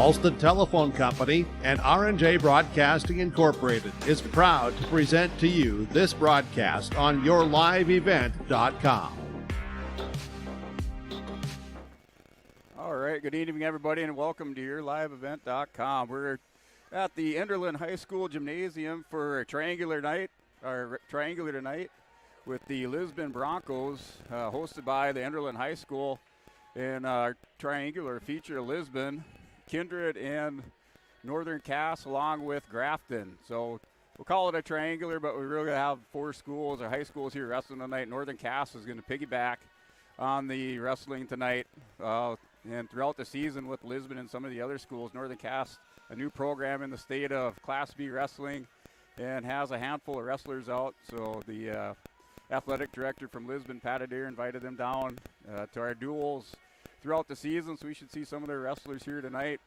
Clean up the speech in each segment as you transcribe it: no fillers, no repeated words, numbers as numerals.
Ulster Telephone Company and R&J Broadcasting Incorporated is proud to present to you this broadcast on yourliveevent.com. All right, good evening, everybody, and welcome to yourliveevent.com. We're at the Enderlin High School Gymnasium for a triangular tonight with the Lisbon Broncos, hosted by the Enderlin High School, and our triangular feature Lisbon, Kindred, and Northern Cass, along with Grafton. So we'll call it a triangular, but we really have four schools or high schools here wrestling tonight. Northern Cass is going to piggyback on the wrestling tonight. And throughout the season with Lisbon and some of the other schools, Northern Cass, a new program in the state of Class B wrestling, and has a handful of wrestlers out. So the athletic director from Lisbon, Pat Adair, invited them down to our duels throughout the season. So we should see some of their wrestlers here tonight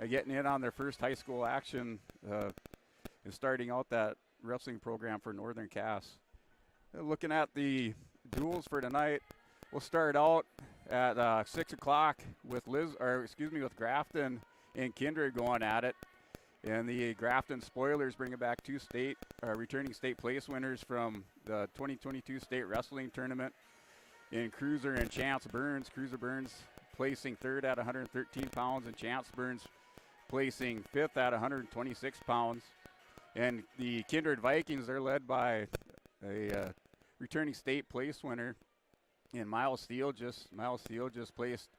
getting in on their first high school action and starting out that wrestling program for Northern Cass. Looking at the duels for tonight, we'll start out at 6 o'clock with with Grafton and Kindred going at it. And the Grafton Spoilers bringing back two returning state place winners from the 2022 state wrestling tournament in Cruiser and Chance Burns. Cruiser Burns placing third at 113 pounds, and Chance Burns placing fifth at 126 pounds. And the Kindred Vikings, they're led by a returning state place winner in Miles Steele. Miles Steele just placed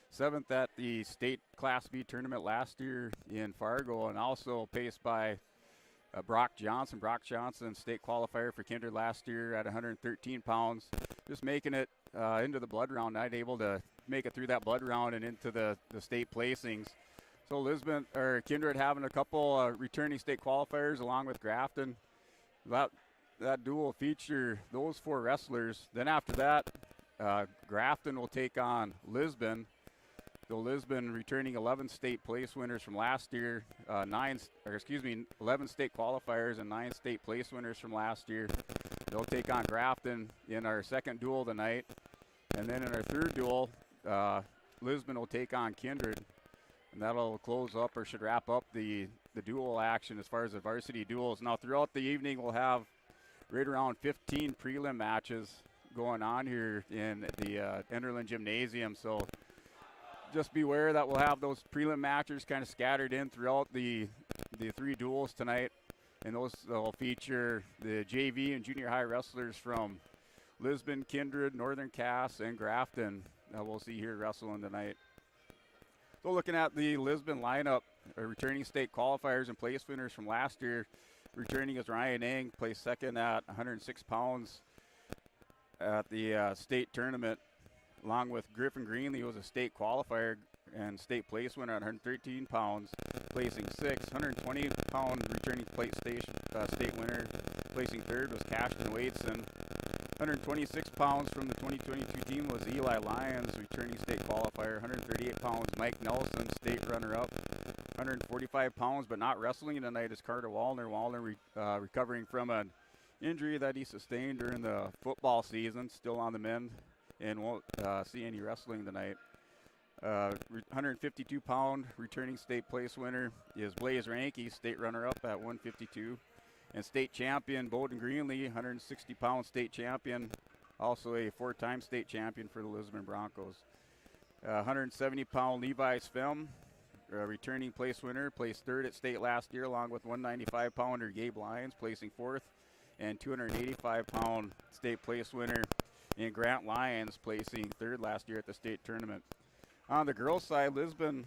seventh at the state Class B tournament last year in Fargo, and also paced by Brock Johnson. Brock Johnson, state qualifier for Kindred last year at 113 pounds. Just making it into the blood round, not able to make it through that blood round and into the state placings. So Kindred having a couple returning state qualifiers along with Grafton. That duel will feature those four wrestlers. Then after that, Grafton will take on Lisbon. So Lisbon returning 11 state place winners from last year, 11 state qualifiers and 9 state place winners from last year. They'll take on Grafton in our second duel tonight. And then in our third duel, Lisbon will take on Kindred. And that'll close up, or should wrap up, the duel action as far as the varsity duels. Now throughout the evening, we'll have right around 15 prelim matches going on here in the Enderlin Gymnasium. So just beware that we'll have those prelim matches kind of scattered in throughout the three duels tonight. And those will feature the JV and junior high wrestlers from Lisbon, Kindred, Northern Cass, and Grafton that we'll see here wrestling tonight. So looking at the Lisbon lineup, returning state qualifiers and place winners from last year, returning is Ryan Eng, placed second at 106 pounds at the state tournament, along with Griffin Greenlee, who was a state qualifier and state place winner at 113 pounds, placing sixth. 120-pound returning state winner, placing third, was Cashton Waitson. 126 pounds from the 2022 team was Eli Lyons, returning state qualifier. 138 pounds, Mike Nelson, state runner-up. 145 pounds, but not wrestling tonight, is Carter Wallner. Wallner recovering from an injury that he sustained during the football season, still on the mend, and won't see any wrestling tonight. 152-pound returning state place winner is Blaze Ranke, state runner-up at 152. And state champion Bowden Greenlee, 160-pound state champion, also a four-time state champion for the Lisbon Broncos. 170-pound Levi Svem, returning place winner, placed third at state last year, along with 195-pounder Gabe Lyons, placing fourth. And 285-pound state place winner in Grant Lyons, placing third last year at the state tournament. On the girls' side, Lisbon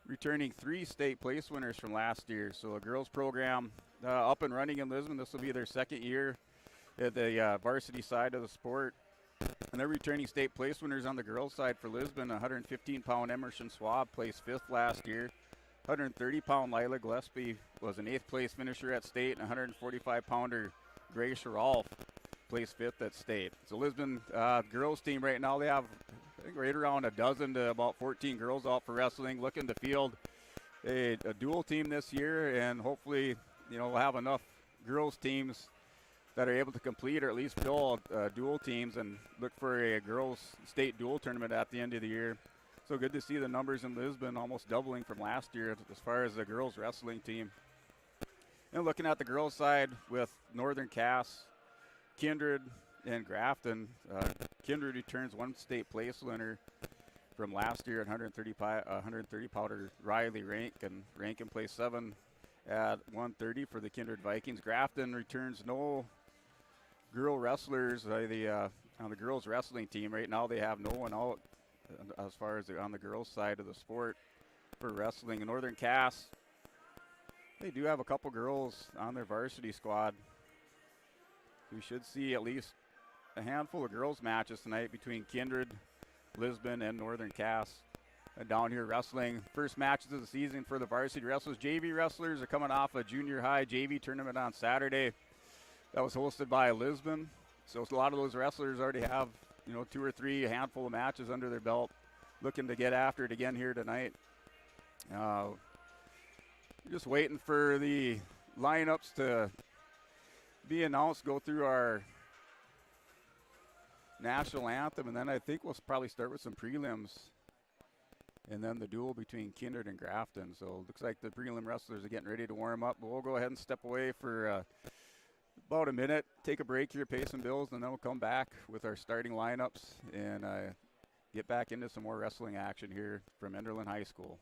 returning 3 state place winners from last year. So a girls' program up and running in Lisbon. This will be their second year at the varsity side of the sport. And they're returning state place winners on the girls' side for Lisbon. 115-pound Emerson Swab placed fifth last year. 130-pound Lila Gillespie was an 8th place finisher at state, and 145-pounder Grace Rolfe placed fifth at state. So Lisbon girls team right now, they have I think right around a dozen to about 14 girls out for wrestling, looking to field a dual team this year, and hopefully, we'll have enough girls teams that are able to complete or at least fill dual teams and look for a girls state dual tournament at the end of the year. So good to see the numbers in Lisbon almost doubling from last year as far as the girls wrestling team. And looking at the girls' side with Northern Cass, Kindred, and Grafton, Kindred returns one state place winner from last year at 130 pounder Riley Rank, and Rankin placed 7 at 130 for the Kindred Vikings. Grafton returns no girl wrestlers on the girls wrestling team. Right now they have no one out as far as on the girls side of the sport for wrestling. In Northern Cass, they do have a couple girls on their varsity squad. We should see at least a handful of girls matches tonight between Kindred, Lisbon, and Northern Cass. And down here wrestling, first matches of the season for the varsity wrestlers. JV wrestlers are coming off a junior high JV tournament on Saturday that was hosted by Lisbon. So a lot of those wrestlers already have, 2 or 3 handful of matches under their belt, looking to get after it again here tonight. Just waiting for the lineups to be announced, go through our national anthem, and then I think we'll probably start with some prelims and then the duel between Kindred and Grafton. So it looks like the prelim wrestlers are getting ready to warm up, but we'll go ahead and step away for about a minute, take a break here, pay some bills, and then we'll come back with our starting lineups and get back into some more wrestling action here from Enderlin High School.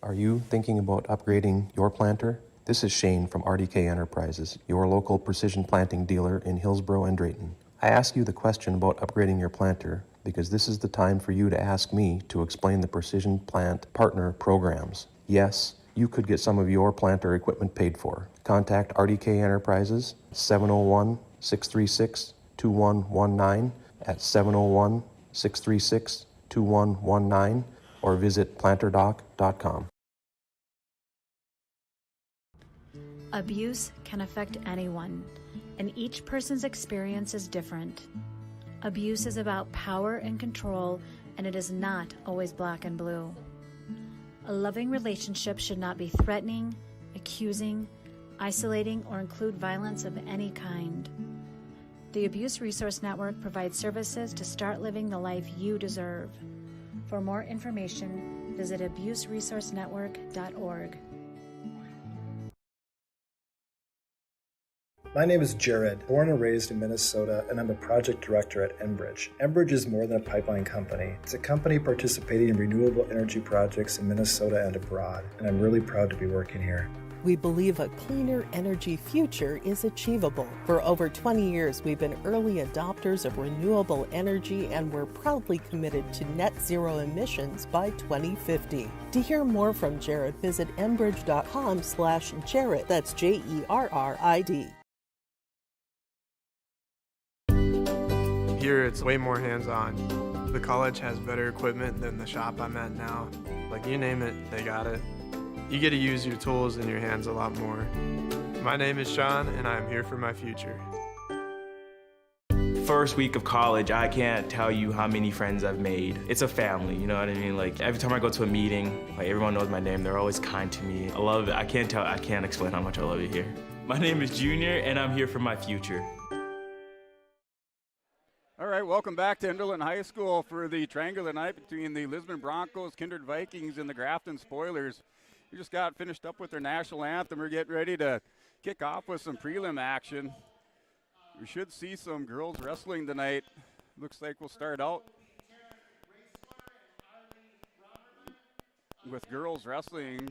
Are you thinking about upgrading your planter? This is Shane from RDK Enterprises, your local precision planting dealer in Hillsborough and Drayton. I ask you the question about upgrading your planter because this is the time for you to ask me to explain the Precision Plant Partner programs. Yes, you could get some of your planter equipment paid for. Contact RDK Enterprises 701-636-2119 at 701-636-2119 or visit planterdoc.com. Abuse can affect anyone, and each person's experience is different. Abuse is about power and control, and it is not always black and blue. A loving relationship should not be threatening, accusing, isolating, or include violence of any kind. The Abuse Resource Network provides services to start living the life you deserve. For more information, visit abuseresourcenetwork.org. My name is Jared, born and raised in Minnesota, and I'm a project director at Enbridge. Enbridge is more than a pipeline company. It's a company participating in renewable energy projects in Minnesota and abroad, and I'm really proud to be working here. We believe a cleaner energy future is achievable. For over 20 years, we've been early adopters of renewable energy, and we're proudly committed to net zero emissions by 2050. To hear more from Jared, visit enbridge.com/Jared. That's JERRID. Here it's way more hands-on. The college has better equipment than the shop I'm at now. Like, you name it, they got it. You get to use your tools and your hands a lot more. My name is Sean, and I'm here for my future. First week of college, I can't tell you how many friends I've made. It's a family, you know what I mean? Like, every time I go to a meeting, like, everyone knows my name. They're always kind to me. I love it. I can't explain how much I love it here. My name is Junior, and I'm here for my future. All right, welcome back to Enderlin High School for the triangular night between the Lisbon Broncos, Kindred Vikings, and the Grafton Spoilers. We just got finished up with their national anthem. We're getting ready to kick off with some prelim action. We should see some girls wrestling tonight. Looks like we'll start out with girls wrestling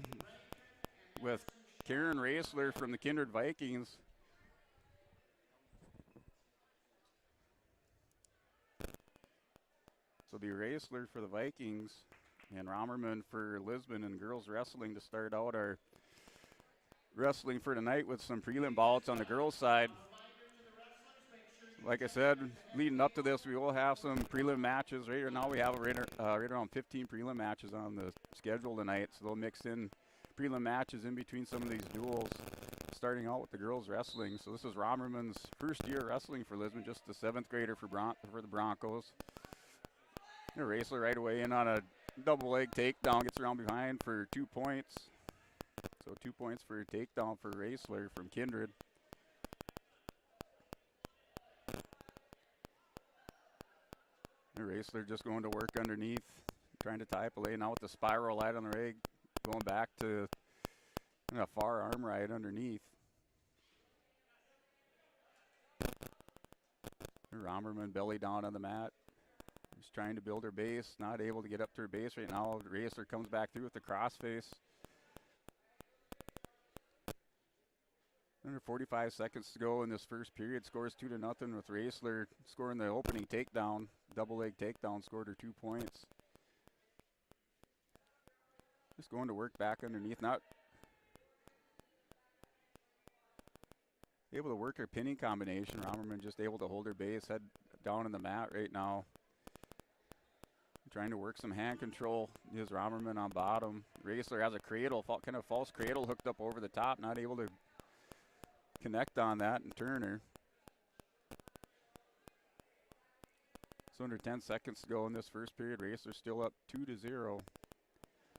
with Karen Raisler from the Kindred Vikings. So the Raisler for the Vikings and Romerman for Lisbon, and girls wrestling to start out our wrestling for tonight with some prelim bouts on the girls' side. Like I said, leading up to this, we will have some prelim matches. Right now we have right around 15 prelim matches on the schedule tonight, so they'll mix in prelim matches in between some of these duels, starting out with the girls wrestling. So this is Romerman's first year wrestling for Lisbon, just the 7th grader for the Broncos. Raisler right away in on a double leg takedown, gets around behind for 2 points. So 2 points for a takedown for Raisler from Kindred. Raisler just going to work underneath trying to tie up a lane now with the spiral light on the rig, going back to a far arm ride underneath. Romerman belly down on the mat. She's trying to build her base, not able to get up to her base right now. The racer comes back through with the crossface. Under 45 seconds to go in this first period. Scores 2-0 with Raisler scoring the opening takedown. Double leg takedown, scored her 2 points. Just going to work back underneath. Not able to work her pinning combination. Romerman just able to hold her base, head down on the mat right now. Trying to work some hand control. Is Romerman on bottom. Raisler has a cradle, kind of false cradle hooked up over the top. Not able to connect on that and turn her. So under 10 seconds to go in this first period. Raisler still up 2-0.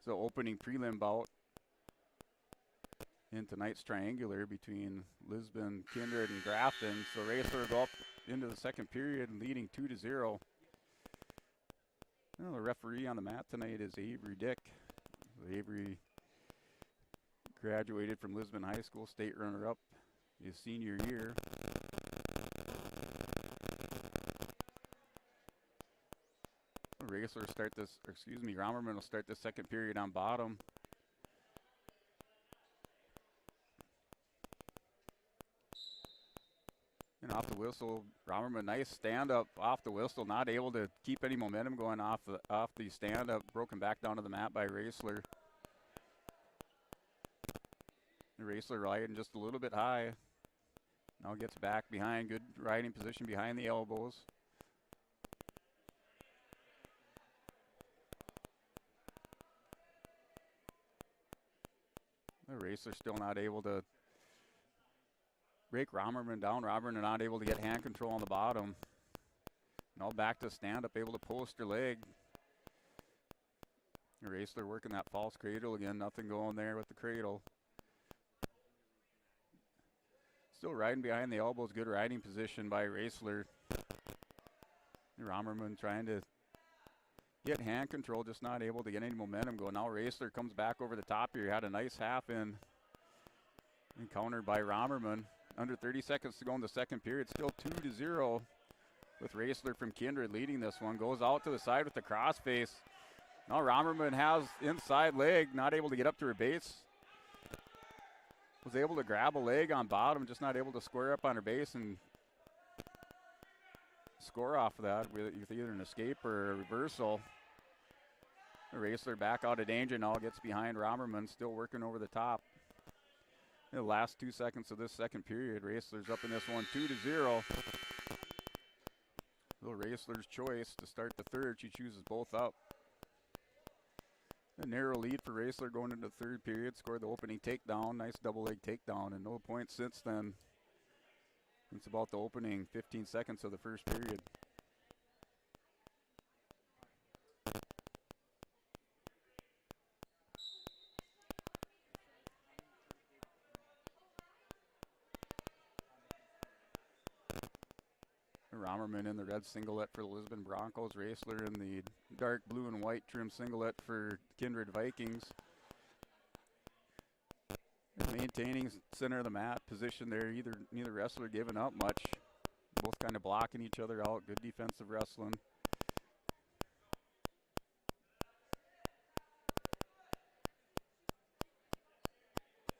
So opening prelim bout in tonight's triangular between Lisbon, Kindred, and Grafton. So Raisler go up into the second period leading 2-0. Well, the referee on the mat tonight is Avery Dick. Avery graduated from Lisbon High School, state runner-up his senior year. Romerman will start the second period on bottom. And off the whistle, Romerman, nice stand-up off the whistle, not able to keep any momentum going off the stand-up, broken back down to the mat by Raisler. Raisler riding just a little bit high. Now gets back behind, good riding position behind the elbows. The Raisler still not able to break Romerman down. Romerman not able to get hand control on the bottom. Now back to stand up, able to post her leg. Raisler working that false cradle again. Nothing going there with the cradle. Still riding behind the elbows. Good riding position by Raisler. Romerman trying to get hand control, just not able to get any momentum going. Now Raisler comes back over the top here. Had a nice half in. Encountered by Romerman. Under 30 seconds to go in the second period. Still 2-0 with Raisler from Kindred leading this one. Goes out to the side with the crossface. Now Romerman has inside leg, not able to get up to her base. Was able to grab a leg on bottom, just not able to square up on her base and score off of that with either an escape or a reversal. Raisler back out of danger now, gets behind Romerman, still working over the top. In the last 2 seconds of this second period, Raisler's up in this one 2-0. Little Raisler's choice to start the third. She chooses both up. A narrow lead for Raisler going into the third period. Scored the opening takedown. Nice double leg takedown, and no points since then. It's about the opening 15 seconds of the first period. Romerman in the red singlet for the Lisbon Broncos. Raisler in the dark blue and white trim singlet for Kindred Vikings. Maintaining center of the mat position there. Neither wrestler giving up much. Both kind of blocking each other out. Good defensive wrestling.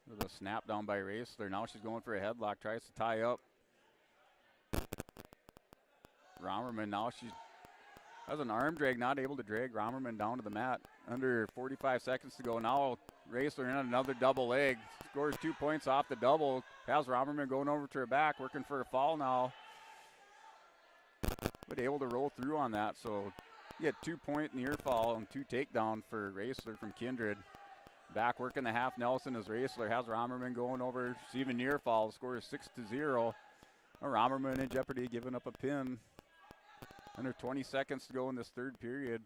With a snap down by Raisler. Now she's going for a headlock. Tries to tie up. Romerman now she has an arm drag, not able to drag Romerman down to the mat. Under 45 seconds to go. Now Raisler in another double leg. Scores 2 points off the double. Has Romerman going over to her back, working for a fall now. But able to roll through on that. So you get 2 point near fall and 2 takedown for Raisler from Kindred. Back working the half Nelson as Raisler has Romerman going over. She's even near fall. Score is 6-0. Romerman in jeopardy, giving up a pin. Under 20 seconds to go in this third period.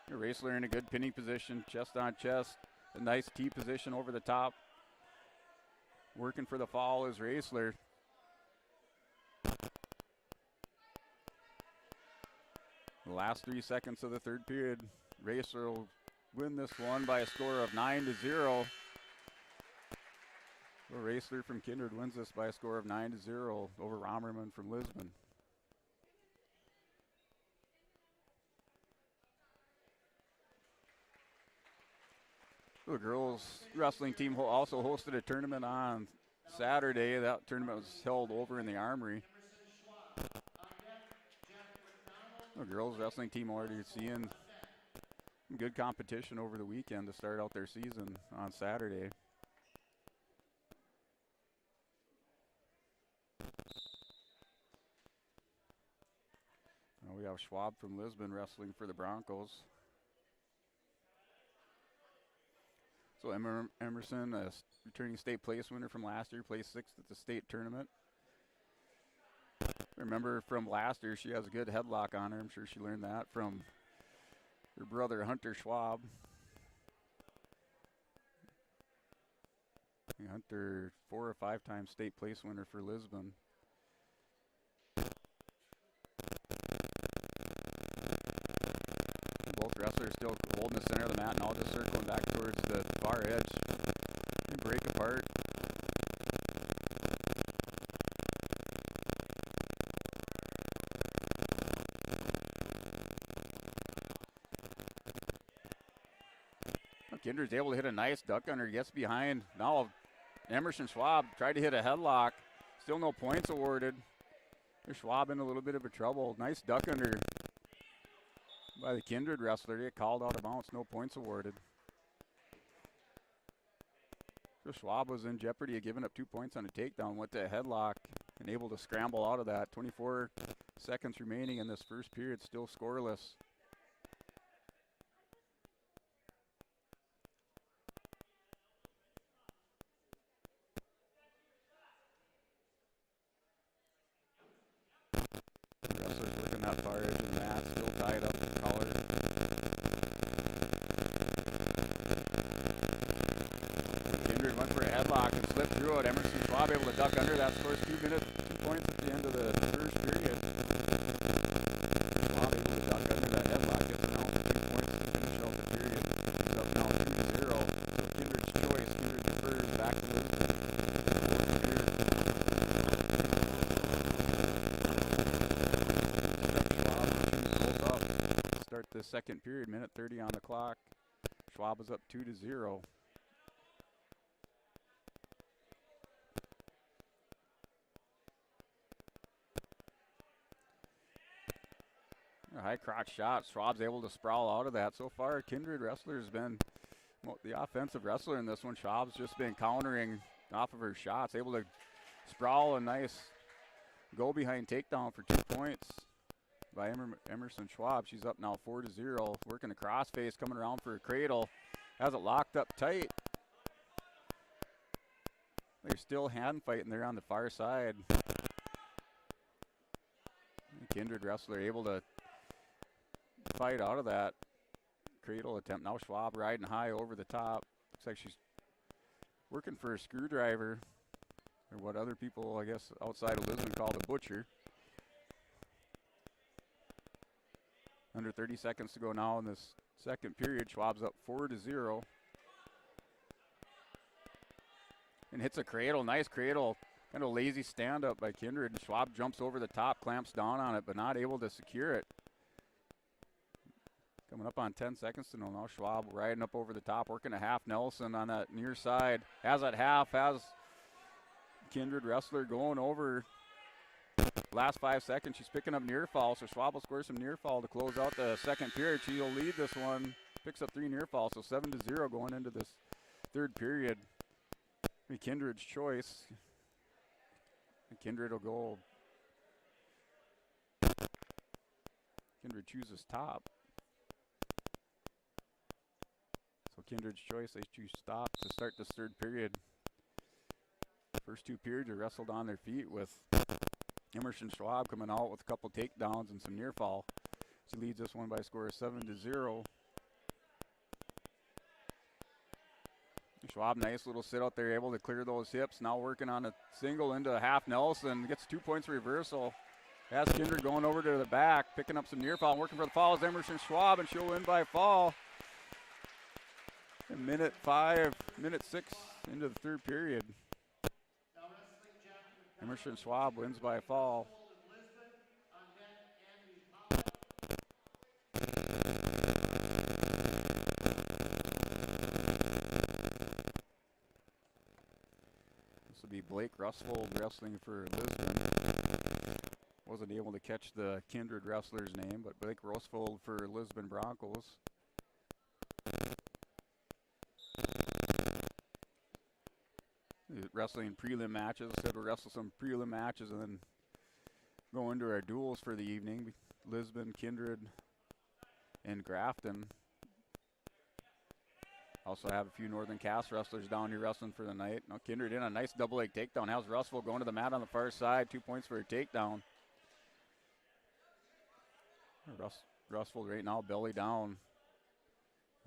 Raisler in a good pinning position, chest on chest. A nice T position over the top. Working for the fall is Raisler. The last 3 seconds of the third period. Racer will win this one by a score of 9-0. So Racer from Kindred wins this by a score of 9-0 over Romerman from Lisbon. The girls wrestling team also hosted a tournament on Saturday. That tournament was held over in the Armory. The girls wrestling team already seeing good competition over the weekend to start out their season on Saturday. Now we have Schwab from Lisbon wrestling for the Broncos. So Emerson, a returning state place winner from last year, placed 6th at the state tournament. Remember from last year, she has a good headlock on her. I'm sure she learned that from her brother, Hunter Schwab. Hunter, 4 or 5 time state place winner for Lisbon. Both wrestlers still holding the center of the mat, now just circling back towards the far edge. They break apart. Kindred's able to hit a nice duck under, gets behind. Now Emerson Schwab tried to hit a headlock. Still no points awarded. There's Schwab in a little bit of a trouble. Nice duck under by the Kindred wrestler. They get called out of bounds, no points awarded. So Schwab was in jeopardy of giving up 2 points on a takedown, went to a headlock and able to scramble out of that. 24 seconds remaining in this first period, still scoreless. That far edge of the mat, still tied up with the collar. Kindred went for a headlock and slipped through it. Emerson Schwab able to duck under that, scores 2 points at the end of the first period. Schwab able to duck under that headlock, gets announced 2 points to finish out the period. He's up now 2-0. So Kindred's choice, Kindred defers back to Lisbon. Start the second period, minute 30 on the clock. Schwab is up 2-0. A high crotch shot. Schwab's able to sprawl out of that. So far, Kindred wrestler has been the offensive wrestler in this one. Schwab's just been countering off of her shots, able to sprawl a nice go behind takedown for 2 points by Emerson Schwab. She's up now 4-0. Working a crossface, coming around for a cradle. Has it locked up tight. They're still hand fighting there on the far side. The Kindred wrestler able to fight out of that cradle attempt. Now Schwab riding high over the top. Looks like she's working for a screwdriver, or what other people, I guess, outside of Lisbon call the butcher. Under 30 seconds to go now in this second period. Schwab's up 4-0. And hits a cradle, nice cradle. Kind of lazy stand up by Kindred. Schwab jumps over the top, clamps down on it, but not able to secure it. Coming up on 10 seconds to go now. Schwab riding up over the top, working a half Nelson on that near side. Has that half, has Kindred wrestler going over. Last 5 seconds, she's picking up near fall, so Schwab will score some near fall to close out the second period. She'll lead this one, picks up 3 near falls, so 7-0 going into this third period. Kindred's choice. Kindred will go. Kindred chooses top. So Kindred's choice, they choose stop to start this third period. First 2 periods are wrestled on their feet with Emerson Schwab coming out with a couple takedowns and some near fall. She leads this one by a score of 7-0. Schwab, nice little sit out there, able to clear those hips. Now working on a single into a half Nelson. Gets 2 points reversal. Has Kindred going over to the back, picking up some near fall, and working for the fall is Emerson Schwab, and she'll win by fall. In minute 6 into the third period. Emerson Schwab wins by fall. This will be Blake Rusfold wrestling for Lisbon. Wasn't able to catch the Kindred wrestler's name, but Blake Rusfold for Lisbon Broncos. Wrestling prelim matches. Said we'll wrestle some prelim matches and then go into our duels for the evening. Lisbon, Kindred, and Grafton. Also have a few Northern Cass wrestlers down here wrestling for the night. Now Kindred in a nice double leg takedown. How's Russell going to the mat on the far side? 2 points for a takedown. Russell right now belly down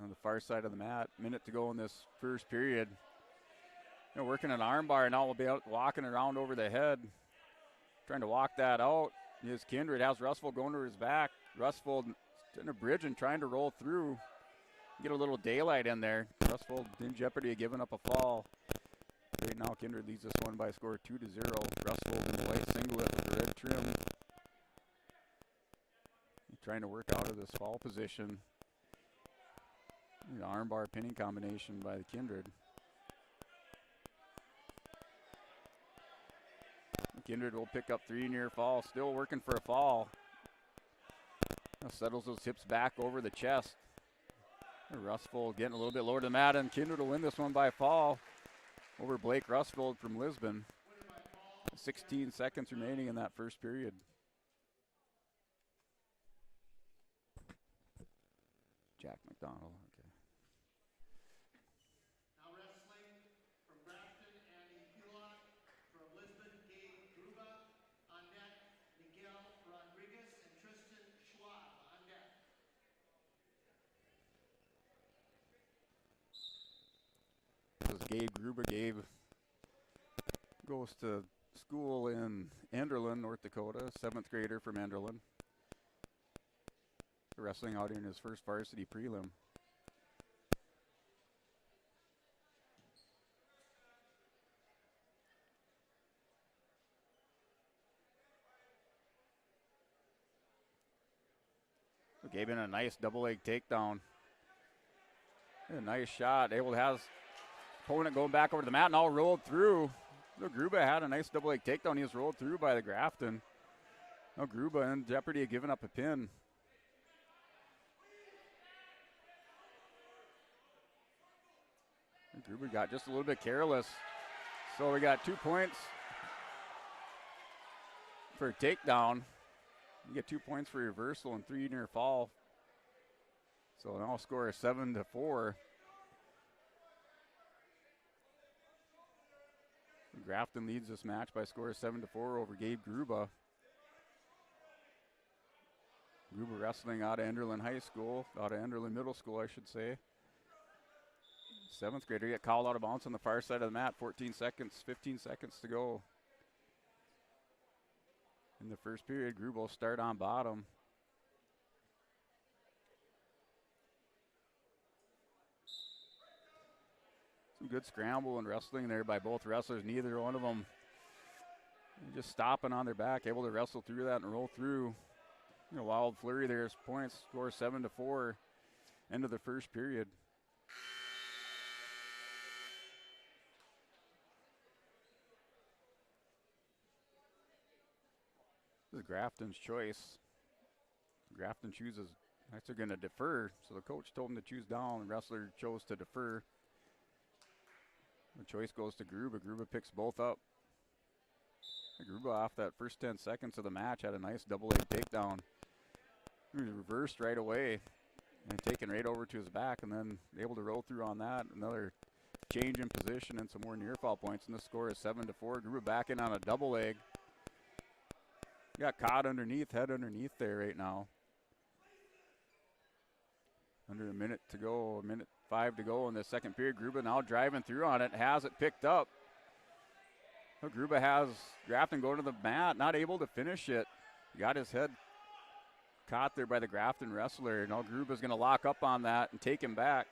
on the far side of the mat. Minute to go in this first period. Working an arm bar, now we'll be out walking around over the head. Trying to walk that out. Is Kindred. Has Russell going to his back. Russell in a bridge and trying to roll through. Get a little daylight in there. Russell in jeopardy of giving up a fall. Right now Kindred leads this one by a score of 2-0. Russell in the white singlet with the red trim. Trying to work out of this fall position. The armbar pinning combination by the Kindred. Kindred will pick up 3 near fall. Still working for a fall. Now settles those hips back over the chest. Rusfold getting a little bit lower to the mat, and Kindred will win this one by fall over Blake Rusfold from Lisbon. 16 seconds remaining in that first period. Jack McDonald. Okay. Now wrestling from Grafton, Annie Hulot. From Lisbon, Gabe Gruba. On net, Miguel Rodriguez and Tristan Schwab on net. This is Gabe Gruba. Gabe goes to school in Enderlin, North Dakota. 7th grader from Enderlin. Wrestling out in his first varsity prelim. Gave in a nice double leg takedown. A nice shot. Able to have opponent going back over the mat and all rolled through. Gruba had a nice double leg takedown. He was rolled through by the Grafton. Now Gruba in jeopardy of giving up a pin. Gruber got just a little bit careless. So we got 2 points for a takedown. You get 2 points for reversal and 3 near fall. So now score is 7-4. Grafton leads this match by a score of 7-4 over Gabe Gruba. Gruba wrestling out of Enderlin High School, out of Enderlin Middle School, I should say. 7th grader get called out of bounds on the far side of the mat. 15 seconds to go. In the first period, Gruba will start on bottom. Some good scramble and wrestling there by both wrestlers. Neither one of them just stopping on their back, able to wrestle through that and roll through. Wild flurry there's points. Score 7-4. End of the first period. This is Grafton's choice. Grafton chooses, actually going to defer. So the coach told him to choose down. The wrestler chose to defer. The choice goes to Gruba. Gruba picks both up. Gruba off that first 10 seconds of the match had a nice double leg takedown. He was reversed right away and taken right over to his back and then able to roll through on that. Another change in position and some more near fall points. And the score is 7-4. Gruba back in on a double leg. Got caught underneath, head underneath there right now. Under a minute to go, a minute 5 to go in the second period. Gruba now driving through on it, has it picked up. So Gruba has Grafton go to the mat, not able to finish it. got his head caught there by the Grafton wrestler. Now Gruba's going to lock up on that and take him back.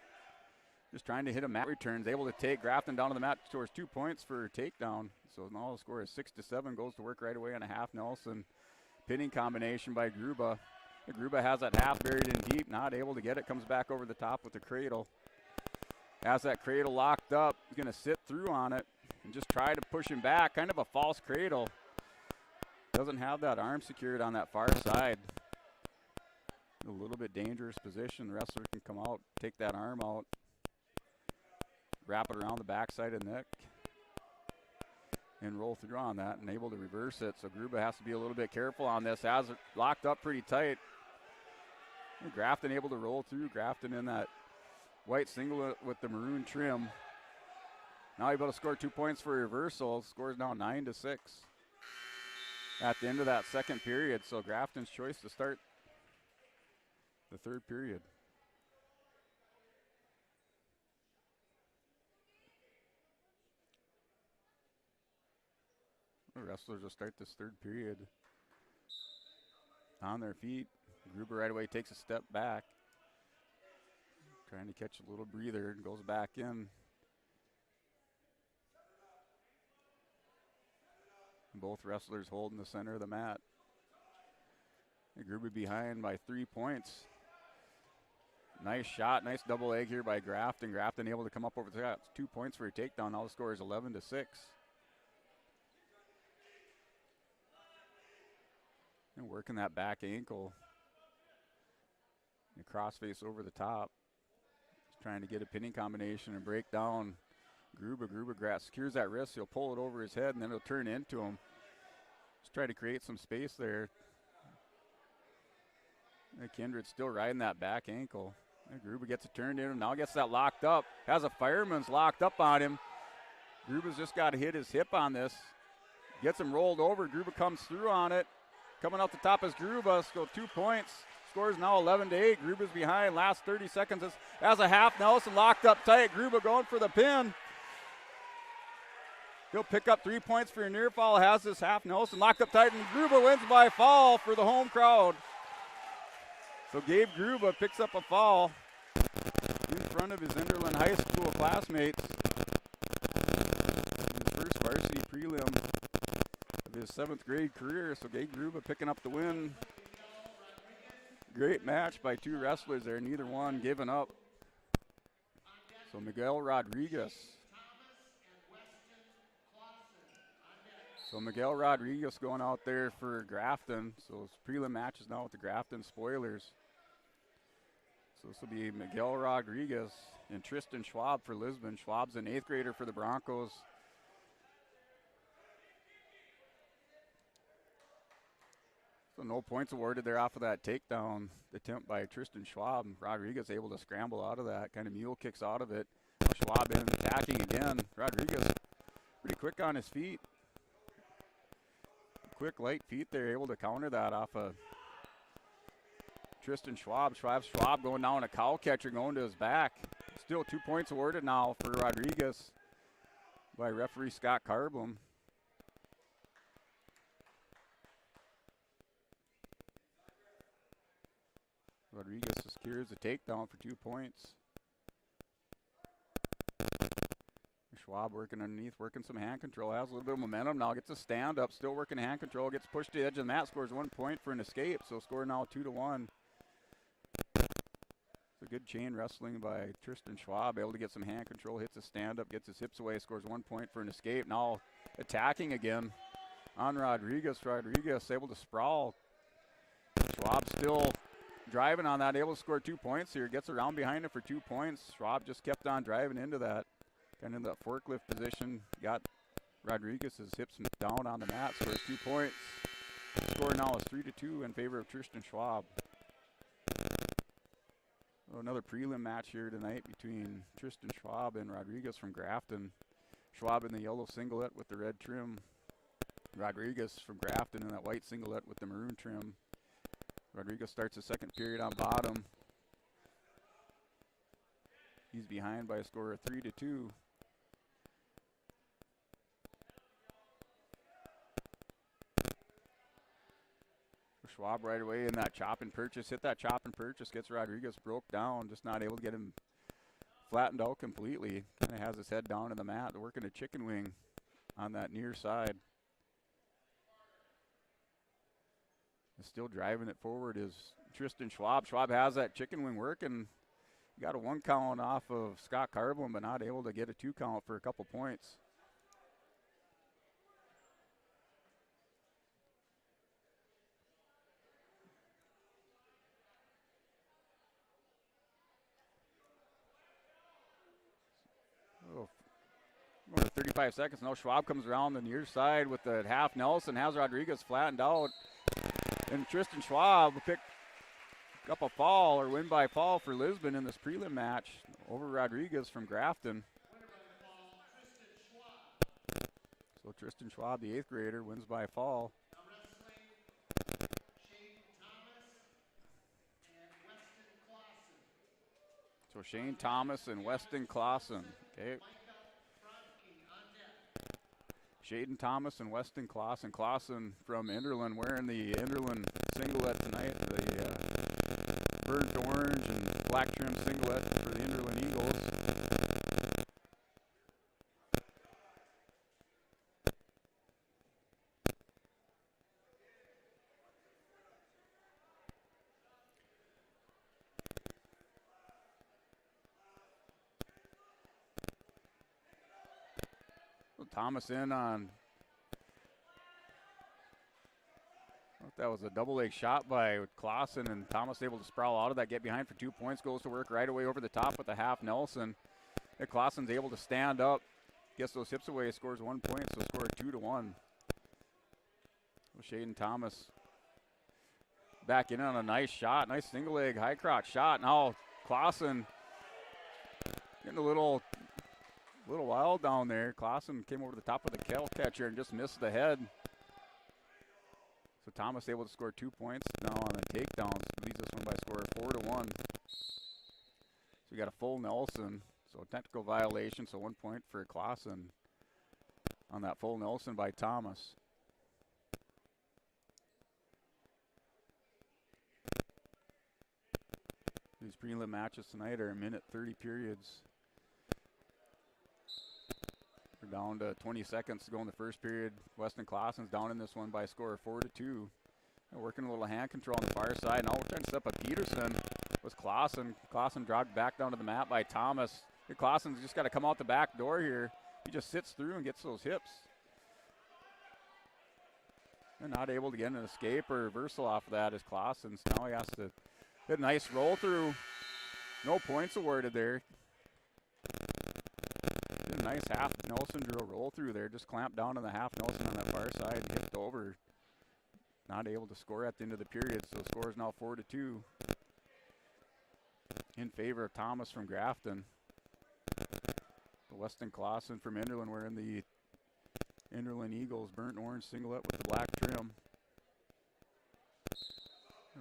Just trying to hit a mat returns, able to take Grafton down to the mat, scores 2 points for takedown. So now the score is 6-7, goes to work right away on a half Nelson. Pinning combination by Gruba. Gruba has that half buried in deep, not able to get it, comes back over the top with the cradle. Has that cradle locked up, he's going to sit through on it and just try to push him back, kind of a false cradle. Doesn't have that arm secured on that far side. A little bit dangerous position. The wrestler can come out, take that arm out, wrap it around the backside of the neck, and roll through on that and able to reverse it. So Gruba has to be a little bit careful on this. Has it locked up pretty tight. And Grafton able to roll through. Grafton in that white singlet with the maroon trim. Now able to score 2 points for reversal. Scores now 9-6 at the end of that second period. So Grafton's choice to start the third period. The wrestlers will start this third period on their feet. Gruber right away takes a step back, trying to catch a little breather and goes back in. Both wrestlers holding the center of the mat. Gruber behind by 3 points. Nice shot, nice double leg here by Grafton. Grafton able to come up over the top. 2 points for a takedown. Now the score is 11-6. And working that back ankle. And crossface over the top. Just trying to get a pinning combination and break down Gruba. Gruba secures that wrist. He'll pull it over his head and then it'll turn into him. Just try to create some space there. And Kindred still riding that back ankle. And Gruba gets it turned in him. Now gets that locked up. Has a fireman's locked up on him. Gruba's just got to hit his hip on this. Gets him rolled over. Gruba comes through on it. Coming out the top is Gruba. So 2 points. Scores now 11-8. Gruba's behind. Last 30 seconds. Has a half Nelson locked up tight. Gruba going for the pin. He'll pick up 3 points for a near fall. Has this half Nelson locked up tight. And Gruba wins by fall for the home crowd. So Gabe Gruba picks up a fall in front of his Enderlin High School classmates. His first varsity prelim of his 7th grade career. So Gabe Gruba picking up the win. Great match by 2 wrestlers there, neither one giving up. So Miguel Rodriguez. So Miguel Rodriguez going out there for Grafton. So it's prelim matches now with the Grafton Spoilers. So this will be Miguel Rodriguez and Tristan Schwab for Lisbon. Schwab's an 8th grader for the Broncos. So no points awarded there off of that takedown attempt by Tristan Schwab. Rodriguez able to scramble out of that, kind of mule kicks out of it. Schwab in attacking again. Rodriguez pretty quick on his feet. Quick, light feet there, able to counter that off of Tristan Schwab. Schwab going down a cow catcher, going to his back. Still 2 points awarded now for Rodriguez by referee Scott Carblum. Rodriguez secures the takedown for 2 points. Schwab working underneath, working some hand control, has a little bit of momentum now, gets a stand up, still working hand control, gets pushed to the edge of the mat, scores 1 point for an escape, so score now 2-1. It's a good chain wrestling by Tristan Schwab, able to get some hand control, hits a stand up, gets his hips away, scores 1 point for an escape. Now attacking again on Rodriguez. Rodriguez able to sprawl. Schwab still driving on that, able to score 2 points here, gets around behind it for 2 points. Schwab just kept on driving into that. Kind of in that forklift position, got Rodriguez's hips down on the mat, scores 2 points. Score now is 3-2 in favor of Tristan Schwab. So another prelim match here tonight between Tristan Schwab and Rodriguez from Grafton. Schwab in the yellow singlet with the red trim. Rodriguez from Grafton in that white singlet with the maroon trim. Rodriguez starts the second period on bottom. He's behind by a score of 3-2. Schwab right away in that chop and purchase. Hit that chop and purchase. Gets Rodriguez broke down. Just not able to get him flattened out completely. Kind of has his head down to the mat. Working a chicken wing on that near side. And still driving it forward is Tristan Schwab. Schwab has that chicken wing working. Got a 1 count off of Scott Carblin, but not able to get a 2 count for a couple points. Going to 35 seconds. Now Schwab comes around the near side with the half Nelson. Has Rodriguez flattened out. And Tristan Schwab will pick up a fall or win by fall for Lisbon in this prelim match over Rodriguez from Grafton. So Tristan Schwab, the 8th grader, wins by fall. So Shane Thomas and Weston Clausen. Okay. Shaden Thomas and Weston Clausen. Clausen from Enderlin wearing the Enderlin singlet tonight. The burnt orange and black trim singlet for the Enderlin Eagles. Thomas in on, that was a double leg shot by Clausen, and Thomas able to sprawl out of that, get behind for 2 points, goes to work right away over the top with the half Nelson. And Clausen's able to stand up, gets those hips away, scores 1 point, so score 2-1. Well, Shaden Thomas back in on a nice shot, nice single leg high crotch shot. Now Clausen getting a little wild down there. Clausen came over the top of the kettle catcher and just missed the head. So Thomas able to score 2 points now on the takedowns. Leads this one by score of 4-1. So we got a full Nelson. So technical violation, so 1 point for Clausen on that full Nelson by Thomas. These prelim matches tonight are a minute 30 periods. We're down to 20 seconds to go in the first period. Weston Clausen's down in this one by a score of 4-2. They're working a little hand control on the far side. Now we're trying to step up Peterson with Clausen. Clausen dropped back down to the mat by Thomas. Clausen's just got to come out the back door here. He just sits through and gets those hips. They're not able to get an escape or reversal off of that as Clausen's. Now he has to hit a nice roll through. No points awarded there. Did a nice half Nelson drill roll through there. Just clamped down on the half Nelson on that far side and hipped over. Not able to score at the end of the period, so the score is now 4-2 in favor of Thomas from Grafton. Weston Clausen from Enderlin wearing the Enderlin Eagles burnt orange singlet with the black trim.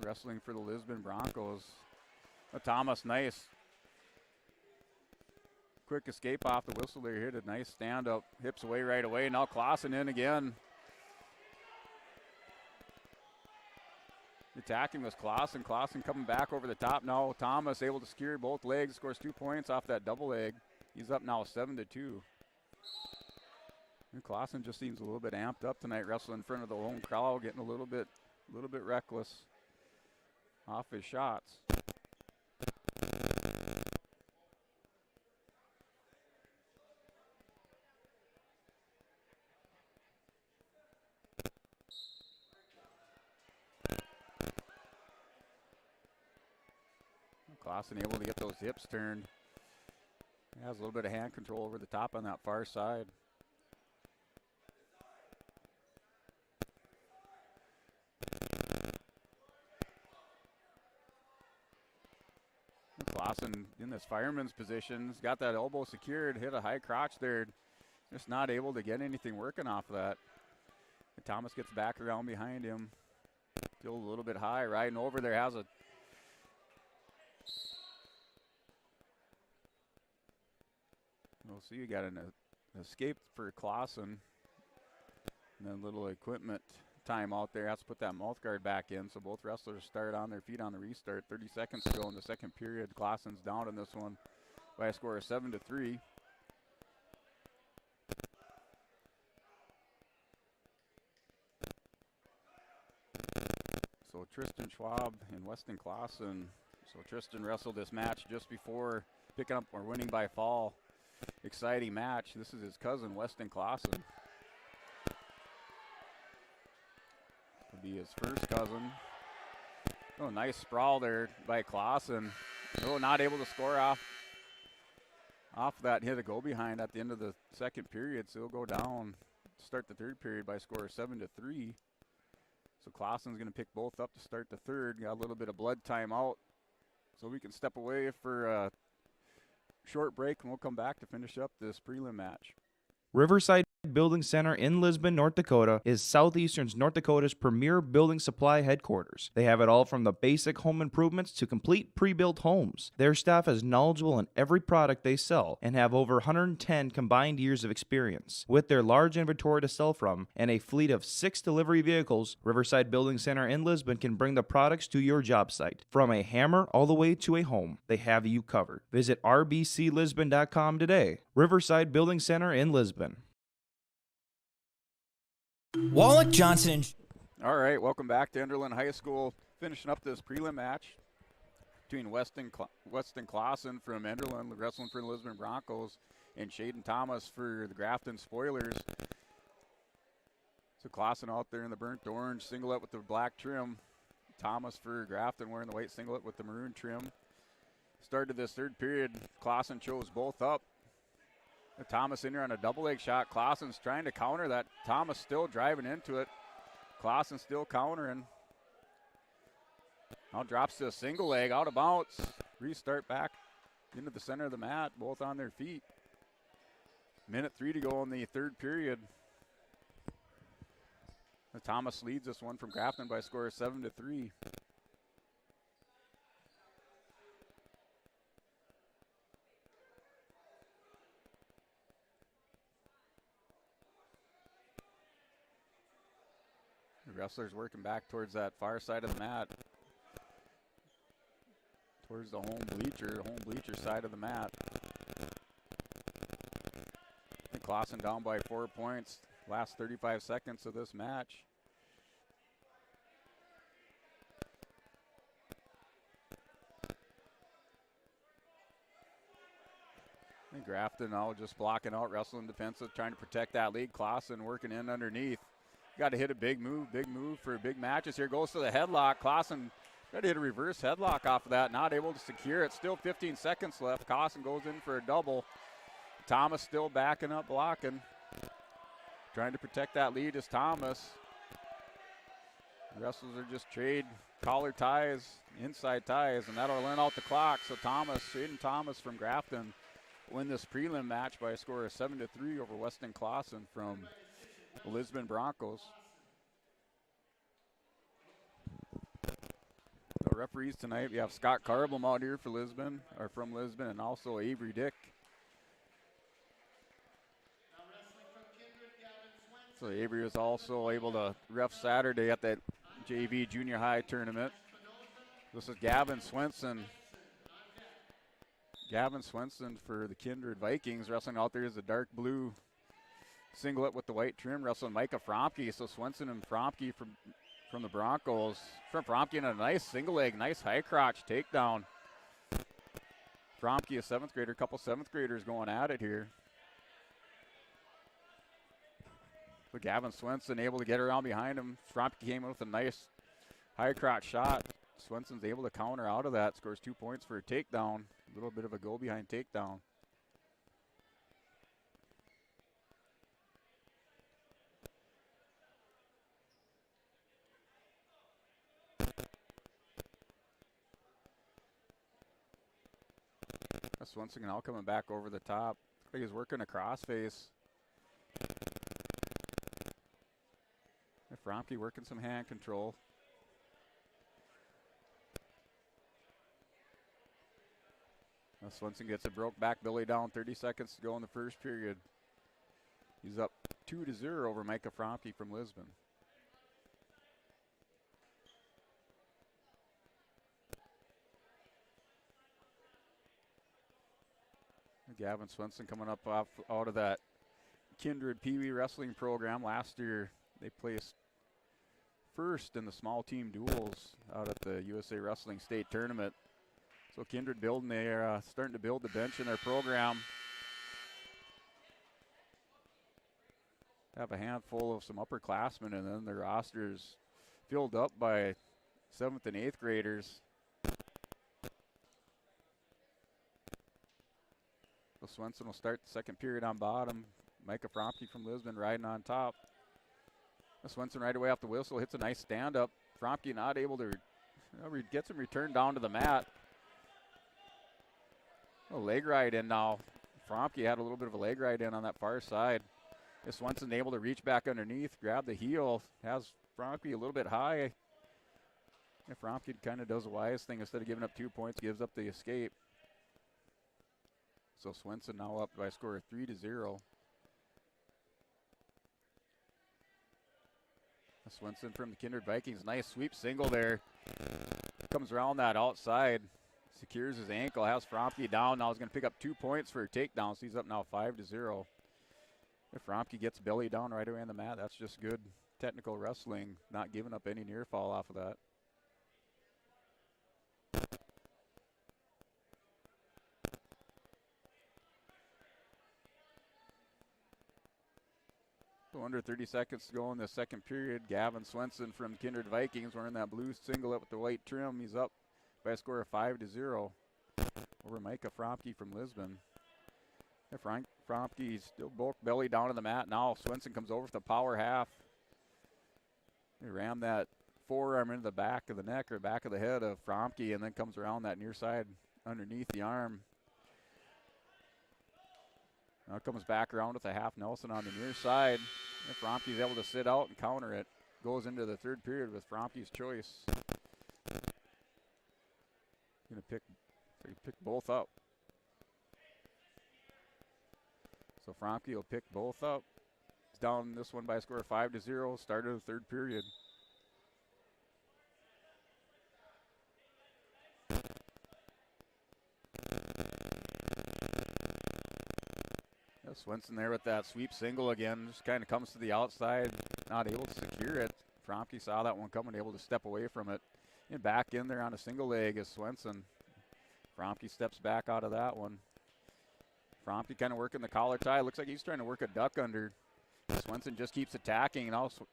Wrestling for the Lisbon Broncos. Thomas, nice. Quick escape off the whistle there. Hit a nice stand up, hips away right away. Now Clausen in again. Attacking was Clausen. Clausen coming back over the top now. Thomas able to secure both legs, scores 2 points off that double leg. He's up now 7-2. And Clausen just seems a little bit amped up tonight, wrestling in front of the home crowd, getting a little bit reckless off his shots. Clausen able to get those hips turned. He has a little bit of hand control over the top on that far side. Clausen in this fireman's position. He's got that elbow secured, hit a high crotch there. Just not able to get anything working off of that. And Thomas gets back around behind him. Still a little bit high, riding over there, has a we'll see, you got an escape for Clausen. And then little equipment timeout there. Has to put that mouth guard back in. So both wrestlers start on their feet on the restart. 30 seconds to go in the second period. Clausen's down in this one by a score of 7-3. So Tristan Schwab and Weston Clausen. So Tristan wrestled this match just before picking up or winning by fall. Exciting match. This is his cousin, Weston Clausen. Would be his first cousin. Oh, nice sprawl there by Clausen. Oh, not able to score off that hit a go behind at the end of the second period. So he'll go down, start the third period by a score of 7-3. So Clausen's going to pick both up to start the third. Got a little bit of blood time out. So we can step away for a short break, and we'll come back to finish up this prelim match. Riverside Building Center in Lisbon, North Dakota is Southeastern North Dakota's premier building supply headquarters. They have it all from the basic home improvements to complete pre-built homes. Their staff is knowledgeable in every product they sell and have over 110 combined years of experience. With their large inventory to sell from and a fleet of 6 delivery vehicles, Riverside Building Center in Lisbon can bring the products to your job site. From a hammer all the way to a home, they have you covered. Visit rbclisbon.com today. Riverside Building Center in Lisbon. Wallach Johnson. All right, welcome back to Enderlin High School. Finishing up this prelim match between Weston Clausen from Enderlin, wrestling for the Lisbon Broncos, and Shaden Thomas for the Grafton Spoilers. So Clausen out there in the burnt orange singlet with the black trim. Thomas for Grafton wearing the white singlet with the maroon trim. Started this third period, Clausen chose both up. Thomas in here on a double leg shot. Clausen's trying to counter that. Thomas still driving into it. Clausen still countering. Now drops to a single leg, out of bounds. Restart back into the center of the mat, both on their feet. 1:03 to go in the third period. Thomas leads this one from Grafton by a score of 7-3. The wrestlers working back towards that far side of the mat. Towards the home bleacher side of the mat. And Clausen down by 4 points. Last 35 seconds of this match. And Grafton now just blocking out, wrestling defensive, trying to protect that lead. Clausen working in underneath. Got to hit a big move for big matches here. Goes to the headlock. Clausen got to hit a reverse headlock off of that. Not able to secure it. Still 15 seconds left. Clausen goes in for a double. Thomas still backing up, blocking. Trying to protect that lead is Thomas. The wrestlers are just trade collar ties, inside ties, and that'll run out the clock. So Shaden Thomas from Grafton win this prelim match by a score of 7-3 over Weston Clausen from the Lisbon Broncos. The referees tonight, we have Scott Carblum out here for Lisbon, or from Lisbon, and also Avery Dick. So Avery was also able to ref Saturday at that JV junior high tournament. This is Gavin Swenson. Gavin Swenson for the Kindred Vikings. Wrestling out there is a dark blue singlet with the white trim, wrestling Micah Fromke. So Swenson and Fromke from the Broncos. From Fromke in a nice single leg, nice high crotch takedown. Fromke, a 7th grader, a couple 7th graders going at it here. But Gavin Swenson able to get around behind him. Fromke came in with a nice high crotch shot. Swenson's able to counter out of that, scores 2 points for a takedown. A little bit of a go behind takedown. Swenson now coming back over the top. I think he's working a crossface. Fromke working some hand control. Now Swenson gets it, broke back Billy down, 30 seconds to go in the first period. He's up 2-0 over Micah Fromke from Lisbon. Gavin Swenson coming up out of that Kindred Pee Wee wrestling program. Last year they placed first in the small team duels out at the USA Wrestling State Tournament. So Kindred they're starting to build the bench in their program. Have a handful of some upperclassmen, and then their roster's filled up by 7th and 8th graders. So Swenson will start the second period on bottom. Micah Fromke from Lisbon riding on top. Swenson right away off the whistle hits a nice stand-up. Fromke not able to get some return down to the mat. A leg ride in now. Fromke had a little bit of a leg ride in on that far side. Swenson able to reach back underneath, grab the heel, has Fromke a little bit high. And Fromke kind of does a wise thing. Instead of giving up 2 points, gives up the escape. So Swenson now up by a score of 3-0. Swenson from the Kindred Vikings, nice sweep single there. Comes around that outside, secures his ankle, has Fromke down. Now he's going to pick up 2 points for a takedown, so he's up now 5-0. If Fromke gets belly down right away on the mat, that's just good technical wrestling, not giving up any near fall off of that. So under 30 seconds to go in the second period. Gavin Swenson from Kindred Vikings wearing that blue singlet with the white trim. He's up by a score of 5-0 over Micah Fromke from Lisbon. Fromke still both belly down to the mat. Now Swenson comes over with the power half. He ram that forearm into the back of the neck or back of the head of Fromke, and then comes around that near side underneath the arm. Now comes back around with a half Nelson on the near side. And Fromke's able to sit out and counter it. Goes into the third period with Fromke's choice. Gonna pick both up. So Fromke will pick both up. He's down this one by a score of 5-0. Start of the third period. Swenson there with that sweep single again. Just kind of comes to the outside, not able to secure it. Fromke saw that one coming, able to step away from it. And back in there on a single leg is Swenson. Fromke steps back out of that one. Fromke kind of working the collar tie. Looks like he's trying to work a duck under. Swenson just keeps attacking, and also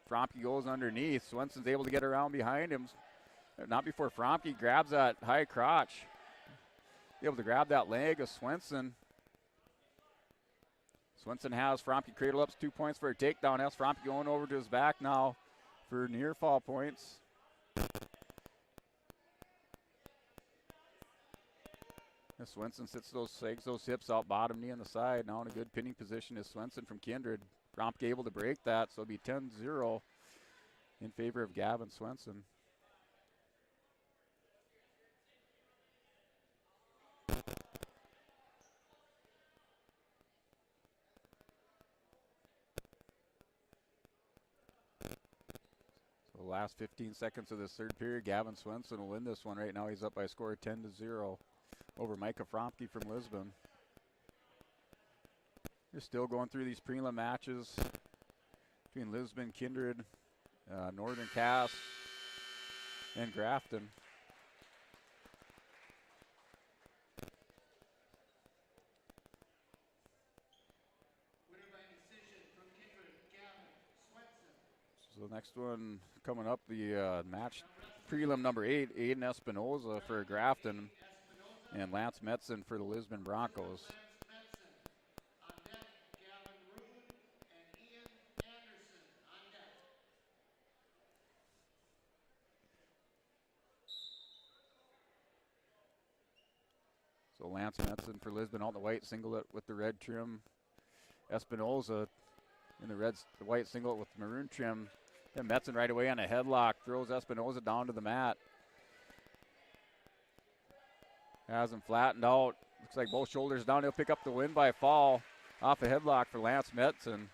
Fromke goes underneath. Swenson's able to get around behind him. Not before Fromke grabs that high crotch. Able to grab that leg of Swenson. Swenson has Fromke cradle ups, 2 points for a takedown. Has Fromke going over to his back now for near fall points. As Swenson sits segs those hips out, bottom knee on the side. Now in a good pinning position is Swenson from Kindred. Fromke able to break that, so it'll be 10-0 in favor of Gavin Swenson. Last 15 seconds of this third period, Gavin Swenson will win this one. Right now he's up by a score of 10-0 over Micah Fromke from Lisbon. They're still going through these prelim matches between Lisbon, Kindred, Northern Cass, and Grafton. So the next one coming up, the match prelim number 8, Aiden Espinoza for Grafton and Lance Metzen for the Lisbon Broncos. So Lance Metzen for Lisbon out in the white singlet with the red trim. Espinoza in the white singlet with maroon trim. And Metzen right away on a headlock, throws Espinoza down to the mat. Has him flattened out. Looks like both shoulders down. He'll pick up the win by fall off a headlock for Lance Metzen.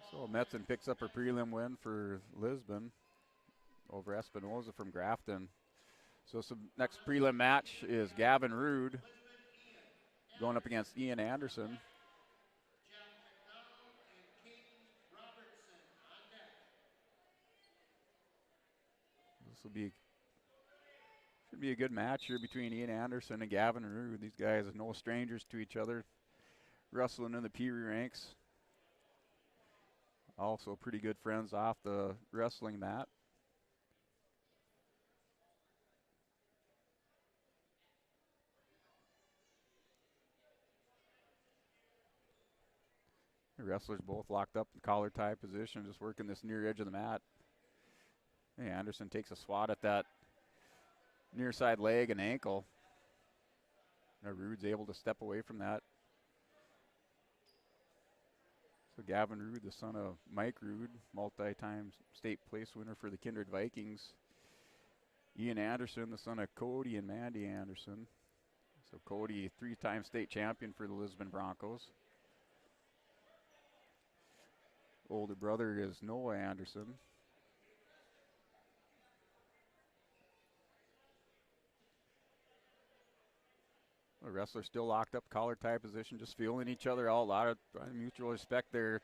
So Metzen picks up a prelim win for Lisbon. over Espinoza from Grafton. So next prelim match is Gavin Rude going up against Ian Anderson. This should be a good match here between Ian Anderson and Gavin Rude. These guys are no strangers to each other, wrestling in the Pee Wee ranks. Also pretty good friends off the wrestling mat. The wrestlers both locked up in collar tie position, just working this near edge of the mat. Hey, Anderson takes a swat at that near side leg and ankle. Now Rude's able to step away from that. So Gavin Rude, the son of Mike Rude, multi-time state place winner for the Kindred Vikings. Ian Anderson, the son of Cody and Mandy Anderson. So Cody, 3-time state champion for the Lisbon Broncos. Older brother is Noah Anderson. The wrestlers still locked up, collar tie position, just feeling each other out. A lot of mutual respect there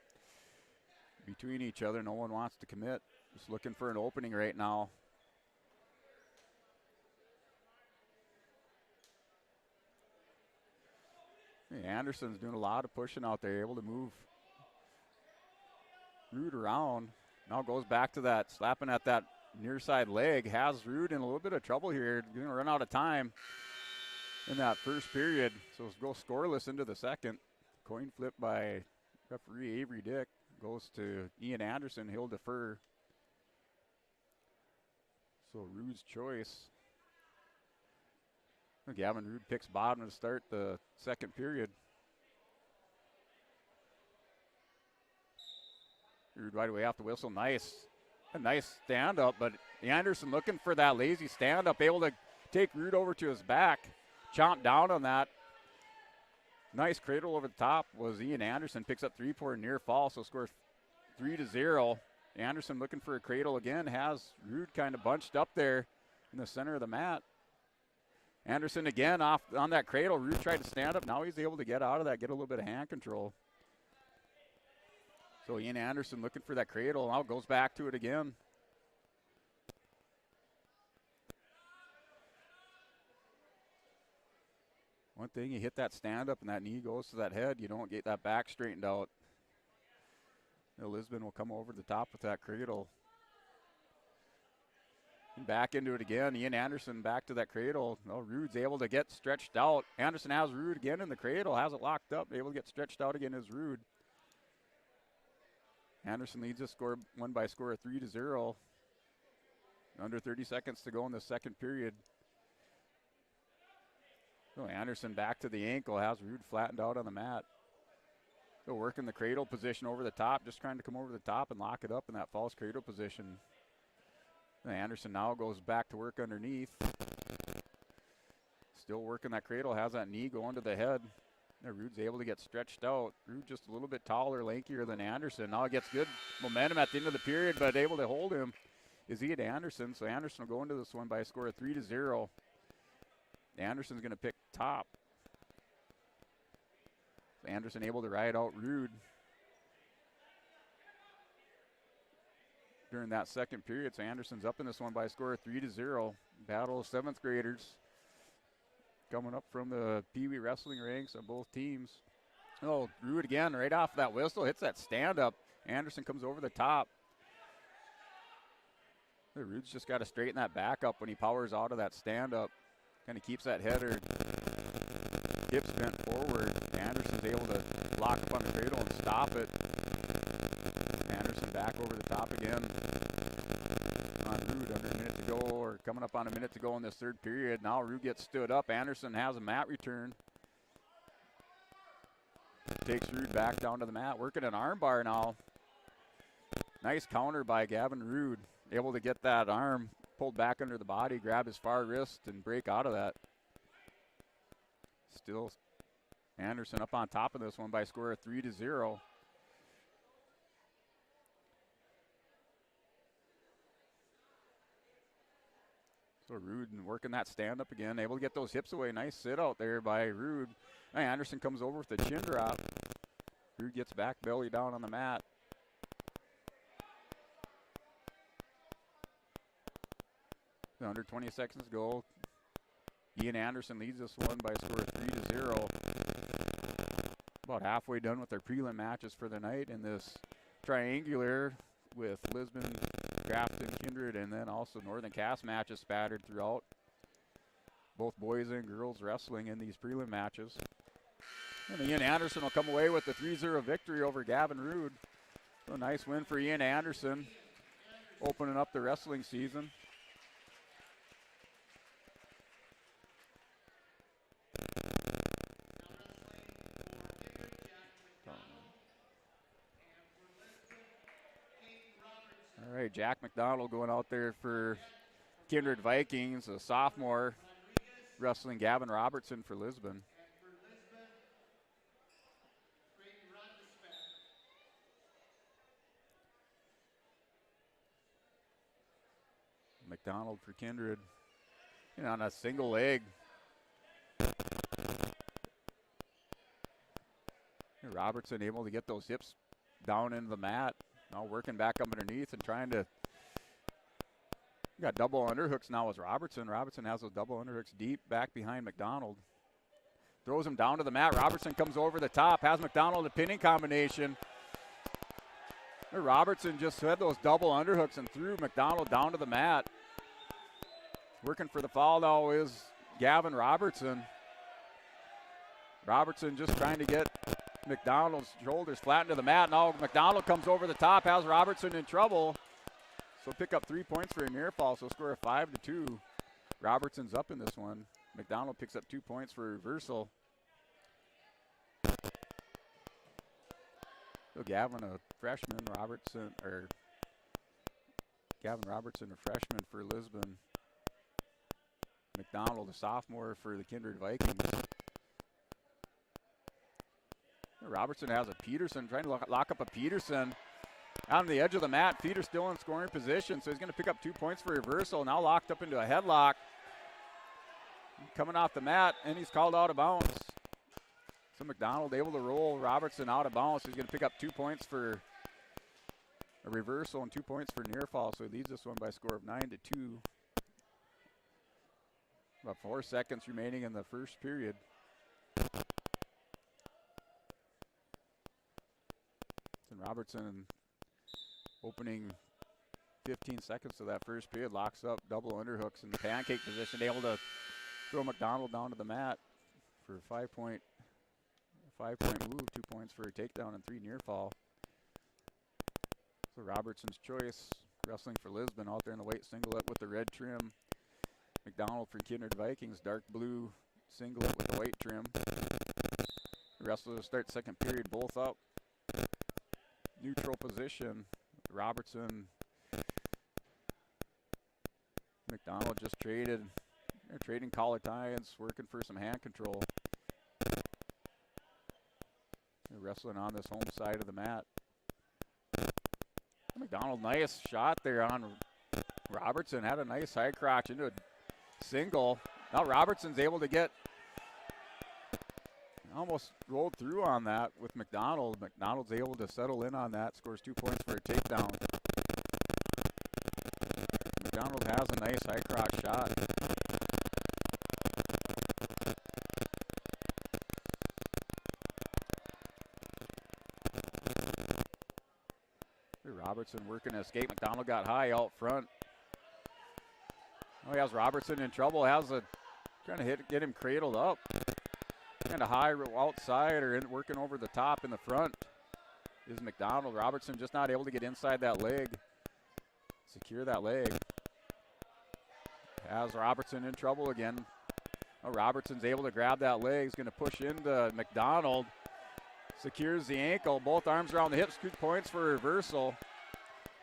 between each other. No one wants to commit. Just looking for an opening right now. Hey, Anderson's doing a lot of pushing out there, able to move Rude around. Now goes back to that, slapping at that near side leg. Has Rude in a little bit of trouble here. Going to run out of time in that first period. So go scoreless into the second. Coin flip by referee Avery Dick. Goes to Ian Anderson. He'll defer. So Rude's choice. Gavin Rude picks bottom to start the second period. Rude right away off the whistle. Nice. A nice stand up, but Anderson looking for that lazy stand up, able to take Rude over to his back. Chomp down on that. Nice cradle over the top was Ian Anderson. Picks up 3 for a near fall, so scores 3-0. Anderson looking for a cradle again. Has Rude kind of bunched up there in the center of the mat. Anderson again off on that cradle. Rude tried to stand up. Now he's able to get out of that, get a little bit of hand control. So Ian Anderson looking for that cradle. Now goes back to it again. One thing, you hit that stand up and that knee goes to that head, you don't get that back straightened out. Now Lisbon will come over the top with that cradle. And back into it again. Ian Anderson back to that cradle. No, Rude's able to get stretched out. Anderson has Rude again in the cradle, has it locked up, able to get stretched out again as Rude. Anderson leads the score, won by a score of 3-0. Under 30 seconds to go in the second period. So Anderson back to the ankle, has Rude flattened out on the mat. So working the cradle position over the top, just trying to come over the top and lock it up in that false cradle position. Anderson now goes back to work underneath. Still working that cradle, has that knee going to the head. Now Rude's able to get stretched out. Rude just a little bit taller, lankier than Anderson. Now it gets good momentum at the end of the period, but able to hold him is Ian Anderson. So Anderson will go into this one by a score of 3-0. Anderson's going to pick top. So Anderson able to ride out Rude during that second period. So Anderson's up in this one by a score of 3-0. Battle of 7th graders coming up from the Pee Wee wrestling ranks on both teams. Oh, Rude again right off that whistle, hits that stand up. Anderson comes over the top. Rude's just got to straighten that back up when he powers out of that stand up. Kind of keeps that head or hips bent forward. Anderson's able to lock up on the cradle and stop it. Anderson back over the top again on Rude, under a minute to go, or coming up on a minute to go in this third period. Now Rude gets stood up. Anderson has a mat return. Takes Rude back down to the mat, working an arm bar now. Nice counter by Gavin Rude. Able to get that arm pulled back under the body, grab his far wrist, and break out of that. Still Anderson up on top of this one by a score of 3-0. So Rude working that stand up again, able to get those hips away. Nice sit out there by Rude. Anderson comes over with the chin drop. Rude gets back, belly down on the mat. Under 20 seconds to go. Ian Anderson leads this one by a score of 3-0. About halfway done with their prelim matches for the night in this triangular with Lisbon, Grafton, Kindred, and then also Northern Cass matches spattered throughout. Both boys and girls wrestling in these prelim matches. And Ian Anderson will come away with the 3-0 victory over Gavin Rude. So a nice win for Ian Anderson, opening up the wrestling season. All right, Jack McDonald going out there for Kindred Vikings, a sophomore, wrestling Gavin Robertson for Lisbon. McDonald for Kindred, on a single leg. Robertson able to get those hips down into the mat. Now working back up underneath and trying to. Got double underhooks now with Robertson. Robertson has those double underhooks deep back behind McDonald. Throws him down to the mat. Robertson comes over the top, has McDonald a pinning combination. Robertson just had those double underhooks and threw McDonald down to the mat. Working for the fall now is Gavin Robertson. Robertson just trying to get McDonald's shoulders flattened to the mat. Now McDonald comes over the top, has Robertson in trouble. So pick up 3 points for a near fall, so score a 5-2. Robertson's up in this one. McDonald picks up 2 points for reversal. So Gavin, a freshman, Gavin Robertson, a freshman for Lisbon. McDonald, a sophomore for the Kindred Vikings. Robertson has a Peterson, trying to lock up a Peterson on the edge of the mat. Peter's still in scoring position, so he's going to pick up 2 points for reversal. Now locked up into a headlock. Coming off the mat, and he's called out of bounds. So McDonald able to roll Robertson out of bounds. He's going to pick up 2 points for a reversal and 2 points for near fall. So he leads this one by a score of 9-2. About 4 seconds remaining in the first period. And Robertson, opening 15 seconds of that first period, locks up double underhooks in the pancake position, able to throw McDonald down to the mat for a 5 point move, 2 points for a takedown and 3 near fall. So Robertson's choice, wrestling for Lisbon out there in the white singlet with the red trim. McDonald for Kindred Vikings, dark blue singlet with the white trim. The wrestlers start second period, both up. Neutral position. Robertson, McDonald just traded. They're trading collar ties, working for some hand control. They're wrestling on this home side of the mat. McDonald, nice shot there on Robertson. Had a nice high crotch into a single. Now Robertson's able to get, almost rolled through on that with McDonald. McDonald's able to settle in on that, scores 2 points for a takedown. McDonald has a nice high crotch shot. Robertson working to escape. McDonald got high out front. Oh, he has Robertson in trouble. Trying to get him cradled up. Kind of high outside or working over the top in the front is McDonald. Robertson just not able to get inside that leg. Secure that leg. Has Robertson in trouble again. Oh, Robertson's able to grab that leg. He's going to push into McDonald. Secures the ankle. Both arms around the hips. 2 points for reversal.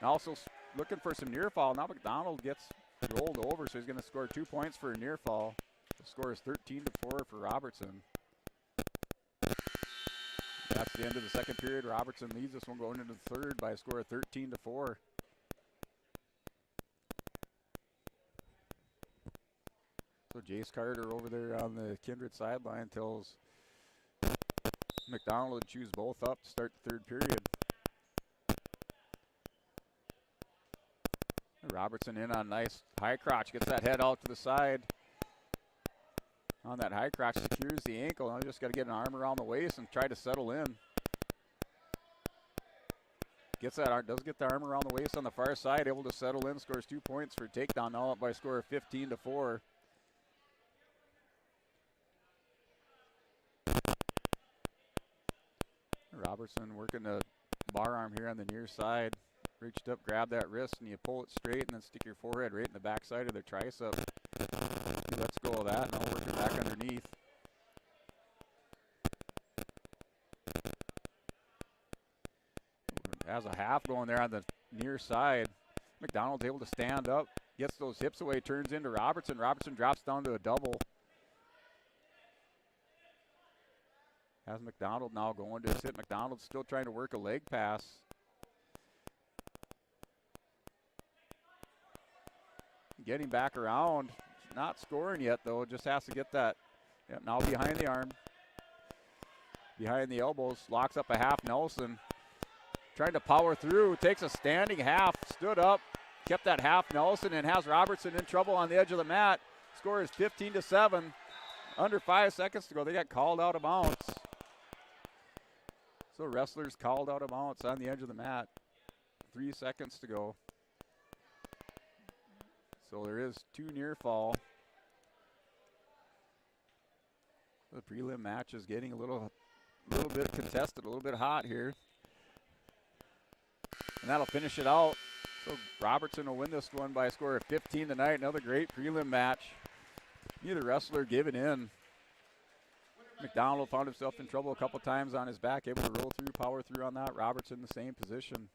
And also looking for some near fall. Now McDonald gets rolled over, so he's going to score 2 points for a near fall. The score is 13-4 for Robertson. That's the end of the second period. Robertson leads this one going into the third by a score of 13-4. So Jace Carter over there on the Kindred sideline tells McDonald to choose both up to start the third period. Robertson in on nice high crotch, gets that head out to the side. On that high crotch, secures the ankle. Now just got to get an arm around the waist and try to settle in. Gets that, does get the arm around the waist on the far side, able to settle in, scores 2 points for a takedown, now up by a score of 15-4. Robertson working the bar arm here on the near side. Reached up, grab that wrist, and you pull it straight and then stick your forehead right in the backside of the tricep. He lets go of that, now working back underneath. Has a half going there on the near side. McDonald's able to stand up, gets those hips away, turns into Robertson. Robertson drops down to a double. Has McDonald now going to sit. McDonald still trying to work a leg pass. Getting back around. Not scoring yet, though. Just has to get that. Yep, now behind the arm. Behind the elbows. Locks up a half Nelson. Trying to power through. Takes a standing half. Stood up. Kept that half Nelson and has Robertson in trouble on the edge of the mat. Score is 15-7. Under 5 seconds to go. They got called out of bounds. So wrestlers called out of bounds on the edge of the mat. 3 seconds to go. So there is 2 near fall. The prelim match is getting a little bit contested, a little bit hot here. And that'll finish it out. So Robertson will win this one by a score of 15 tonight. Another great prelim match. Neither wrestler giving in. McDonald found himself in trouble a couple times on his back, able to roll through, power through on that. Robertson in the same position.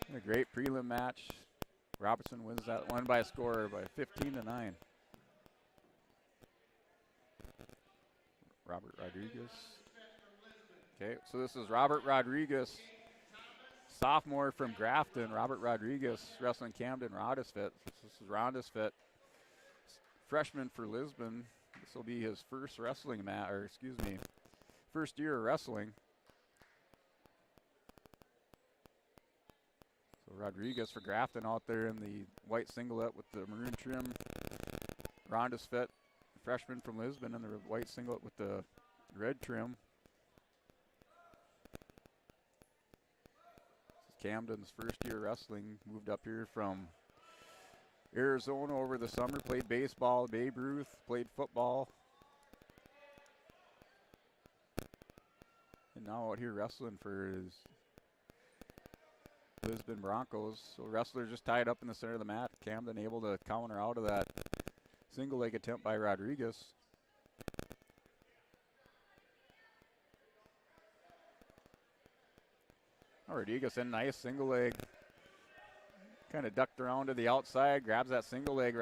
And a great prelim match. Robertson wins that one by a score by 15-9. Robert Rodriguez. Okay, so this is Robert Rodriguez, sophomore from Grafton. Robert Rodriguez wrestling Camden Rondisfit. This is Rondisfit, freshman for Lisbon. This will be his first wrestling first year of wrestling. So Rodriguez for Grafton out there in the white singlet with the maroon trim. Rondisfit, freshman from Lisbon, in the white singlet with the red trim. This is Camden's first year wrestling. Moved up here from Arizona over the summer, played baseball, Babe Ruth, played football. And now out here wrestling for his Lisbon Broncos. So wrestler just tied up in the center of the mat. Camden able to counter out of that single leg attempt by Rodriguez. Rodriguez in nice single leg. Kind of ducked around to the outside, grabs that single leg.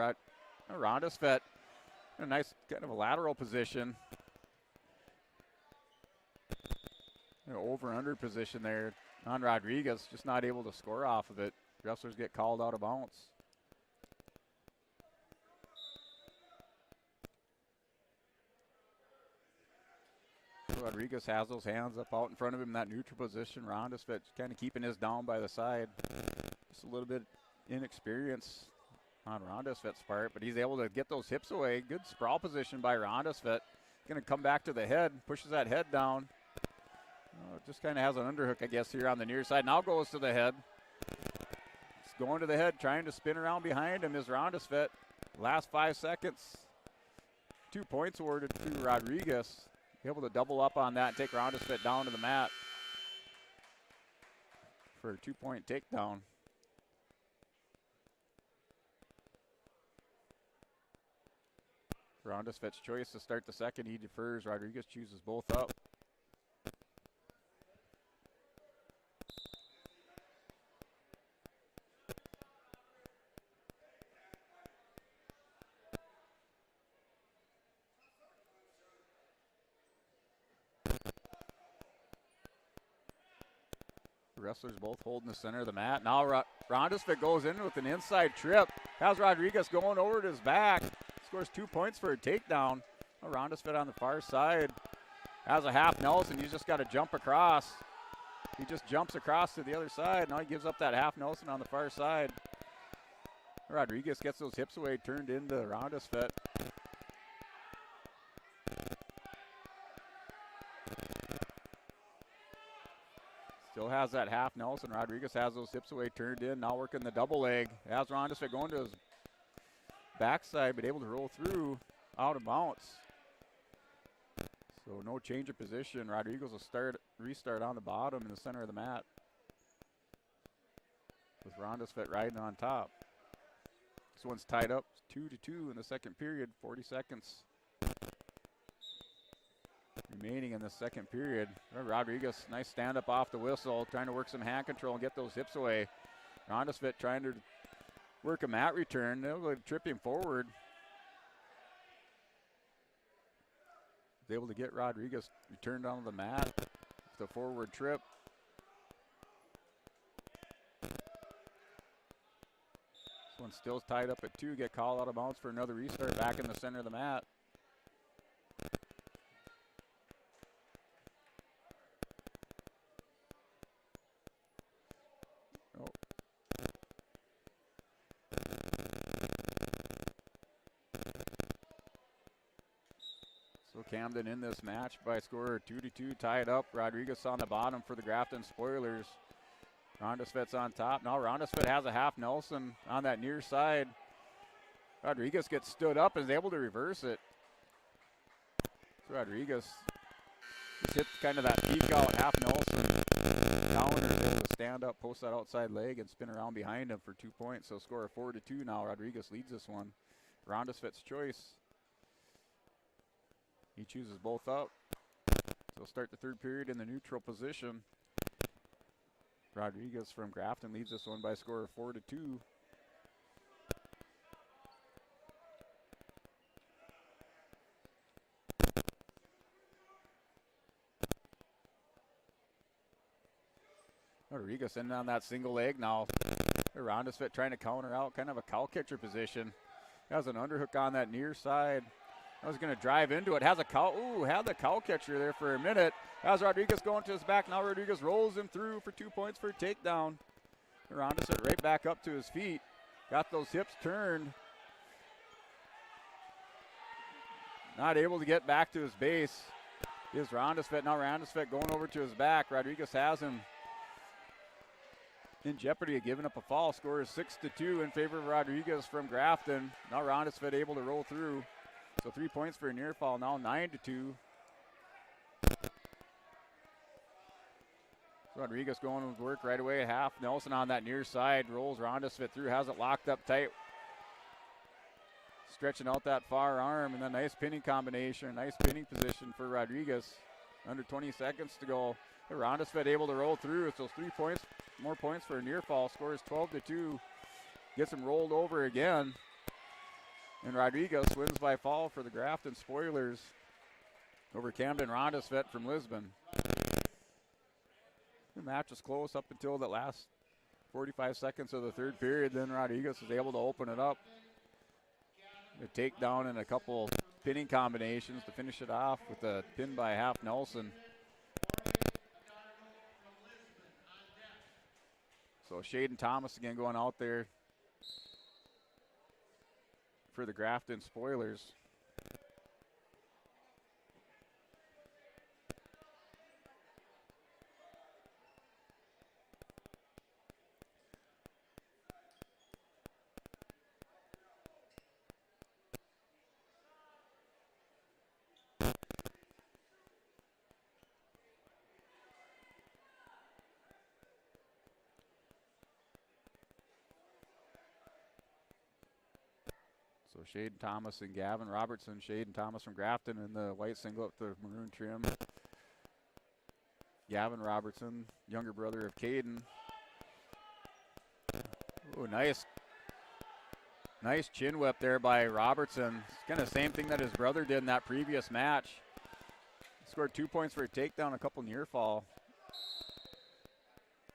Rondisfit, a nice kind of a lateral position. Over-under position there on Rodriguez, just not able to score off of it. Wrestlers get called out of bounds. So Rodriguez has those hands up out in front of him in that neutral position. Rondisfit kind of keeping his down by the side. Just a little bit inexperience on Rondisfit's part, but he's able to get those hips away. Good sprawl position by Rondisfit. Going to come back to the head, pushes that head down. Just kind of has an underhook, I guess, here on the near side. Now goes to the head. It's going to the head, trying to spin around behind him is Rondisfit. Last 5 seconds. 2 points awarded to Rodriguez. Able to double up on that and take Rondisfit down to the mat for a 2-point takedown. Rondisfit's choice to start the second. He defers. Rodriguez chooses both up. The wrestlers both holding the center of the mat. Now Rondisfit goes in with an inside trip. Has Rodriguez going over to his back. scores 2 points for a takedown. Ronda's fit on the far side. Has a half Nelson. He's just got to jump across. He just jumps across to the other side. Now he gives up that half Nelson on the far side. Rodriguez gets those hips away, turned into Ronda's fit. Still has that half Nelson. Rodriguez has those hips away, turned in. Now working the double leg. Has Ronda's fit going to his backside, but able to roll through out of bounds. So no change of position. Rodriguez will restart on the bottom in the center of the mat, with Ronda's fit riding on top. This one's tied up 2-2 in the second period. 40 seconds remaining in the second period. Rodriguez, nice stand up off the whistle, trying to work some hand control and get those hips away. Ronda's fit trying to work a mat return. They'll trip him forward. Is able to get Rodriguez returned onto the mat with a forward trip. This one's still tied up at 2. Get called out of bounds for another restart back in the center of the mat. Oh. So Camden in this match by score 2-2, tied up. Rodriguez on the bottom for the Grafton Spoilers. Ronda's fit's on top. Now Ronda's fit has a half Nelson on that near side. Rodriguez gets stood up and is able to reverse it. So Rodriguez just hits kind of that peek out half Nelson counter, able to stand up, post that outside leg, and spin around behind him for 2 points. So score of 4-2 now. Rodriguez leads this one. Ronda's fit's choice. He chooses both up. So start the third period in the neutral position. Rodriguez from Grafton leads this one by a score of 4-2. Rodriguez in on that single leg now. Ronda's fit trying to counter out, kind of a cow catcher position. Has an underhook on that near side. I was going to drive into it. Has a cow. Ooh, had the cow catcher there for a minute. As Rodriguez going to his back. Now Rodriguez rolls him through for 2 points for a takedown. Ronda's fit right back up to his feet. Got those hips turned. Not able to get back to his base. Is Ronda's fit. Now Ronda's fit going over to his back. Rodriguez has him in jeopardy of giving up a fall. Score is 6-2 in favor of Rodriguez from Grafton. Now Ronda's fit able to roll through. So 3 points for a near fall, now 9-2. Rodriguez going with work right away. Half Nelson on that near side. Rolls Ronda's fit through, has it locked up tight. Stretching out that far arm, and then nice pinning combination. Nice pinning position for Rodriguez. Under 20 seconds to go. Ronda's fit able to roll through. So 3 points, more points for a near fall. Scores 12-2. Gets him rolled over again. And Rodriguez wins by fall for the Grafton Spoilers over Camden Ronda's fit from Lisbon. The match was close up until the last 45 seconds of the third period. Then Rodriguez was able to open it up. A takedown and a couple pinning combinations to finish it off with a pin by half Nelson. So Shaden Thomas again going out there for the Grafton Spoilers. So Shaden Thomas and Gavin Robertson. Shaden Thomas from Grafton in the white singlet with the maroon trim. Gavin Robertson, younger brother of Caden. Ooh, nice chin whip there by Robertson. It's kind of the same thing that his brother did in that previous match. Scored 2 points for a takedown, a couple near fall.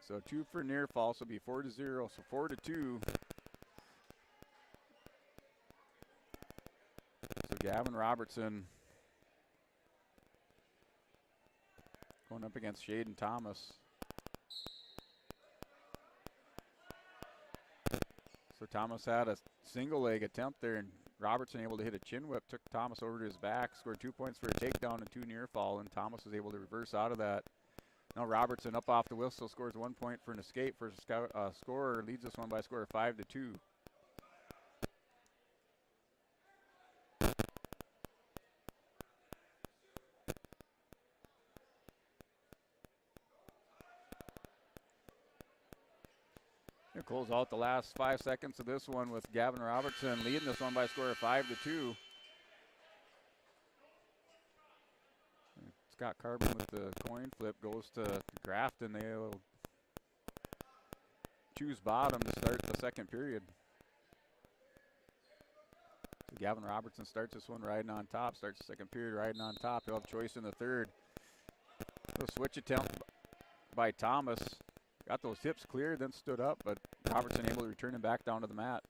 So 2 for near fall, so it'll be 4-0, so 4-2. Gavin Robertson going up against Shaden Thomas. So Thomas had a single leg attempt there, and Robertson able to hit a chin whip, took Thomas over to his back, scored 2 points for a takedown and 2 near fall, and Thomas was able to reverse out of that. Now Robertson up off the whistle, scores 1 point for an escape. First scorer leads this one by a score of 5-2. It close out the last 5 seconds of this one with Gavin Robertson leading this one by a score of 5-2. Scott Carbon with the coin flip goes to Grafton. They'll choose bottom to start the second period. So Gavin Robertson starts this one riding on top, starts the second period riding on top. He'll have choice in the third. A switch attempt by Thomas. Got those hips cleared, then stood up, but Robertson able to return him back down to the mat.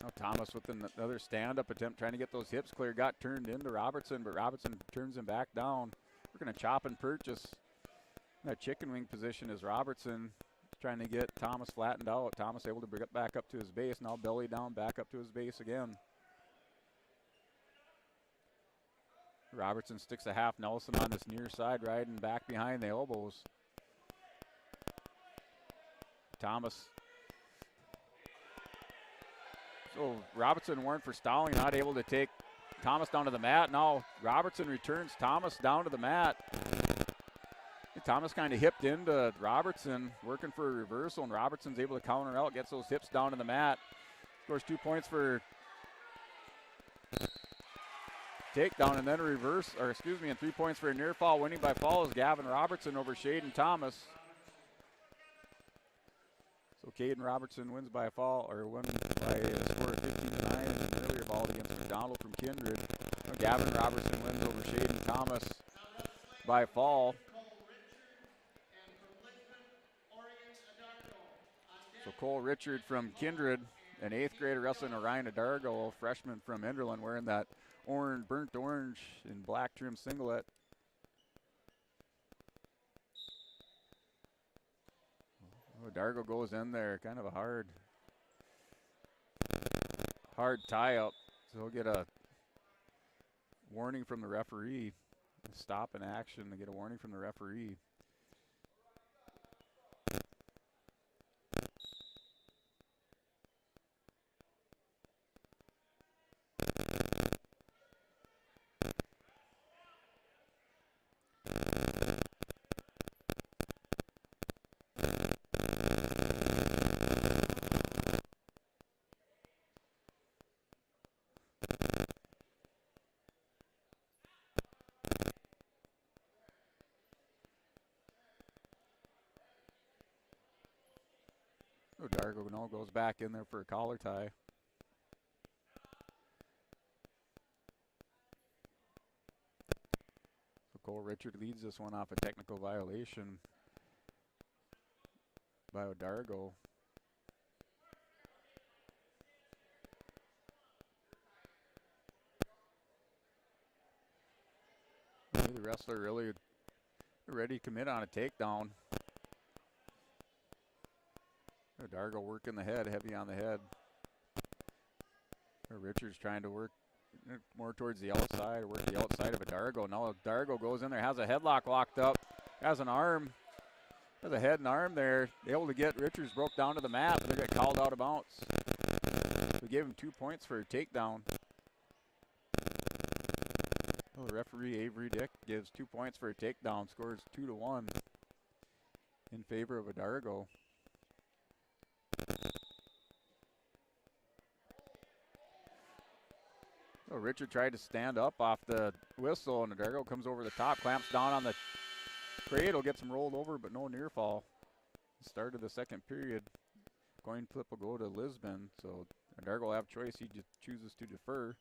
Now Thomas with another stand-up attempt, trying to get those hips clear. Got turned into Robertson, but Robertson turns him back down. We're going to chop and purchase. That chicken wing position is Robertson trying to get Thomas flattened out. Thomas able to bring it back up to his base. Now belly down, back up to his base again. Robertson sticks a half Nelson on this near side, riding back behind the elbows. Thomas. So Robertson warned for stalling, not able to take Thomas down to the mat. Now Robertson returns Thomas down to the mat. Thomas kind of hipped into Robertson, working for a reversal, and Robertson's able to counter out, gets those hips down to the mat. Scores 2 points for takedown, and then a reverse, or excuse me, and 3 points for a near fall. Winning by fall is Gavin Robertson over Shaden Thomas. So Caden Robertson wins by a fall, or wins by a score of 15-9, and earlier fall against McDonald from Kindred. Gavin Robertson wins over Shaden Thomas by fall. So Cole Richard from Kindred, an 8th grader wrestling Orion Adargo, a freshman from Enderlin, wearing that orange, burnt orange and black trim singlet. Oh, Adargo goes in there, kind of a hard tie up. So he'll get a warning from the referee. Stop in action to get a warning from the referee. Dargo now goes back in there for a collar tie. So Cole Richard leads this one off a technical violation by O'Dargo. The wrestler really ready to commit on a takedown. Dargo working the head, heavy on the head. Richards trying to work more towards the outside, work the outside of a Dargo. Now Dargo goes in there, has a headlock locked up, has an arm, has a head and arm there. Able to get Richards broke down to the mat, but they got called out of bounds. We gave him 2 points for a takedown. Well, the referee Avery Dick gives 2 points for a takedown, scores 2-1 in favor of a Dargo. So Richard tried to stand up off the whistle, and Dargo comes over the top, clamps down on the cradle, gets him rolled over, but no near fall. Start of the second period. Coin flip will go to Lisbon, so Dargo will have choice. He just chooses to defer.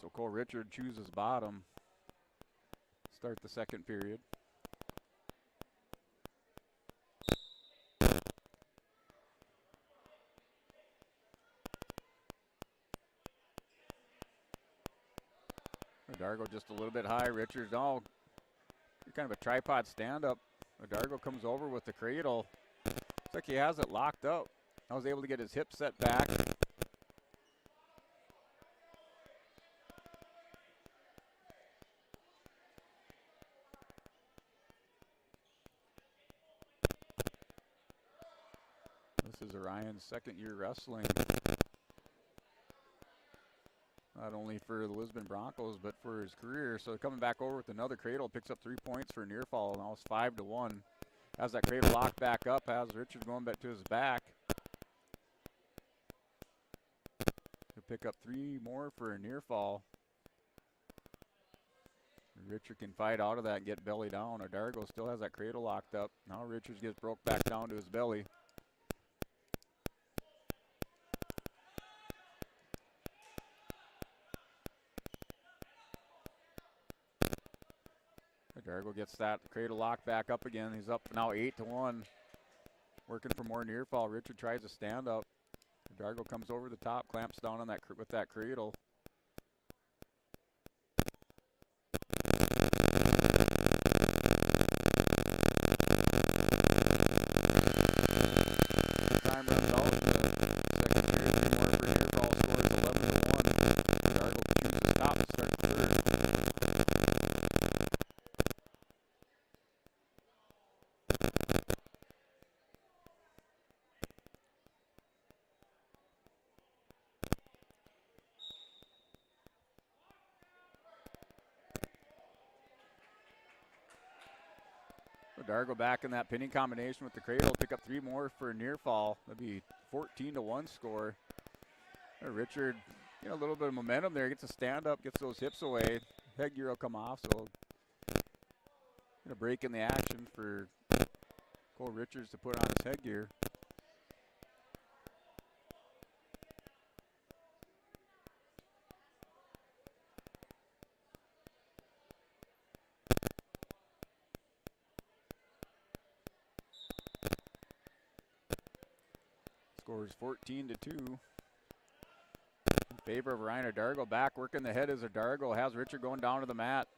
So Cole Richard chooses bottom. Start the second period. Dargo just a little bit high. Richards, kind of a tripod stand-up. Dargo comes over with the cradle. Looks like he has it locked up. I was able to get his hip set back. This is Orion's second year wrestling. Not only for the Lisbon Broncos, but for his career. So coming back over with another cradle, picks up 3 points for near fall. Now it's 5-1. Has that cradle locked back up, has Richards going back to his back. He'll pick up 3 more for a near fall. Richard can fight out of that and get belly down. Dargo still has that cradle locked up. Now Richards gets broke back down to his belly. Dargo gets that cradle locked back up again. He's up now 8-1. Working for more near fall. Richard tries to stand up. Dargo comes over the top, clamps down on that with that cradle. Time runs out. The second period, 3 more for near fall. Score is 11-1. Dargo chooses top to start the third. Dargo back in that pinning combination with the cradle. Pick up 3 more for a near fall. That'd be 14-1 score. Richard, a little bit of momentum there. Gets a stand up, gets those hips away. Headgear will come off, so gonna break in the action for Cole Richards to put on his headgear. Scores 14-2. In favor of Ryan Dargo. Back working the head as Dargo has Richard going down to the mat.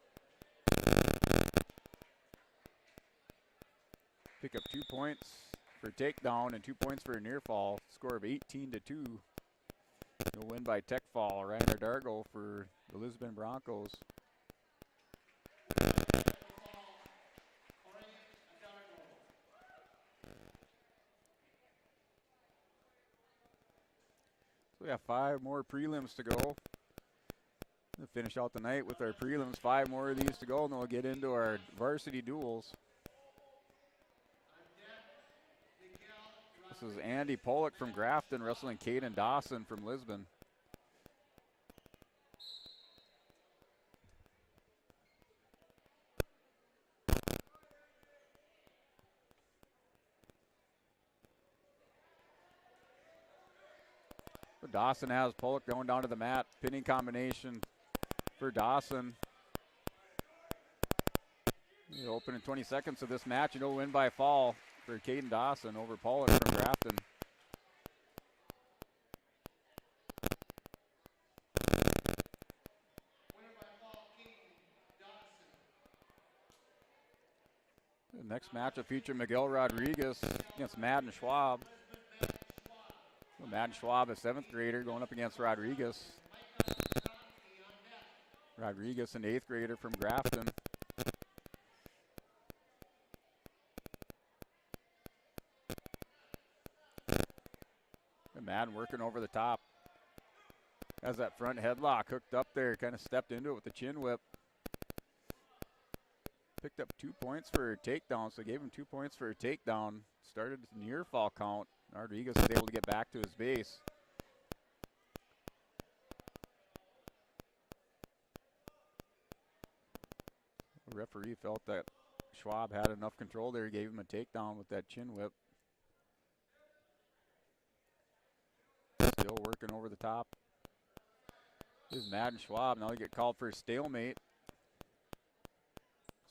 Pick up 2 points for takedown and 2 points for a near fall. Score of 18-2. No win by tech fall. Ryan Dargo for the Lisbon Broncos. So we have 5 more prelims to go. We'll finish out the night with our prelims. 5 more of these to go, and then we'll get into our varsity duels. This is Andy Pollock from Grafton wrestling Caden Dawson from Lisbon. Dawson has Pollock going down to the mat. Pinning combination for Dawson. He'll open in 20 seconds of this match, and he'll win by fall for Caden Dawson over Pollock from Grafton. The next match will feature Miguel Rodriguez against Madden Schwab. Madden Schwab, a 7th grader, going up against Rodriguez. Rodriguez, an 8th grader from Grafton. And Madden working over the top. Has that front headlock hooked up there, kind of stepped into it with the chin whip. Picked up 2 points for a takedown, so gave him 2 points for a takedown. Started near fall count. Rodriguez was able to get back to his base. The referee felt that Schwab had enough control there. He gave him a takedown with that chin whip. Still working over the top. Here's Madden Schwab. Now they get called for a stalemate.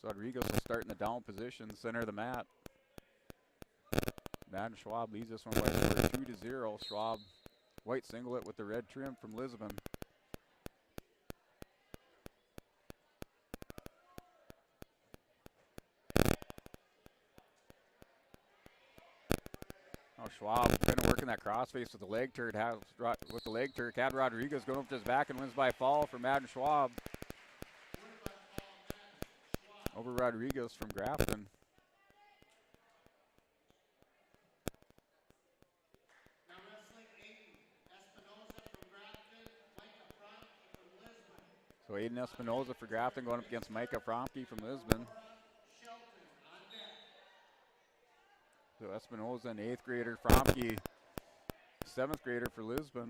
So Rodriguez will start in the down position, center of the mat. Madden Schwab leads this one by score 2-0. Schwab, white singlet with the red trim from Lisbon. Now Schwab kind of working that crossface with the leg turret. Had Rodriguez going up to his back and wins by fall for Madden Schwab. Over Rodriguez from Grafton. Now wrestling Aiden Espinoza from Grafton, Micah Franke from Lisbon. So Aiden Espinoza for Grafton going up against Micah Franke from Lisbon. Shelton on deck. So Espinoza, an 8th grader, Franke, 7th grader for Lisbon.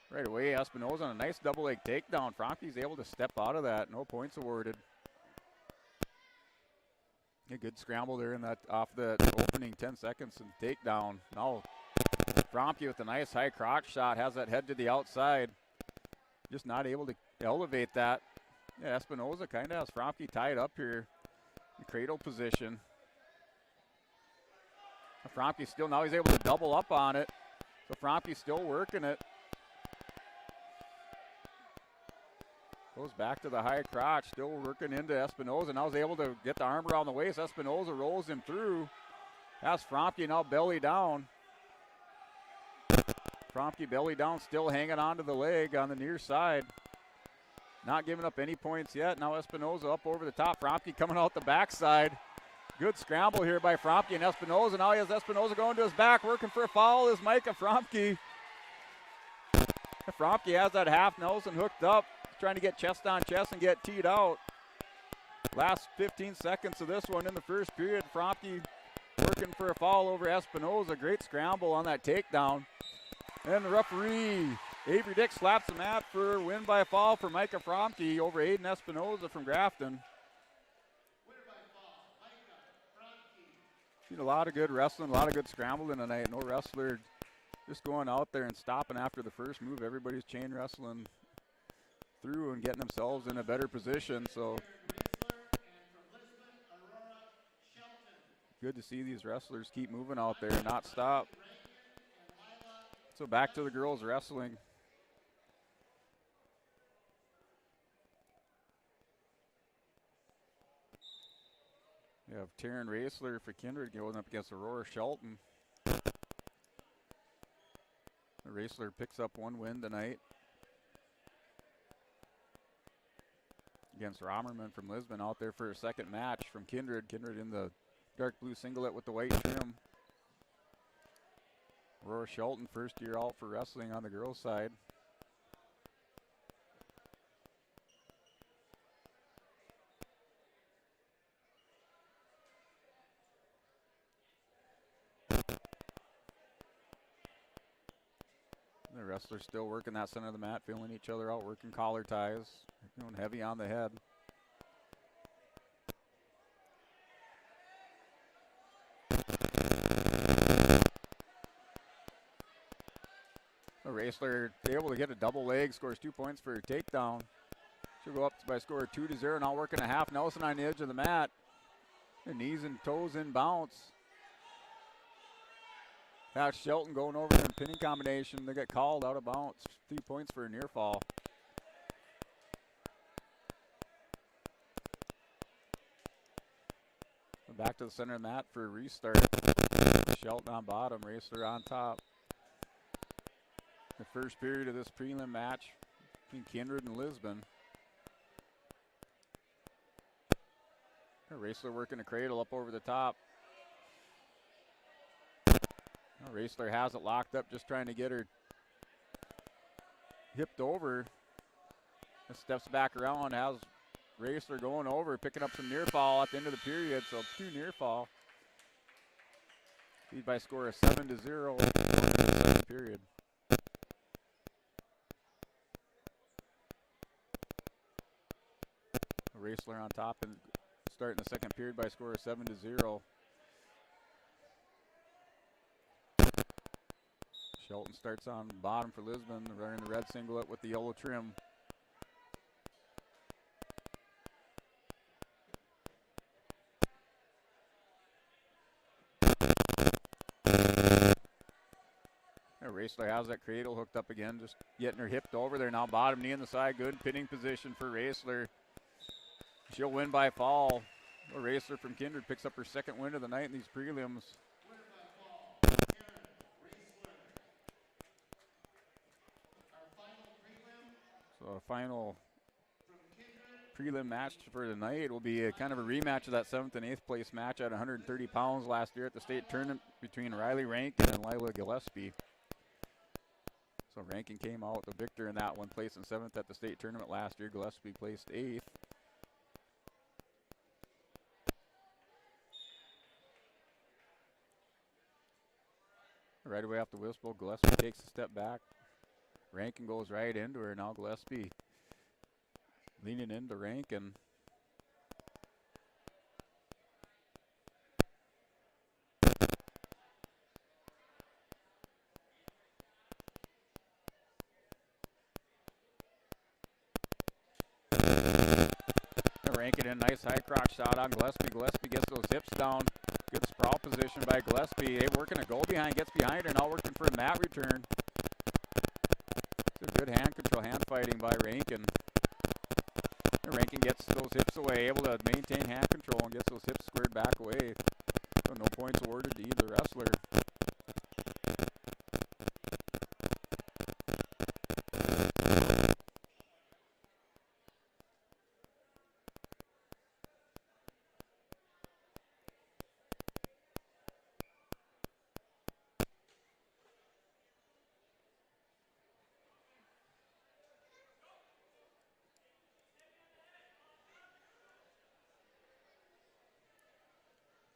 Right away, Espinoza on a nice double leg takedown. Franke's able to step out of that. No points awarded. A good scramble there in that off the opening 10 seconds and takedown. Now Franke with a nice high crotch shot, has that head to the outside. Just not able to elevate that. Yeah, Espinoza kind of has Franke tied up here in cradle position. Franke still, now he's able to double up on it. So Franke's still working it. Goes back to the high crotch, still working into Espinoza. Now he's able to get the arm around the waist. Espinoza rolls him through. Has Franke now belly down. Franke belly down, still hanging onto the leg on the near side. Not giving up any points yet. Now Espinoza up over the top. Franke coming out the backside. Good scramble here by Franke and Espinoza. Now he has Espinoza going to his back, working for a foul is Micah Franke. Franke has that half Nelson hooked up, trying to get chest on chest and get teed out. Last 15 seconds of this one in the first period. Franke working for a foul over Espinoza. Great scramble on that takedown. And the referee, Avery Dick, slaps the mat for a win by fall for Micah Franke over Aiden Espinoza from Grafton. Seen a lot of good wrestling, a lot of good scrambling tonight. No wrestler just going out there and stopping after the first move. Everybody's chain wrestling through and getting themselves in a better position. So good to see these wrestlers keep moving out there and not stop. So back to the girls wrestling. We have Taryn Raisler for Kindred going up against Aurora Shelton. Raisler picks up one win tonight against Romerman from Lisbon, out there for a second match from Kindred. Kindred in the dark blue singlet with the white trim. Aurora Shelton, first year out for wrestling on the girls' side. The wrestlers still working that center of the mat, feeling each other out, working collar ties, going heavy on the head. The Raisler able to get a double leg, scores 2 points for her takedown. She'll go up by a score of 2-0, now working a half Nelson on the edge of the mat. The knees and toes in bounce. Now Shelton going over in pinning combination. They get called out of bounds. 3 points for a near fall. Back to the center of the mat for a restart. Shelton on bottom, Raisler on top. The first period of this prelim match between Kindred and Lisbon. Raisler working a cradle up over the top. Raisler has it locked up, just trying to get her hipped over. And steps back around, has Raisler going over, picking up some near fall at the end of the period, so 2 near fall. Lead by a score of 7-0 in the second period. Raisler on top and starting the second period by a score of 7-0. Shelton starts on bottom for Lisbon, running the red singlet with the yellow trim. Raceler has that cradle hooked up again, just getting her hipped over there now. Bottom knee in the side, good pinning position for Raceler. She'll win by fall. A Raceler from Kindred picks up her second win of the night in these prelims. So our final prelim match for the night will be a kind of a rematch of that 7th and 8th place match at 130 pounds last year at the state tournament between Riley Rankin and Lila Gillespie. So Rankin came out the victor in that one, placed in 7th at the state tournament last year. Gillespie placed 8th. Right away off the whistle, Gillespie takes a step back. Rankin goes right into her. Now Gillespie leaning into Rankin. Rankin in, nice high crotch shot on Gillespie. Gillespie gets those hips down. Good sprawl position by Gillespie. They working a go behind, gets behind her, now working for a mat return. It's a good hand control, hand fighting by Rankin. And Rankin gets those hips away, able to maintain hand control and gets those hips squared back away. So no points awarded to either wrestler.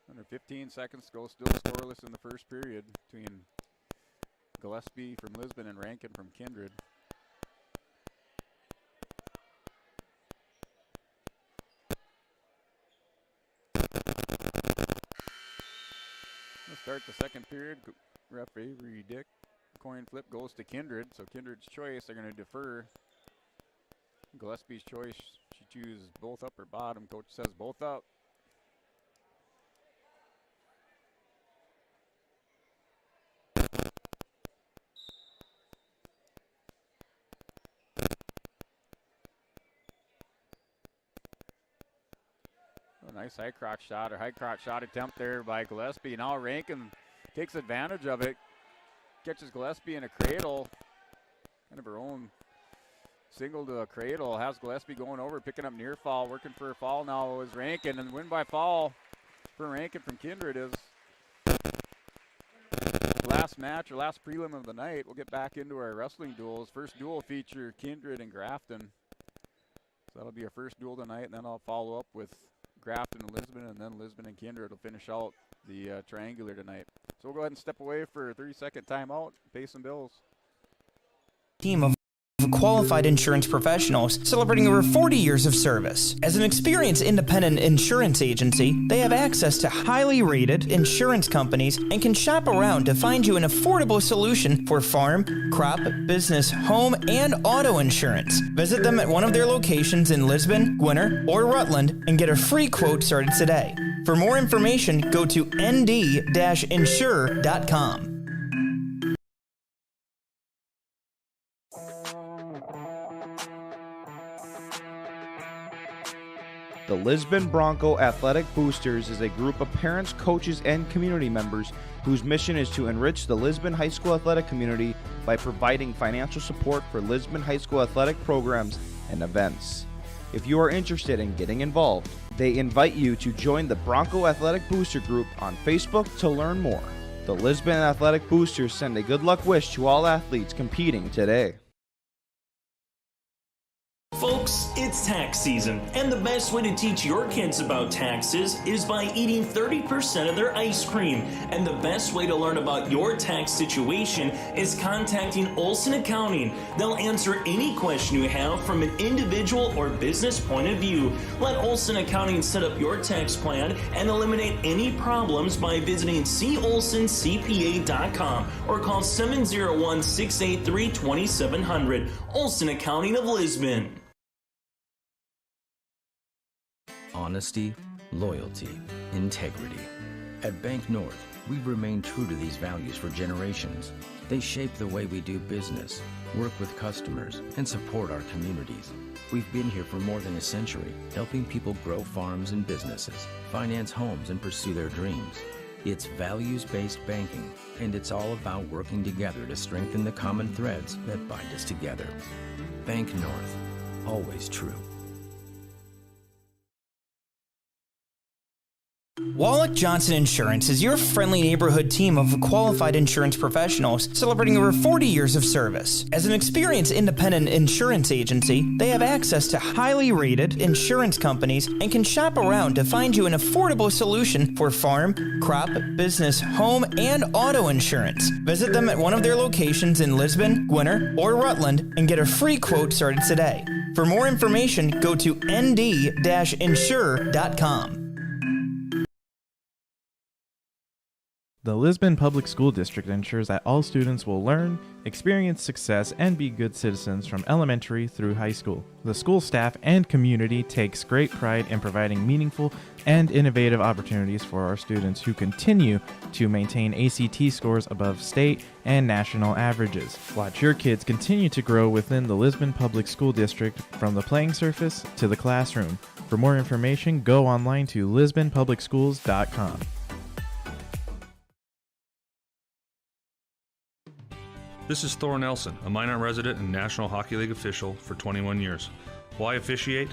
Under 15 seconds to go, still scoreless in the first period between Gillespie from Lisbon and Rankin from Kindred. Let's start the second period. Ref Avery Dick. Coin flip goes to Kindred, so Kindred's choice, they're going to defer. Gillespie's choice, she chooses both up or bottom. Coach says both up. Nice high crotch shot, or high crotch shot attempt there by Gillespie. Now Rankin takes advantage of it, catches Gillespie in a cradle, kind of her own single to a cradle, has Gillespie going over, picking up near fall, working for a fall now is Rankin, and the win by fall for Rankin from Kindred is last match or last prelim of the night. We'll get back into our wrestling duels. First duel feature Kindred and Grafton. So that'll be our first duel tonight, and then I'll follow up with Grafton and Lisbon, and then Lisbon and Kindred will finish out the triangular tonight. So we'll go ahead and step away for a 30-second timeout, pay some bills. Team of qualified insurance professionals celebrating over 40 years of service. As an experienced independent insurance agency, they have access to highly rated insurance companies and can shop around to find you an affordable solution for farm, crop, business, home, and auto insurance. Visit them at one of their locations in Lisbon, Gwinner, or Rutland and get a free quote started today. For more information, go to nd-insure.com. The Lisbon Bronco Athletic Boosters is a group of parents, coaches, and community members whose mission is to enrich the Lisbon High School athletic community by providing financial support for Lisbon High School athletic programs and events. If you are interested in getting involved, they invite you to join the Bronco Athletic Booster Group on Facebook to learn more. The Lisbon Athletic Boosters send a good luck wish to all athletes competing today. Folks, it's tax season, and the best way to teach your kids about taxes is by eating 30% of their ice cream. And the best way to learn about your tax situation is contacting Olson Accounting. They'll answer any question you have from an individual or business point of view. Let Olson Accounting set up your tax plan and eliminate any problems by visiting colsoncpa.com or call 701-683-2700. Olson Accounting of Lisbon. Honesty, loyalty, integrity. At Bank North, we've remained true to these values for generations. They shape the way we do business, work with customers, and support our communities. We've been here for more than a century, helping people grow farms and businesses, finance homes, and pursue their dreams. It's values-based banking, and it's all about working together to strengthen the common threads that bind us together. Bank North, always true. Wallach Johnson Insurance is your friendly neighborhood team of qualified insurance professionals celebrating over 40 years of service. As an experienced independent insurance agency, they have access to highly rated insurance companies and can shop around to find you an affordable solution for farm, crop, business, home, and auto insurance. Visit them at one of their locations in Lisbon, Gwinner, or Rutland and get a free quote started today. For more information, go to nd-insure.com. The Lisbon Public School District ensures that all students will learn, experience success, and be good citizens from elementary through high school. The school staff and community takes great pride in providing meaningful and innovative opportunities for our students who continue to maintain ACT scores above state and national averages. Watch your kids continue to grow within the Lisbon Public School District from the playing surface to the classroom. For more information, go online to lisbonpublicschools.com. This is Thor Nelson, a Minot resident and National Hockey League official for 21 years. Why officiate?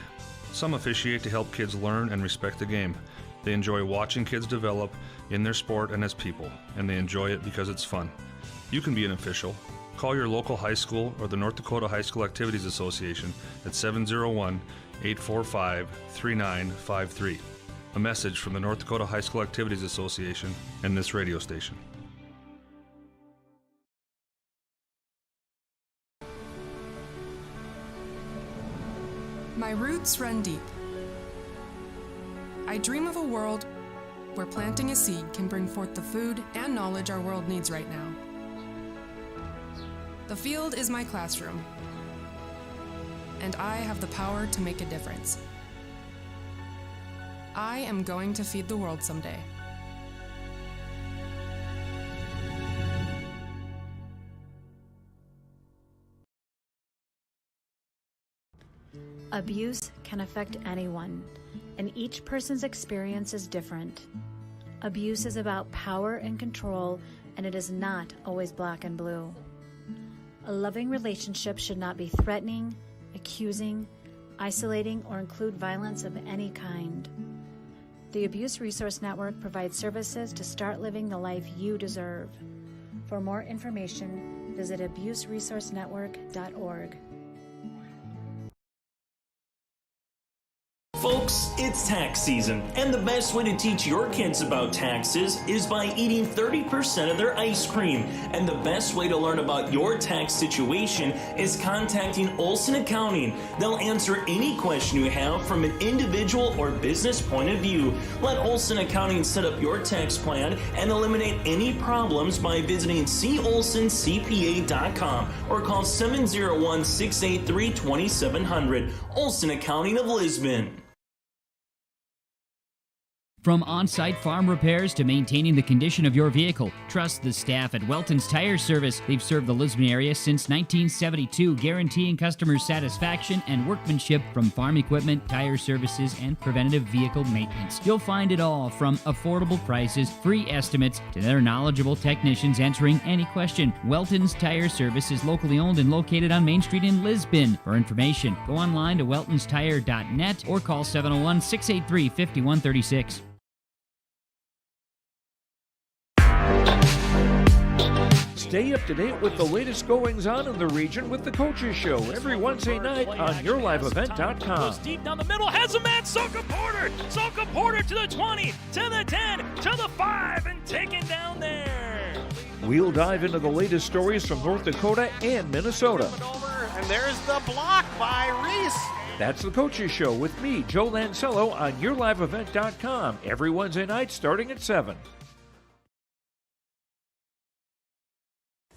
Some officiate to help kids learn and respect the game. They enjoy watching kids develop in their sport and as people, and they enjoy it because it's fun. You can be an official. Call your local high school or the North Dakota High School Activities Association at 701-845-3953. A message from the North Dakota High School Activities Association and this radio station. My roots run deep. I dream of a world where planting a seed can bring forth the food and knowledge our world needs right now. The field is my classroom, and I have the power to make a difference. I am going to feed the world someday. Abuse can affect anyone, and each person's experience is different. Abuse is about power and control, and it is not always black and blue. A loving relationship should not be threatening, accusing, isolating, or include violence of any kind. The Abuse Resource Network provides services to start living the life you deserve. For more information, visit abuseresourcenetwork.org. Folks, it's tax season, and the best way to teach your kids about taxes is by eating 30% of their ice cream. And the best way to learn about your tax situation is contacting Olson Accounting. They'll answer any question you have from an individual or business point of view. Let Olson Accounting set up your tax plan and eliminate any problems by visiting colsoncpa.com or call 701-683-2700. Olson Accounting of Lisbon. From on-site farm repairs to maintaining the condition of your vehicle, trust the staff at Welton's Tire Service. They've served the Lisbon area since 1972, guaranteeing customer satisfaction and workmanship from farm equipment, tire services, and preventative vehicle maintenance. You'll find it all from affordable prices, free estimates, to their knowledgeable technicians answering any question. Welton's Tire Service is locally owned and located on Main Street in Lisbon. For information, go online to weltonstire.net or call 701-683-5136. Stay up to date with the latest goings on in the region with the Coaches Show every Wednesday night on YourLiveEvent.com. Deep down the middle, has a man, Soka Porter. Soka Porter to the 20, to the 10, to the 5, and taken down there. We'll dive into the latest stories from North Dakota and Minnesota. And there's the block by Reese. That's the Coaches Show with me, Joe Lancello, on YourLiveEvent.com every Wednesday night starting at 7.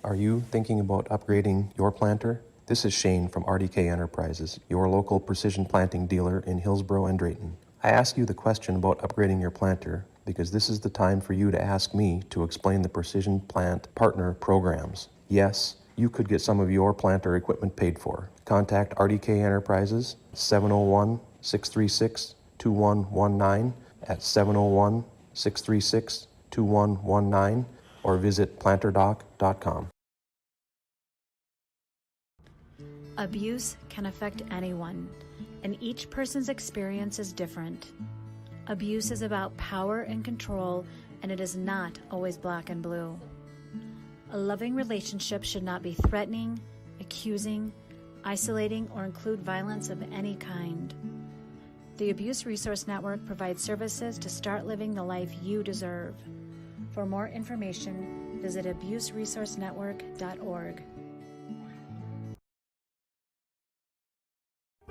Are you thinking about upgrading your planter? This is Shane from RDK Enterprises, your local precision planting dealer in Hillsborough and Drayton. I ask you the question about upgrading your planter because this is the time for you to ask me to explain the Precision Plant Partner programs. Yes, you could get some of your planter equipment paid for. Contact RDK Enterprises 701-636-2119 at 701-636-2119 or visit planterdoc.com. Abuse can affect anyone, and each person's experience is different. Abuse is about power and control, and it is not always black and blue. A loving relationship should not be threatening, accusing, isolating, or include violence of any kind. The Abuse Resource Network provides services to start living the life you deserve. For more information, visit abuseresourcenetwork.org.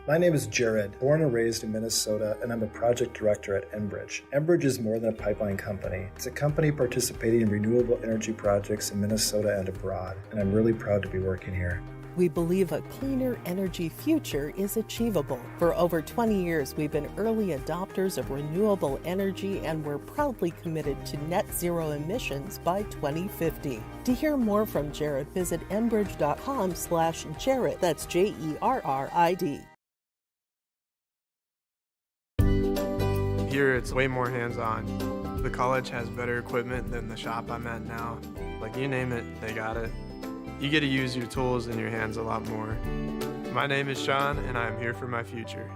My name is Jared, born and raised in Minnesota, and I'm a project director at Enbridge. Enbridge is more than a pipeline company. It's a company participating in renewable energy projects in Minnesota and abroad, and I'm really proud to be working here. We believe a cleaner energy future is achievable. For over 20 years, we've been early adopters of renewable energy, and we're proudly committed to net zero emissions by 2050. To hear more from Jared, visit enbridge.com/Jared. That's JERRID. Here it's way more hands-on. The college has better equipment than the shop I'm at now. Like, you name it, they got it. You get to use your tools and your hands a lot more. My name is Sean, and I'm here for my future.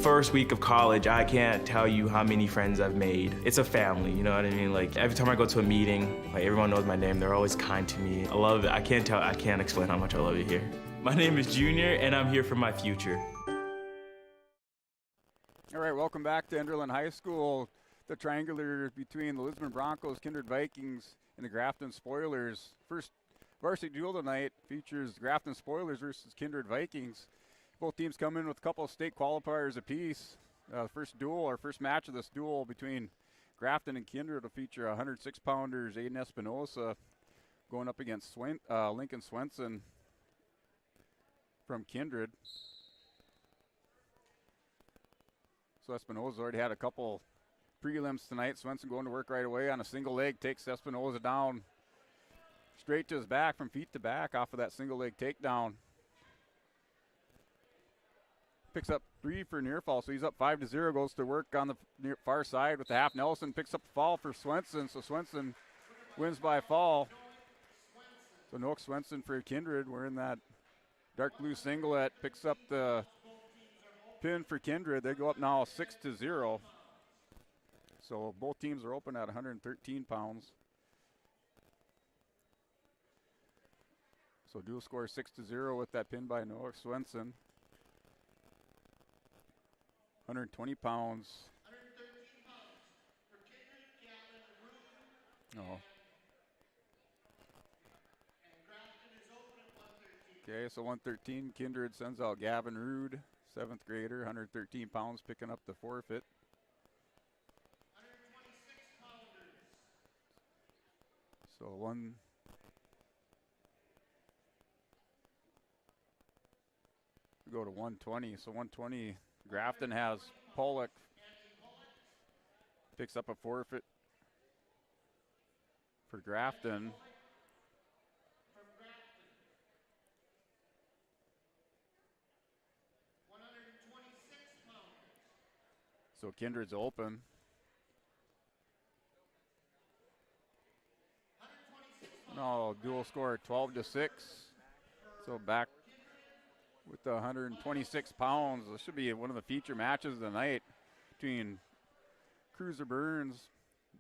First week of college, I can't tell you how many friends I've made. It's a family, you know what I mean? Like, every time I go to a meeting, like, everyone knows my name. They're always kind to me. I love it. I can't explain how much I love it here. My name is Junior, and I'm here for my future. All right, welcome back to Enderlin High School. The triangular between the Lisbon Broncos, Kindred Vikings, and the Grafton Spoilers. First varsity duel tonight features Grafton Spoilers versus Kindred Vikings. Both teams come in with a couple of state qualifiers apiece. First match of this duel between Grafton and Kindred will feature 106-pounders Aiden Espinosa going up against Lincoln Swenson from Kindred. So Espinosa already had a couple prelims tonight. Swenson going to work right away on a single leg, takes Espinosa down straight to his back from feet to back off of that single leg takedown. Picks up 3 for near fall, so he's up 5-0, goes to work on the far side with the half Nelson, picks up the fall for Swenson, so Swenson wins by fall. So Noak Swenson for Kindred wearing that dark blue singlet, picks up the pin for Kindred. They go up now 6-0. So both teams are open at 113 pounds. So dual score 6-0 with that pin by Noah Swenson. 120 pounds. 113 pounds for Kindred, Gavin, Rude. Oh. And Grafton is open at 113. Okay, so 113. Kindred sends out Gavin Rude, 7th grader, 113 pounds, picking up the forfeit. 126 pounders. So one. We go to 120. So 120. Grafton has Pollock. Picks up a forfeit for Grafton. So Kindred's open. No, dual score 12-6. So back with the 126 pounds. This should be one of the feature matches of the night between Cruiser Burns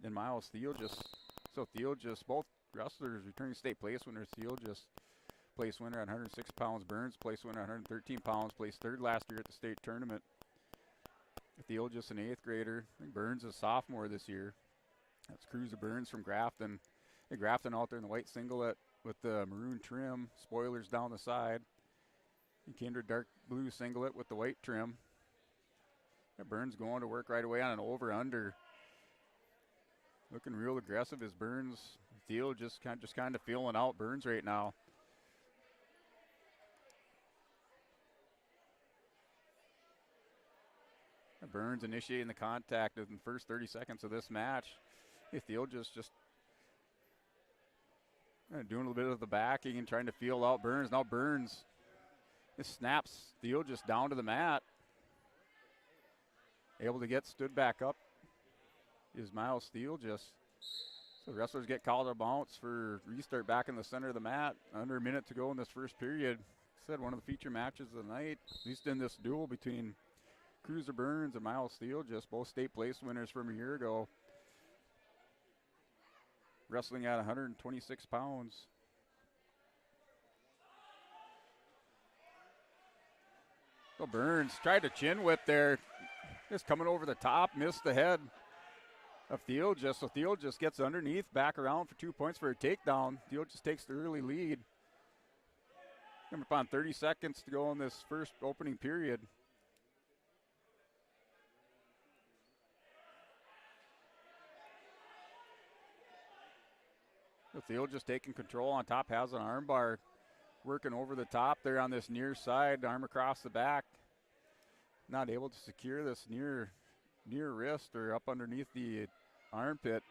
and Miles Theogis. So Theogis, both Wrestlers returning state place winners. Thiel just place winner at 106 pounds. Burns place winner at 113 pounds. Placed third last year at the state tournament. Thiel just an 8th grader. I think Burns is a sophomore this year. That's Cruiser Burns from Grafton. Grafton out there in the white singlet with the maroon trim. Spoilers down the side. And Kindred dark blue singlet with the white trim. Burns going to work right away on an over-under. Looking real aggressive as Burns. Thiel just kind of feeling out Burns right now. Burns initiating the contact in the first 30 seconds of this match. Thiel just doing a little bit of the backing and trying to feel out Burns. Now Burns snaps Thiel just down to the mat. Able to get stood back up is Miles Thiel just. So the wrestlers get called a bounce for restart back in the center of the mat. Under a minute to go in this first period. Said one of the feature matches of the night, at least in this duel between Cruiser Burns and Miles Thiel, just both state place winners from a year ago. Wrestling at 126 pounds. So Burns tried to chin whip there. Just coming over the top, missed the head of Thiel just. So Thiel just gets underneath, back around for 2 points for a takedown. Thiel just takes the early lead. Coming up on 30 seconds to go in this first opening period. Thiel just taking control on top, has an arm bar working over the top there on this near side, arm across the back. Not able to secure this near wrist or up underneath the armpit.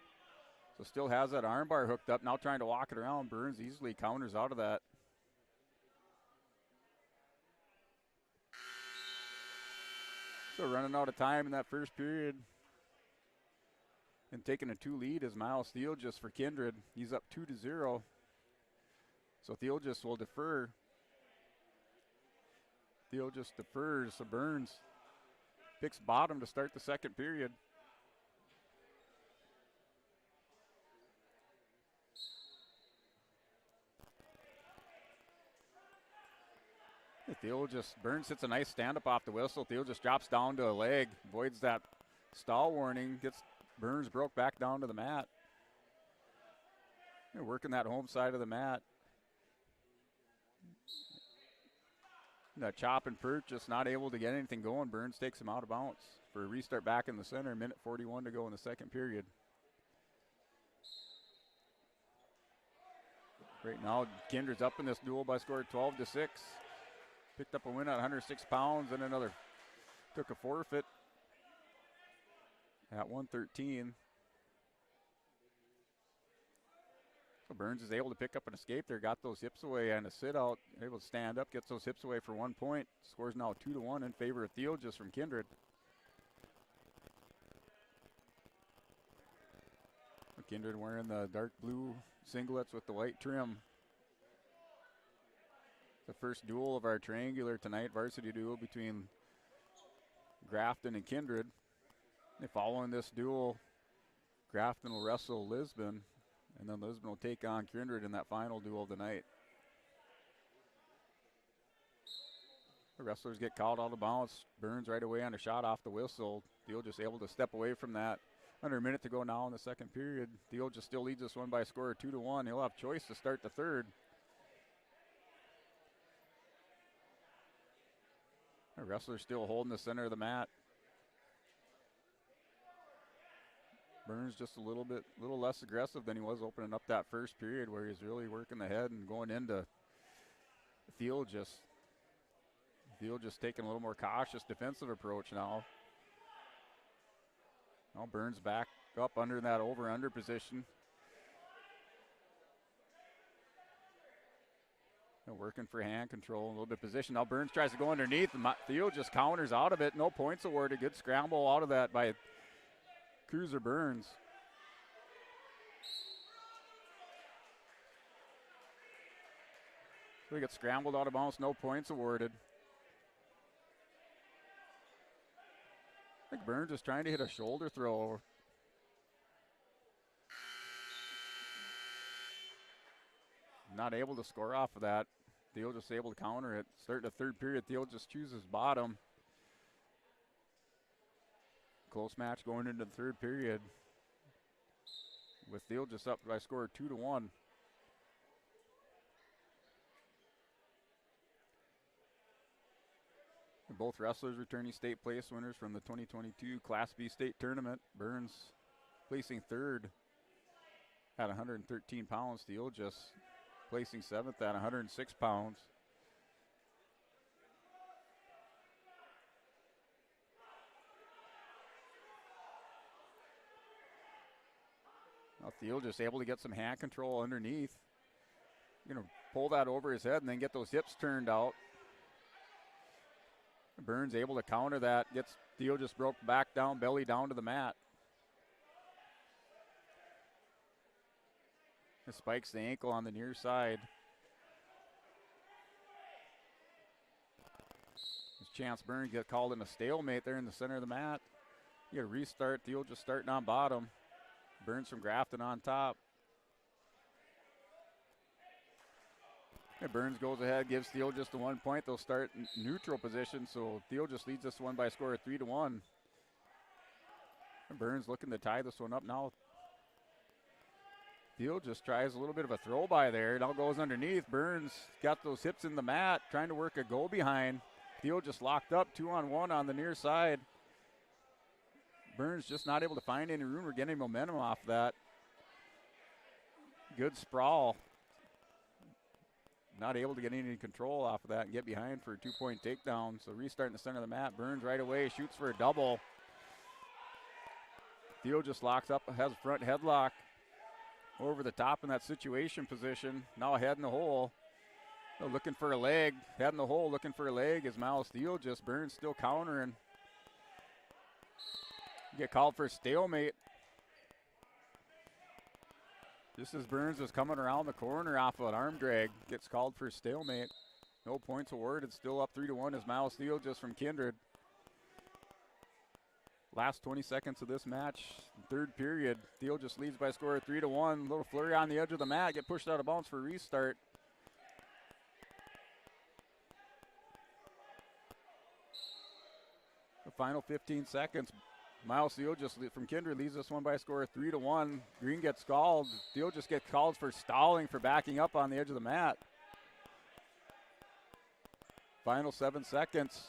So still has that arm bar hooked up, now trying to walk it around. Burns easily counters out of that. So running out of time in that first period. And taking a 2 lead is Miles Thiel just for Kindred. He's up 2-0. So Thiel just will defer. Thiel just defers. So Burns picks bottom to start the second period. Burns hits a nice stand up off the whistle. Thiel just drops down to a leg, avoids that stall warning, gets Burns broke back down to the mat. Working that home side of the mat. That chop and perch just not able to get anything going. Burns takes him out of bounds for a restart back in the center. Minute 41 to go in the second period. Right now, Kindred's up in this duel by a score of 12-6. Picked up a win at 106 pounds and another took a forfeit at 113. So Burns is able to pick up an escape there, got those hips away and a sit out, able to stand up, gets those hips away for 1 point. Scores now 2-1 in favor of Thiel just from Kindred. Kindred wearing the dark blue singlets with the white trim. The first duel of our triangular tonight, varsity duel between Grafton and Kindred. Following this duel, Grafton will wrestle Lisbon, and then Lisbon will take on Kindred in that final duel of the night. The wrestlers get called out of bounds. Burns right away on a shot off the whistle. Thiel just able to step away from that. Under a minute to go now in the second period. Thiel just still leads this one by a score of 2-1. He'll have choice to start the third. The wrestler still holding the center of the mat. Burns just a little less aggressive than he was opening up that first period where he's really working the head and going into Thiel just taking a little more cautious defensive approach now. Now Burns back up under that over-under position. And working for hand control, a little bit of position. Now Burns tries to go underneath. Thiel just counters out of it. No points awarded. Good scramble out of that by Cruiser Burns. So he gets scrambled out of bounds. No points awarded. I think Burns is trying to hit a shoulder throw. not able to score off of that. Thiel just able to counter it. Starting the third period, Thiel just chooses bottom. Close match going into the third period, with Thiel just up by a score of 2-1. Both wrestlers returning state place winners from the 2022 Class B state tournament. Burns placing third at 113 pounds. Thiel just placing seventh at 106 pounds. Now Thiel just able to get some hand control underneath. Gonna pull that over his head and then get those hips turned out. Burns able to counter that. Gets Thiel just broke back down, belly down to the mat. He spikes the ankle on the near side. There's chance Burns get called in a stalemate there in the center of the mat. You get a restart. Thiel just starting on bottom. Burns from Grafton on top. And Burns goes ahead, gives Thiel just the 1 point. They'll start neutral position, so Thiel just leads this one by a score of 3-1. And Burns looking to tie this one up now. Thiel just tries a little bit of a throw by there. Now goes underneath. Burns got those hips in the mat, trying to work a go behind. Thiel just locked up 2-on-1 on the near side. Burns just not able to find any room or get any momentum off that. Good sprawl. Not able to get any control off of that and get behind for a 2-point takedown. So restart in the center of the mat. Burns right away, shoots for a double. Thiel just locks up, has a front headlock over the top in that situation position. Now head in the hole. Looking for a leg. Head in the hole, looking for a leg as Miles Thiel just Burns still countering. Get called for a stalemate. Just as Burns is coming around the corner off of an arm drag, gets called for a stalemate. No points awarded, still up 3-1 as Miles Thiel just from Kindred. Last 20 seconds of this match, third period. Thiel just leads by a score of 3-1. Little flurry on the edge of the mat, get pushed out of bounds for a restart. The final 15 seconds. Miles Thiel just from Kindred leads this one by a score of 3-1. Green gets called. Thiel just gets called for stalling for backing up on the edge of the mat. Final 7 seconds.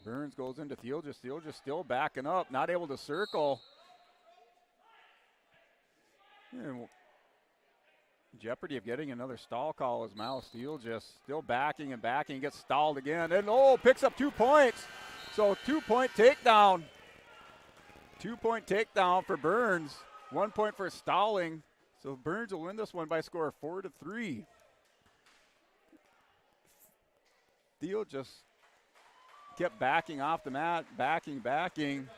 Burns goes into Thiel just still backing up, not able to circle. And jeopardy of getting another stall call as Miles Thiel just still backing and backing, gets stalled again, and picks up 2 points. So 2-point takedown. 2-point takedown for Burns. 1 point for stalling. So Burns will win this one by a score of 4-3. Thiel just kept backing off the mat, backing.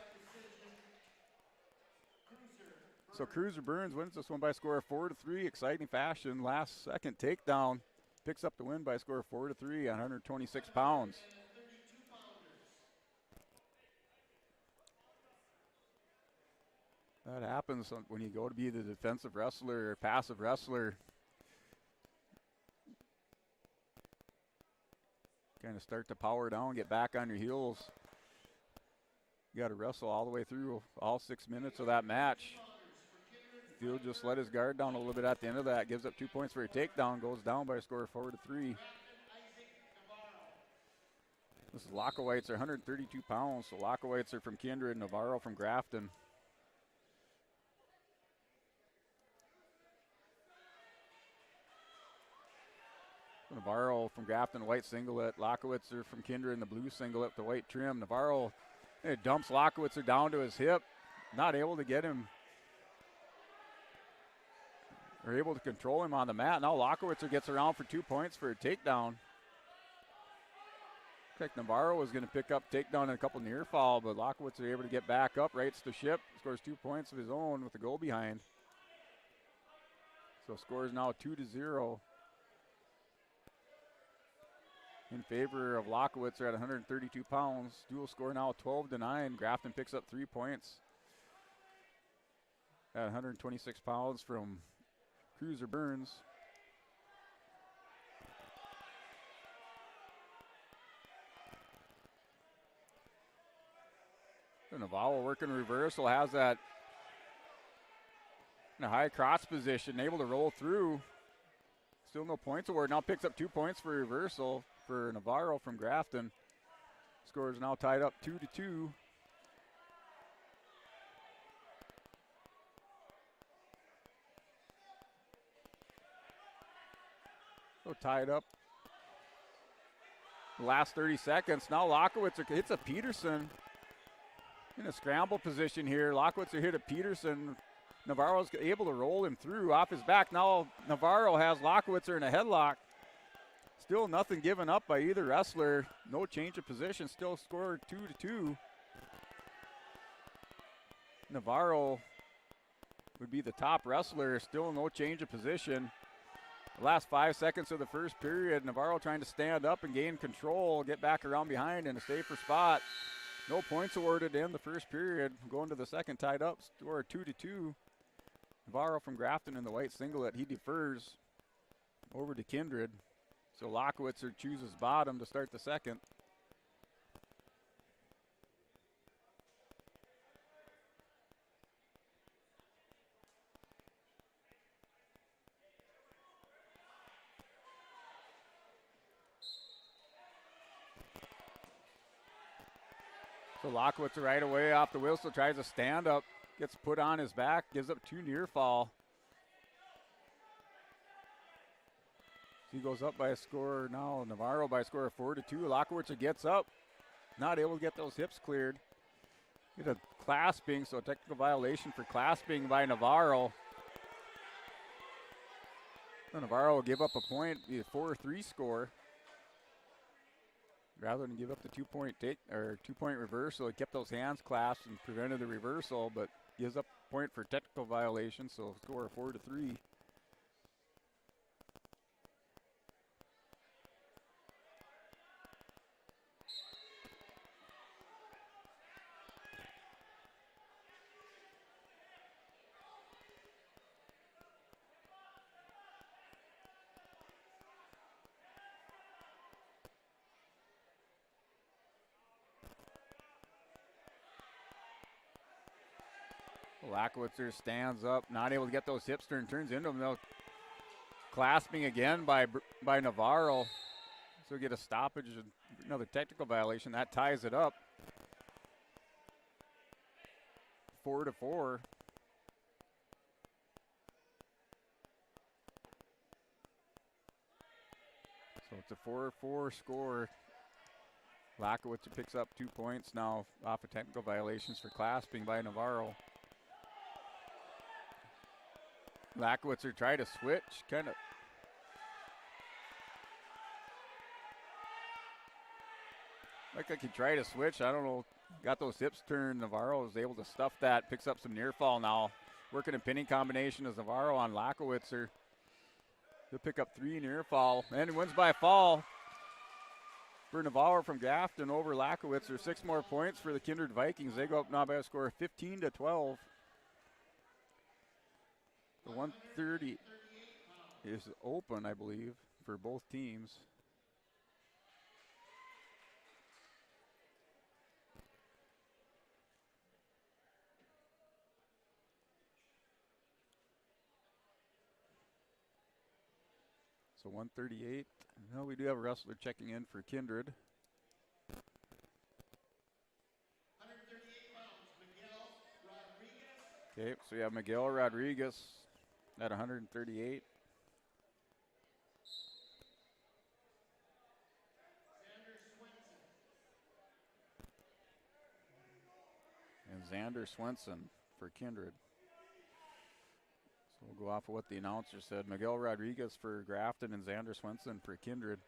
So Cruiser Burns wins this one by a score of 4-3. Exciting fashion. Last second takedown. Picks up the win by a score of 4-3 on 126 pounds. That happens when you go to be the defensive wrestler or passive wrestler. Kind of start to power down, get back on your heels. You got to wrestle all the way through all 6 minutes of that match. Thiel just let his guard down a little bit at the end of that. Gives up 2 points for a takedown. Goes down by a score of 4-3. This is Lockowites are 132 pounds. So Lockowites are from Kindred, Navarro from Grafton. Navarro from Grafton, white singlet. Lockowitzer from Kindred in the blue singlet, the white trim. Navarro dumps Lockowitzer down to his hip. Not able to get him, or able to control him on the mat. Now Lockowitzer gets around for 2 points for a takedown. Looks like Navarro was going to pick up takedown and a couple near fall, but Lockowitzer able to get back up, rights the ship, scores 2 points of his own with the goal behind. So scores now 2-0. In favor of Lockowitzer at 132 pounds. Dual score now 12-9. Grafton picks up 3 points. at 126 pounds from Cruiser Burns. Navarro working reversal, has that in a high cross position, able to roll through. Still no points award. Now picks up 2 points for reversal for Navarro from Grafton. Score is now tied up 2-2. So tied up. The last 30 seconds. Now Lockowitzer hits a Peterson in a scramble position here. Lockowitzer hit a Peterson. Navarro's able to roll him through off his back. Now Navarro has Lockowitzer in a headlock. Still nothing given up by either wrestler. No change of position. Still scored 2-2. Navarro would be the top wrestler. Still no change of position. The last 5 seconds of the first period, Navarro trying to stand up and gain control, get back around behind in a safer spot. No points awarded in the first period. Going to the second, tied up, score 2-2. Navarro from Grafton in the white singlet. He defers over to Kindred. So Lockowitzer chooses bottom to start the second. So Lockowitzer right away off the whistle tries to stand up, gets put on his back, gives up 2 near fall. He goes up by a score now. Navarro by a score of 4-2. Lockowitzer gets up, not able to get those hips cleared. Get a clasping, so a technical violation for clasping by Navarro. So Navarro will give up a point, be a 4-3 score. Rather than give up the 2-point reversal, he kept those hands clasped and prevented the reversal, but gives up a point for technical violation, so score of 4-3. Lockowitzer stands up, not able to get those hips turned, turns into him. Though. Clasping again by Navarro. So get a stoppage, another technical violation. That ties it up. 4-4. So it's a 4-4 score. Lockowitzer picks up 2 points now off of technical violations for clasping by Navarro. Lockowitzer tried to switch, kind of. Looked like he tried to switch. I don't know. Got those hips turned. Navarro was able to stuff that. Picks up some near fall now. Working a pinning combination as Navarro on Lockowitzer. He'll pick up 3 near fall. And he wins by fall for Navarro from Grafton over Lockowitzer. 6 more points for the Kindred Vikings. They go up now by a score of 15-12. The 130 is open, I believe, for both teams. So 138. No, we do have a wrestler checking in for Kindred. 138 pounds, Miguel Rodriguez. Okay, so we have Miguel Rodriguez at 138. And Xander Swenson for Kindred. So we'll go off of what the announcer said. Miguel Rodriguez for Grafton and Xander Swenson for Kindred.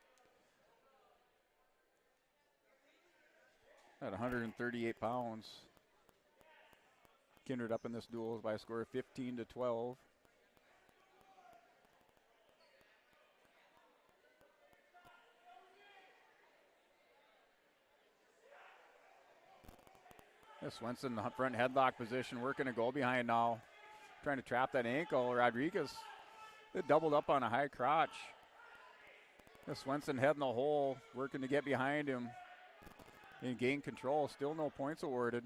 At 138 pounds. Kindred up in this duel by a score of 15-12. Swenson in the front headlock position, working a goal behind now. trying to trap that ankle. Rodriguez, it doubled up on a high crotch. Swenson head in the hole, working to get behind him and gain control. Still no points awarded.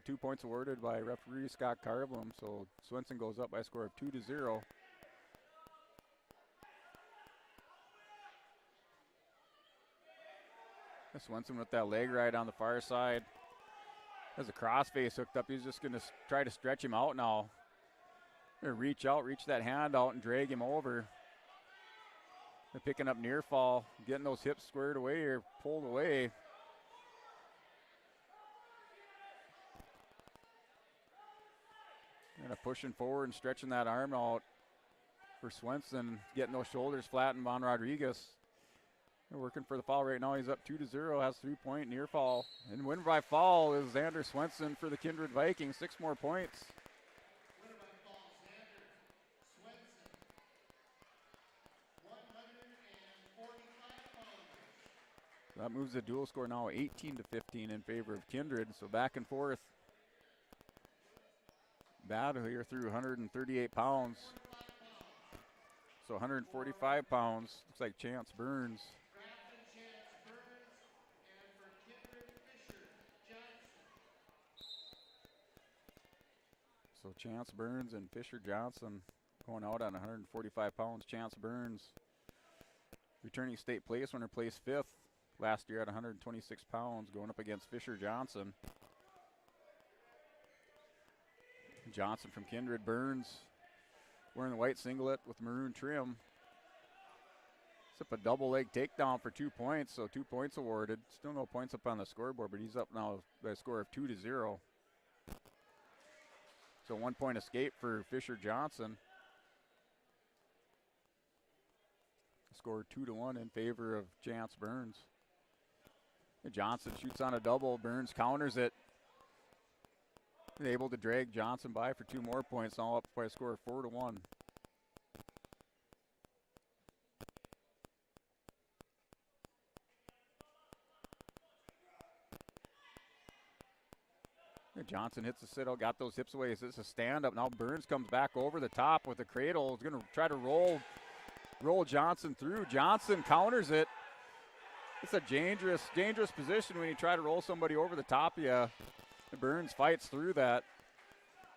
2 points awarded by referee Scott Carblum. So Swenson goes up by a score of 2-0. Swenson with that leg right on the far side. Has a crossface hooked up. He's just going to try to stretch him out now. Reach that hand out and drag him over. They're picking up near fall, getting those hips squared away or pulled away. Kind of pushing forward and stretching that arm out for Swenson, getting those shoulders flattened on Rodriguez. They're working for the foul right now. He's up 2-0, has 3-point near fall. And win by fall is Xander Swenson for the Kindred Vikings. 6 more points. That moves the dual score now 18-15 in favor of Kindred. So back and forth. Battle here through 138 pounds. So 145 pounds. Looks like Chance Burns. So Chance Burns and Fisher Johnson going out on 145 pounds. Chance Burns, returning state place winner, placed 5th last year at 126 pounds, going up against Fisher Johnson. Johnson from Kindred. Burns wearing the white singlet with maroon trim. It's up a double leg takedown for 2 points, so 2 points awarded. Still no points up on the scoreboard, but he's up now by a score of 2-0. So 1 point escape for Fisher Johnson. Score 2-1 in favor of Chance Burns. Johnson shoots on a double. Burns counters it. Able to drag Johnson by for 2 more points, all up by a score of 4-1. Johnson hits the sit-out, got those hips away. It's a stand-up. Now Burns comes back over the top with the cradle. Is going to try to roll Johnson through. Johnson counters it. It's a dangerous position when you try to roll somebody over the top of you. Burns fights through that.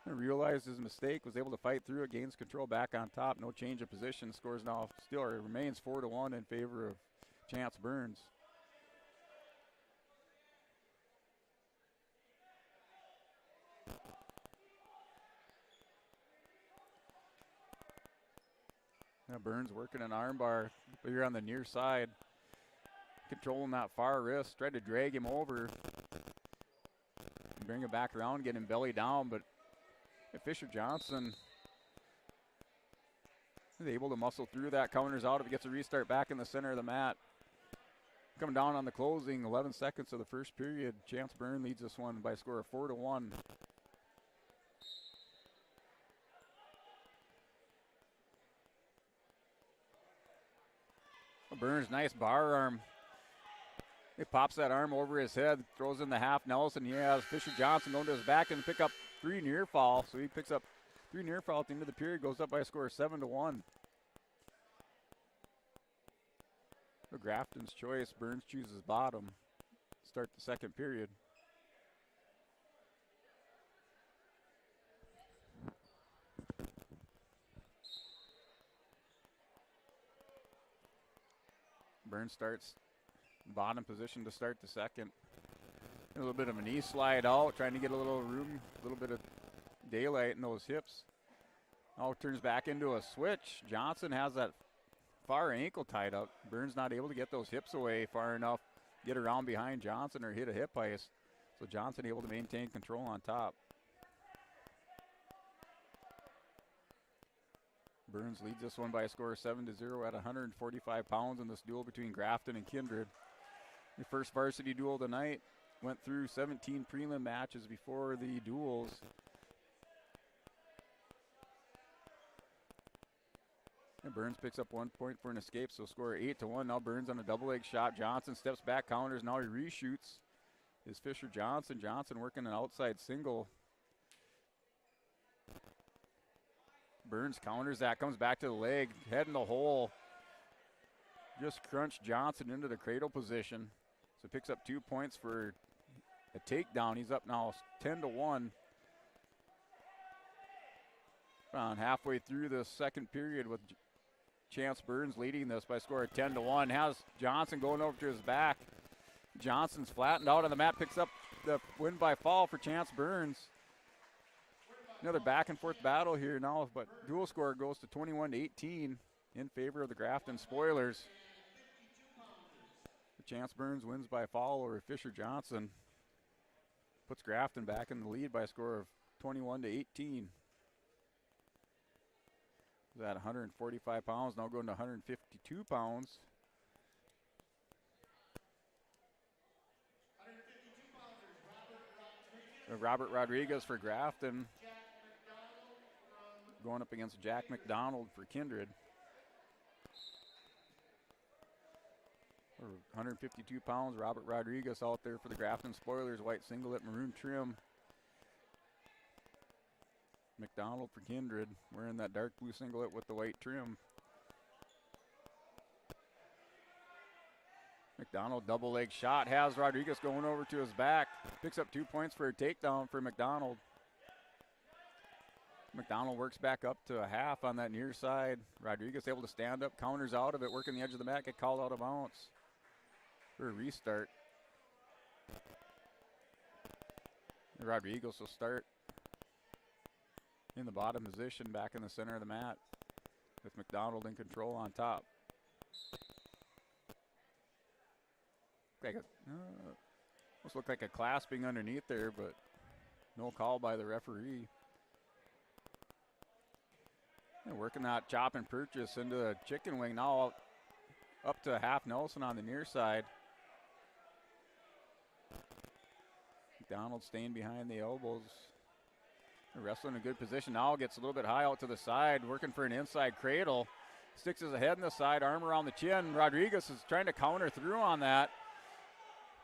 Realized his mistake, was able to fight through it, gains control back on top. No change of position. Scores now still remains 4-1 in favor of Chance Burns. Now Burns working an armbar, but you're on the near side. Controlling that far wrist, tried to drag him over. Bring him back around, get him belly down, but Fisher Johnson is able to muscle through that, counters out if he gets a restart back in the center of the mat. Coming down on the closing 11 seconds of the first period. Chance Burns leads this one by a score of 4-1. Burns, nice bar arm. He pops that arm over his head, throws in the half Nelson. He has Fisher Johnson going to his back and pick up 3 near fall. So he picks up 3 near fall at the end of the period, goes up by a score of 7-1. So Grafton's choice. Burns chooses bottom. Start the second period. Burns starts bottom position to start the second. A little bit of a knee slide out, trying to get a little room, a little bit of daylight in those hips. Now it turns back into a switch. Johnson has that far ankle tied up. Burns not able to get those hips away far enough, get around behind Johnson or hit a hip ice. So Johnson able to maintain control on top. Burns leads this one by a score of 7-0 at 145 pounds in this duel between Grafton and Kindred. The first varsity duel tonight. Went through 17 prelim matches before the duels. And Burns picks up 1 point for an escape, so score 8-1. Now Burns on a double leg shot. Johnson steps back, counters. Now he reshoots. Is Fisher Johnson. Johnson working an outside single. Burns counters that, comes back to the leg, head in the hole. Just crunched Johnson into the cradle position. So picks up 2 points for a takedown. He's up now 10-1. Around halfway through the second period with Chance Burns leading this by a score of 10-1. Has Johnson going over to his back. Johnson's flattened out on the mat, picks up the win by fall for Chance Burns. Another back and forth battle here now, but dual score goes to 21-18 in favor of the Grafton Spoilers. Chance Burns wins by fall over Fisher Johnson. Puts Grafton back in the lead by a score of 21-18. At 145 pounds, now going to 152 pounds. Robert Rodriguez for Grafton. Going up against Jack McDonald for Kindred. 152 pounds, Robert Rodriguez out there for the Grafton Spoilers, white singlet, maroon trim. McDonald for Kindred, wearing that dark blue singlet with the white trim. McDonald double leg shot, has Rodriguez going over to his back. Picks up 2 points for a takedown for McDonald. McDonald works back up to a half on that near side. Rodriguez able to stand up, counters out of it, working the edge of the mat, get called out of bounds for a restart. Rodriguez will start in the bottom position, back in the center of the mat, with McDonald in control on top. Almost looked like a clasping underneath there, but no call by the referee. And working that chop and purchase into the chicken wing, now up to half Nelson on the near side. McDonald staying behind the elbows. Wrestling in a good position now, gets a little bit high out to the side, working for an inside cradle. Sticks his head in the side, arm around the chin. Rodriguez is trying to counter through on that.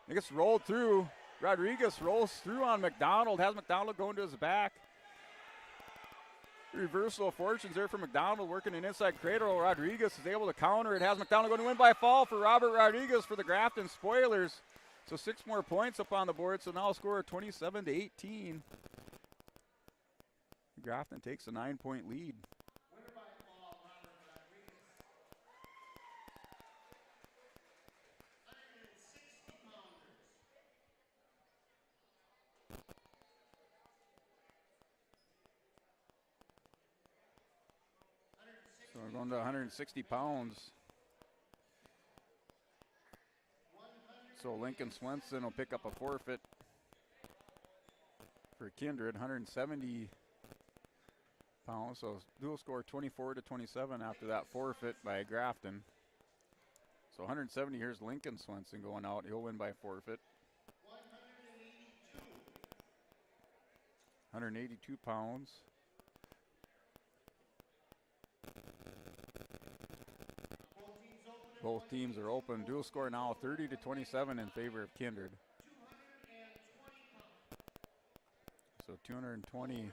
It gets rolled through. Rodriguez rolls through on McDonald, has McDonald going to his back. Reversal of fortunes there for McDonald, working an inside cradle. Rodriguez is able to counter it, has McDonald going to win by fall for Robert Rodriguez for the Grafton Spoilers. So 6 more points up on the board, so now a score of 27-18. Grafton takes a 9-point lead. So we're going to 160 pounds. So Lincoln Swenson will pick up a forfeit for Kindred, 170 pounds. So dual score 24-27 after that forfeit by Grafton. So 170, here's Lincoln Swenson going out. He'll win by forfeit. 182 pounds. Both teams are open. Dual score now 30-27 in favor of Kindred. So 220.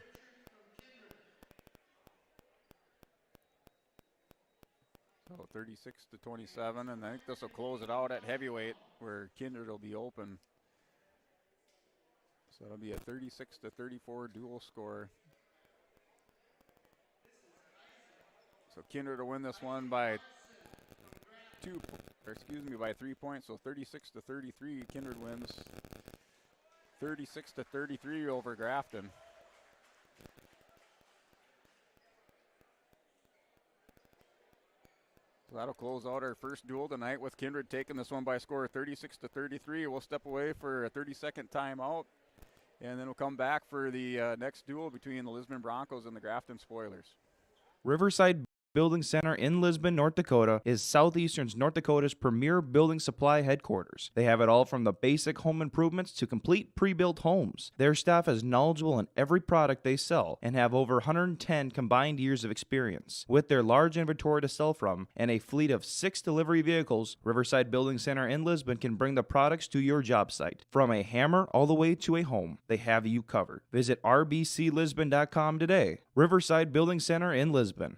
So 36-27, and I think this will close it out at heavyweight where Kindred will be open. So it'll be a 36-34 dual score. So Kindred will win this one by 3 points. So 36-33. Kindred wins 36-33 over Grafton. So that'll close out our first duel tonight with Kindred taking this one by a score of 36-33. We'll step away for a 30-second timeout, and then we'll come back for the next duel between the Lisbon Broncos and the Grafton Spoilers. Riverside Building Center in Lisbon, North Dakota is Southeastern North Dakota's premier building supply headquarters. They have it all from the basic home improvements to complete pre-built homes. Their staff is knowledgeable in every product they sell and have over 110 combined years of experience. With their large inventory to sell from and a fleet of 6 delivery vehicles, Riverside Building Center in Lisbon can bring the products to your job site. From a hammer all the way to a home, they have you covered. Visit rbclisbon.com today. Riverside Building Center in Lisbon.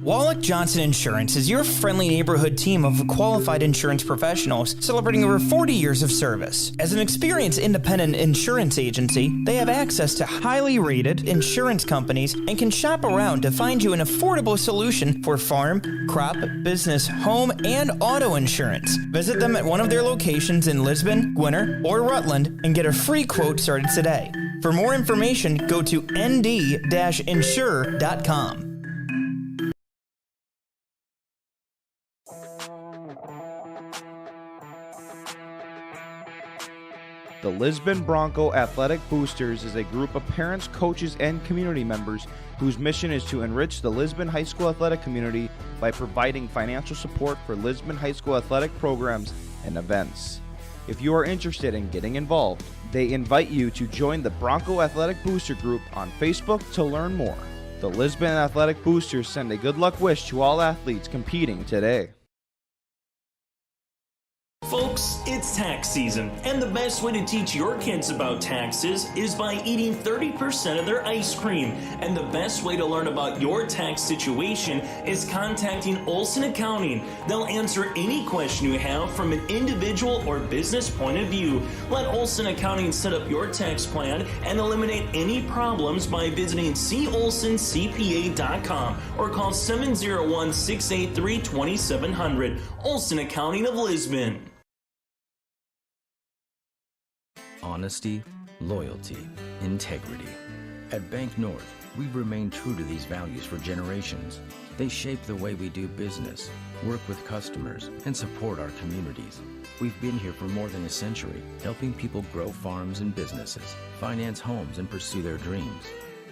Wallach Johnson Insurance is your friendly neighborhood team of qualified insurance professionals celebrating over 40 years of service. As an experienced independent insurance agency, they have access to highly rated insurance companies and can shop around to find you an affordable solution for farm, crop, business, home, and auto insurance. Visit them at one of their locations in Lisbon, Gwinner, or Rutland and get a free quote started today. For more information, go to nd-insure.com. The Lisbon Bronco Athletic Boosters is a group of parents, coaches, and community members whose mission is to enrich the Lisbon High School athletic community by providing financial support for Lisbon High School athletic programs and events. If you are interested in getting involved, they invite you to join the Bronco Athletic Booster Group on Facebook to learn more. The Lisbon Athletic Boosters send a good luck wish to all athletes competing today. Folks, it's tax season, and the best way to teach your kids about taxes is by eating 30% of their ice cream. And the best way to learn about your tax situation is contacting Olson Accounting. They'll answer any question you have from an individual or business point of view. Let Olson Accounting set up your tax plan and eliminate any problems by visiting colsoncpa.com or call 701-683-2700. Olson Accounting of Lisbon. Honesty, loyalty, integrity. At Bank North, we've remained true to these values for generations. They shape the way we do business, work with customers, and support our communities. We've been here for more than a century, helping people grow farms and businesses, finance homes, and pursue their dreams.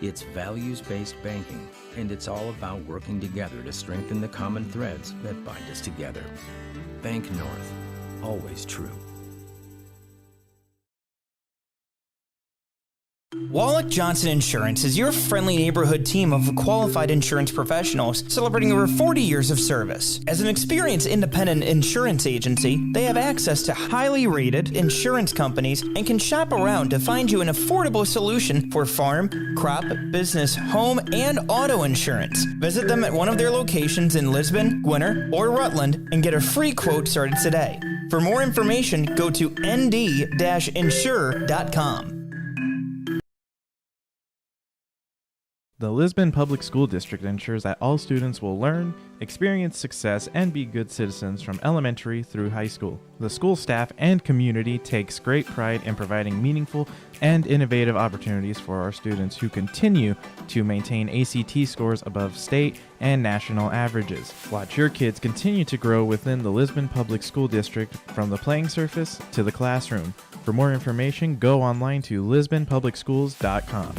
It's values-based banking, and it's all about working together to strengthen the common threads that bind us together. Bank North, always true. Wallach Johnson Insurance is your friendly neighborhood team of qualified insurance professionals celebrating over 40 years of service. As an experienced independent insurance agency, they have access to highly rated insurance companies and can shop around to find you an affordable solution for farm, crop, business, home, and auto insurance. Visit them at one of their locations in Lisbon, Gwinner, or Rutland and get a free quote started today. For more information, go to nd-insure.com. The Lisbon Public School District ensures that all students will learn, experience success, and be good citizens from elementary through high school. The school staff and community takes great pride in providing meaningful and innovative opportunities for our students who continue to maintain ACT scores above state and national averages. Watch your kids continue to grow within the Lisbon Public School District from the playing surface to the classroom. For more information, go online to lisbonpublicschools.com.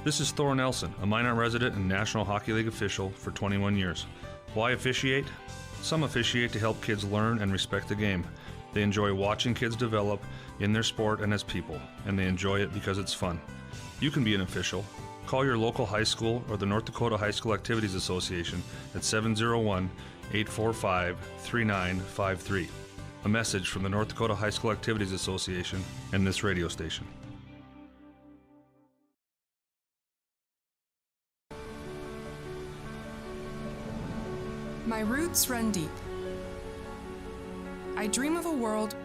This is Thor Nelson, a Minot resident and National Hockey League official for 21 years. Why officiate? Some officiate to help kids learn and respect the game. They enjoy watching kids develop in their sport and as people, and they enjoy it because it's fun. You can be an official. Call your local high school or the North Dakota High School Activities Association at 701-845-3953. A message from the North Dakota High School Activities Association and this radio station. My roots run deep. I dream of a world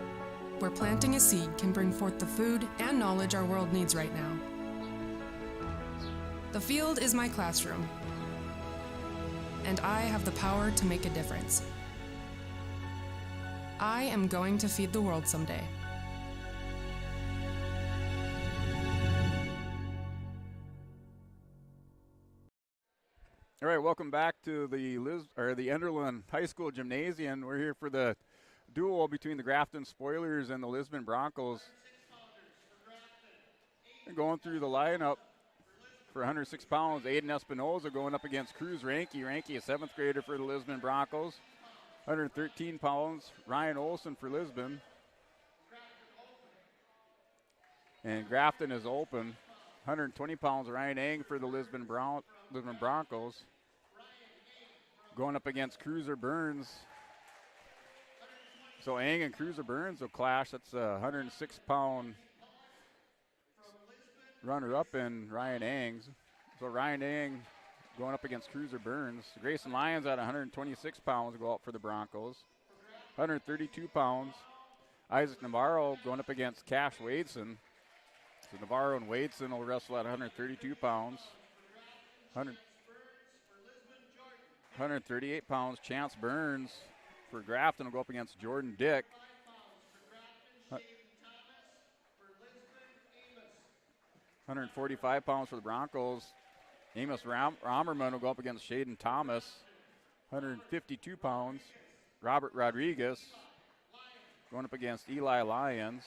where planting a seed can bring forth the food and knowledge our world needs right now. The field is my classroom, and I have the power to make a difference. I am going to feed the world someday. All right, welcome back to the Enderlin High School Gymnasium. We're here for the duel between the Grafton Spoilers and the Lisbon Broncos. And going through the lineup for 106 pounds, Aiden Espinoza going up against Cruz Ranke. Ranke, a 7th grader for the Lisbon Broncos. 113 pounds, Ryan Olson for Lisbon. And Grafton is open. 120 pounds, Ryan Eng for the Lisbon Broncos. Going up against Cruiser Burns. So Eng and Cruiser Burns will clash. That's a 106-pound runner-up in Ryan Eng's. So Ryan Eng going up against Cruiser Burns. Grayson Lyons at 126 pounds go out for the Broncos. 132 pounds. Isaac Navarro going up against Cash Wadeson. So Navarro and Wadeson will wrestle at 132 pounds. 138 pounds. Chance Burns for Grafton will go up against Jordan Dick. 145 pounds for the Broncos. Amos Romerman will go up against Shaden Thomas. 152 pounds. Robert Rodriguez going up against Eli Lyons.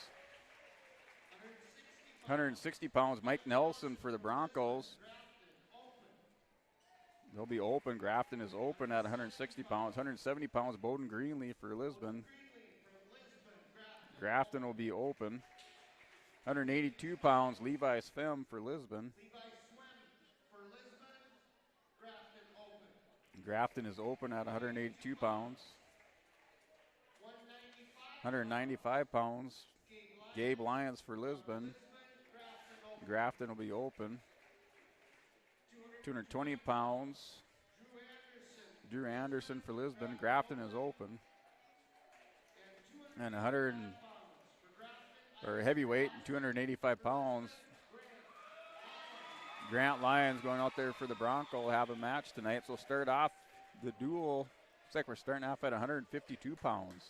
160 pounds. Mike Nelson for the Broncos. They'll be open. Grafton is open at 160 pounds. 170 pounds. Bowden Greenlee for Lisbon. Grafton will be open. 182 pounds. Levi Svem for Lisbon. Grafton is open at 182 pounds. 195 pounds. Gabe Lyons for Lisbon. Grafton will be open. 220 pounds. Drew Anderson for Lisbon. Grafton is open. And heavyweight, 285 pounds. Grant Lyons going out there for the Bronco will have a match tonight. So start off the duel. Looks like we're starting off at 152 pounds.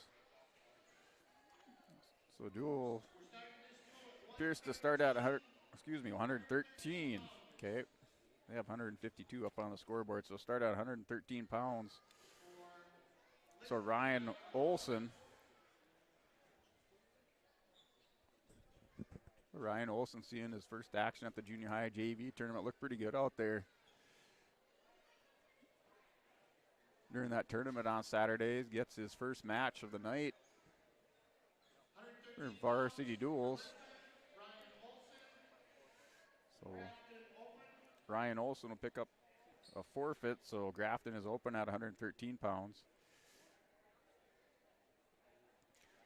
So duel appears to start at 113. Okay. They have 152 up on the scoreboard. So start at 113 pounds. So Ryan Olson seeing his first action at the junior high JV tournament. Looked pretty good out there during that tournament on Saturdays. Gets his first match of the night for varsity duels. So Ryan Olson will pick up a forfeit. So Grafton is open at 113 pounds.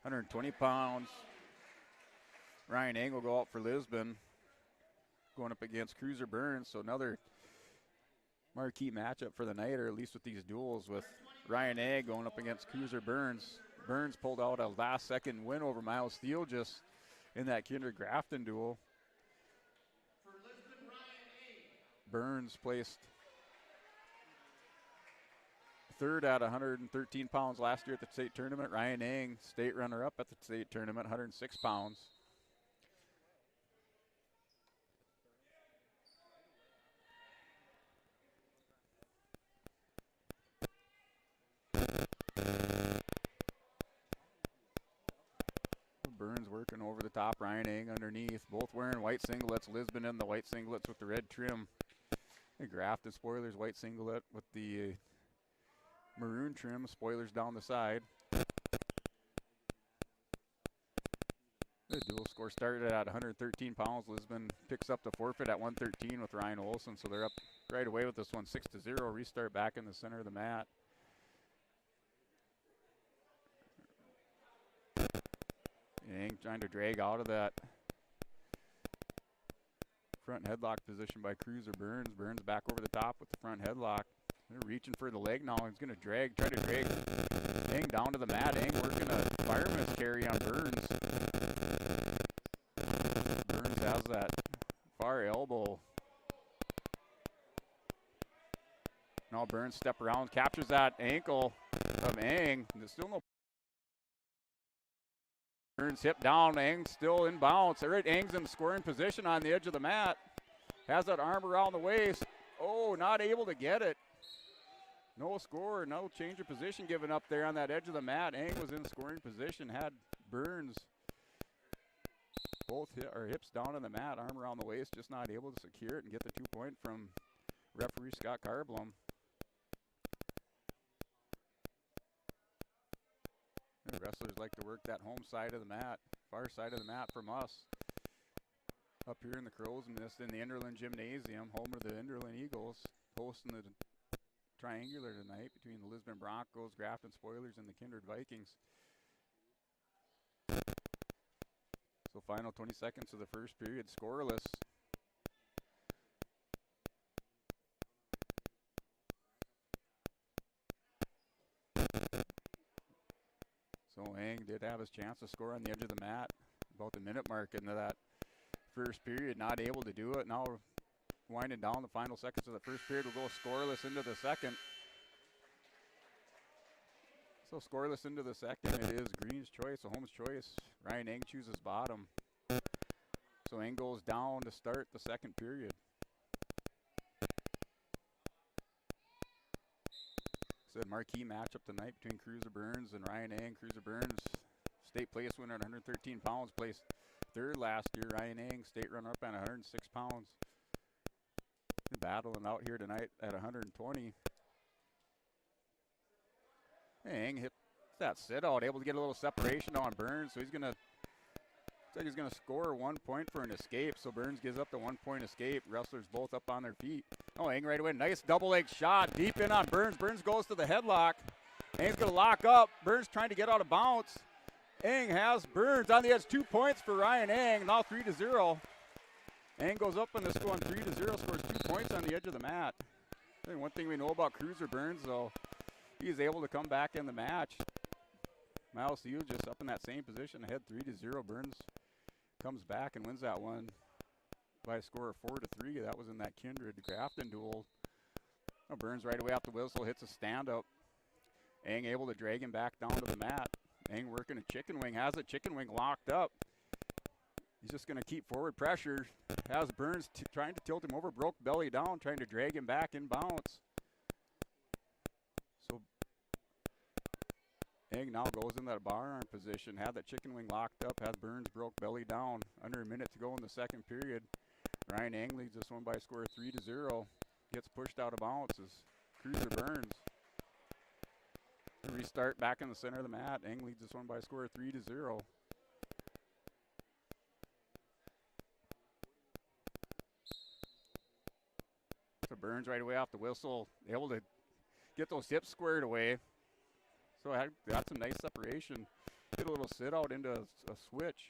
120 pounds. Ryan Eng will go out for Lisbon, going up against Cruiser Burns. So another marquee matchup for the night, or at least with these duels, with Ryan Eng going up against Cruiser Burns. Burns pulled out a last-second win over Miles Steele just in that Kindred Grafton duel. Burns placed third at 113 pounds last year at the state tournament. Ryan Eng, state runner-up at the state tournament, 106 pounds. Burns working over the top, Ryan Eng underneath. Both wearing white singlets. Lisbon in the white singlets with the red trim. The Grafton Spoilers white singlet with the maroon trim. Spoilers down the side. The dual score started at 113 pounds. Lisbon picks up the forfeit at 113 with Ryan Olson, so they're up right away with this one, 6-0. Restart back in the center of the mat. Eng trying to drag out of that front headlock position by Cruiser Burns. Burns back over the top with the front headlock. They're reaching for the leg now. He's going to try to drag Eng down to the mat. Eng working a fireman's carry on Burns. Burns has that far elbow. Now Burns step around, captures that ankle of Eng. There's still no. Burns hip down, Eng still in bounds. Right, Eng's in scoring position on the edge of the mat. Has that arm around the waist. Oh, not able to get it. No score, no change of position given up there on that edge of the mat. Eng was in scoring position, had Burns Both our hips down on the mat, arm around the waist, just not able to secure it and get the 2-point from referee Scott Carblum. The wrestlers like to work that home side of the mat, far side of the mat from us. Up here in the Crow's Nest in the Enderlin Gymnasium, home of the Enderlin Eagles, hosting the triangular tonight between the Lisbon Broncos, Grafton Spoilers, and the Kindred Vikings. So final 20 seconds of the first period, scoreless. So Ang did have his chance to score on the edge of the mat about the minute mark into that first period, not able to do it. Now we're winding down the final seconds of the first period. We'll go scoreless into the second. So scoreless into the second. It is Green's choice, a home's choice. Ryan Ang chooses bottom. So Ang goes down to start the second period. It's a marquee matchup tonight between Cruiser Burns and Ryan Ang. Cruiser Burns, state place winner at 113 pounds, placed third last year. Ryan Ang, state runner-up at 106 pounds. Battling out here tonight at 120. Ang hit that sit out, able to get a little separation on Burns, so he's gonna score 1 point for an escape. So Burns gives up the 1 point escape. Wrestlers both up on their feet. Oh, Ang right away, nice double leg shot, deep in on Burns. Burns goes to the headlock. Ang's gonna lock up. Burns trying to get out of bounds. Ang has Burns on the edge. 2 points for Ryan Ang, now 3-0. Ang goes up in this one, 3-0, scores 2 points on the edge of the mat. I think one thing we know about Cruiser Burns, though, he's able to come back in the match. Miles Seal just up in that same position, ahead 3-0. Burns comes back and wins that one by a score of 4-3. That was in that Kindred Grafton duel. Oh, Burns right away off the whistle, hits a stand-up. Ang able to drag him back down to the mat. Ang working a chicken wing, has it, chicken wing locked up. He's just going to keep forward pressure. Has Burns trying to tilt him over, broke belly down, trying to drag him back in bounce. So Ang now goes in that bar arm position, had that chicken wing locked up, has Burns broke belly down. Under a minute to go in the second period. Ryan Ang leads this one by a score of 3-0. Gets pushed out of bounds as Cruiser Burns. Restart back in the center of the mat. Ang leads this one by a score of 3-0. So Burns right away off the whistle, able to get those hips squared away. So I got some nice separation. Get a little sit out into a switch.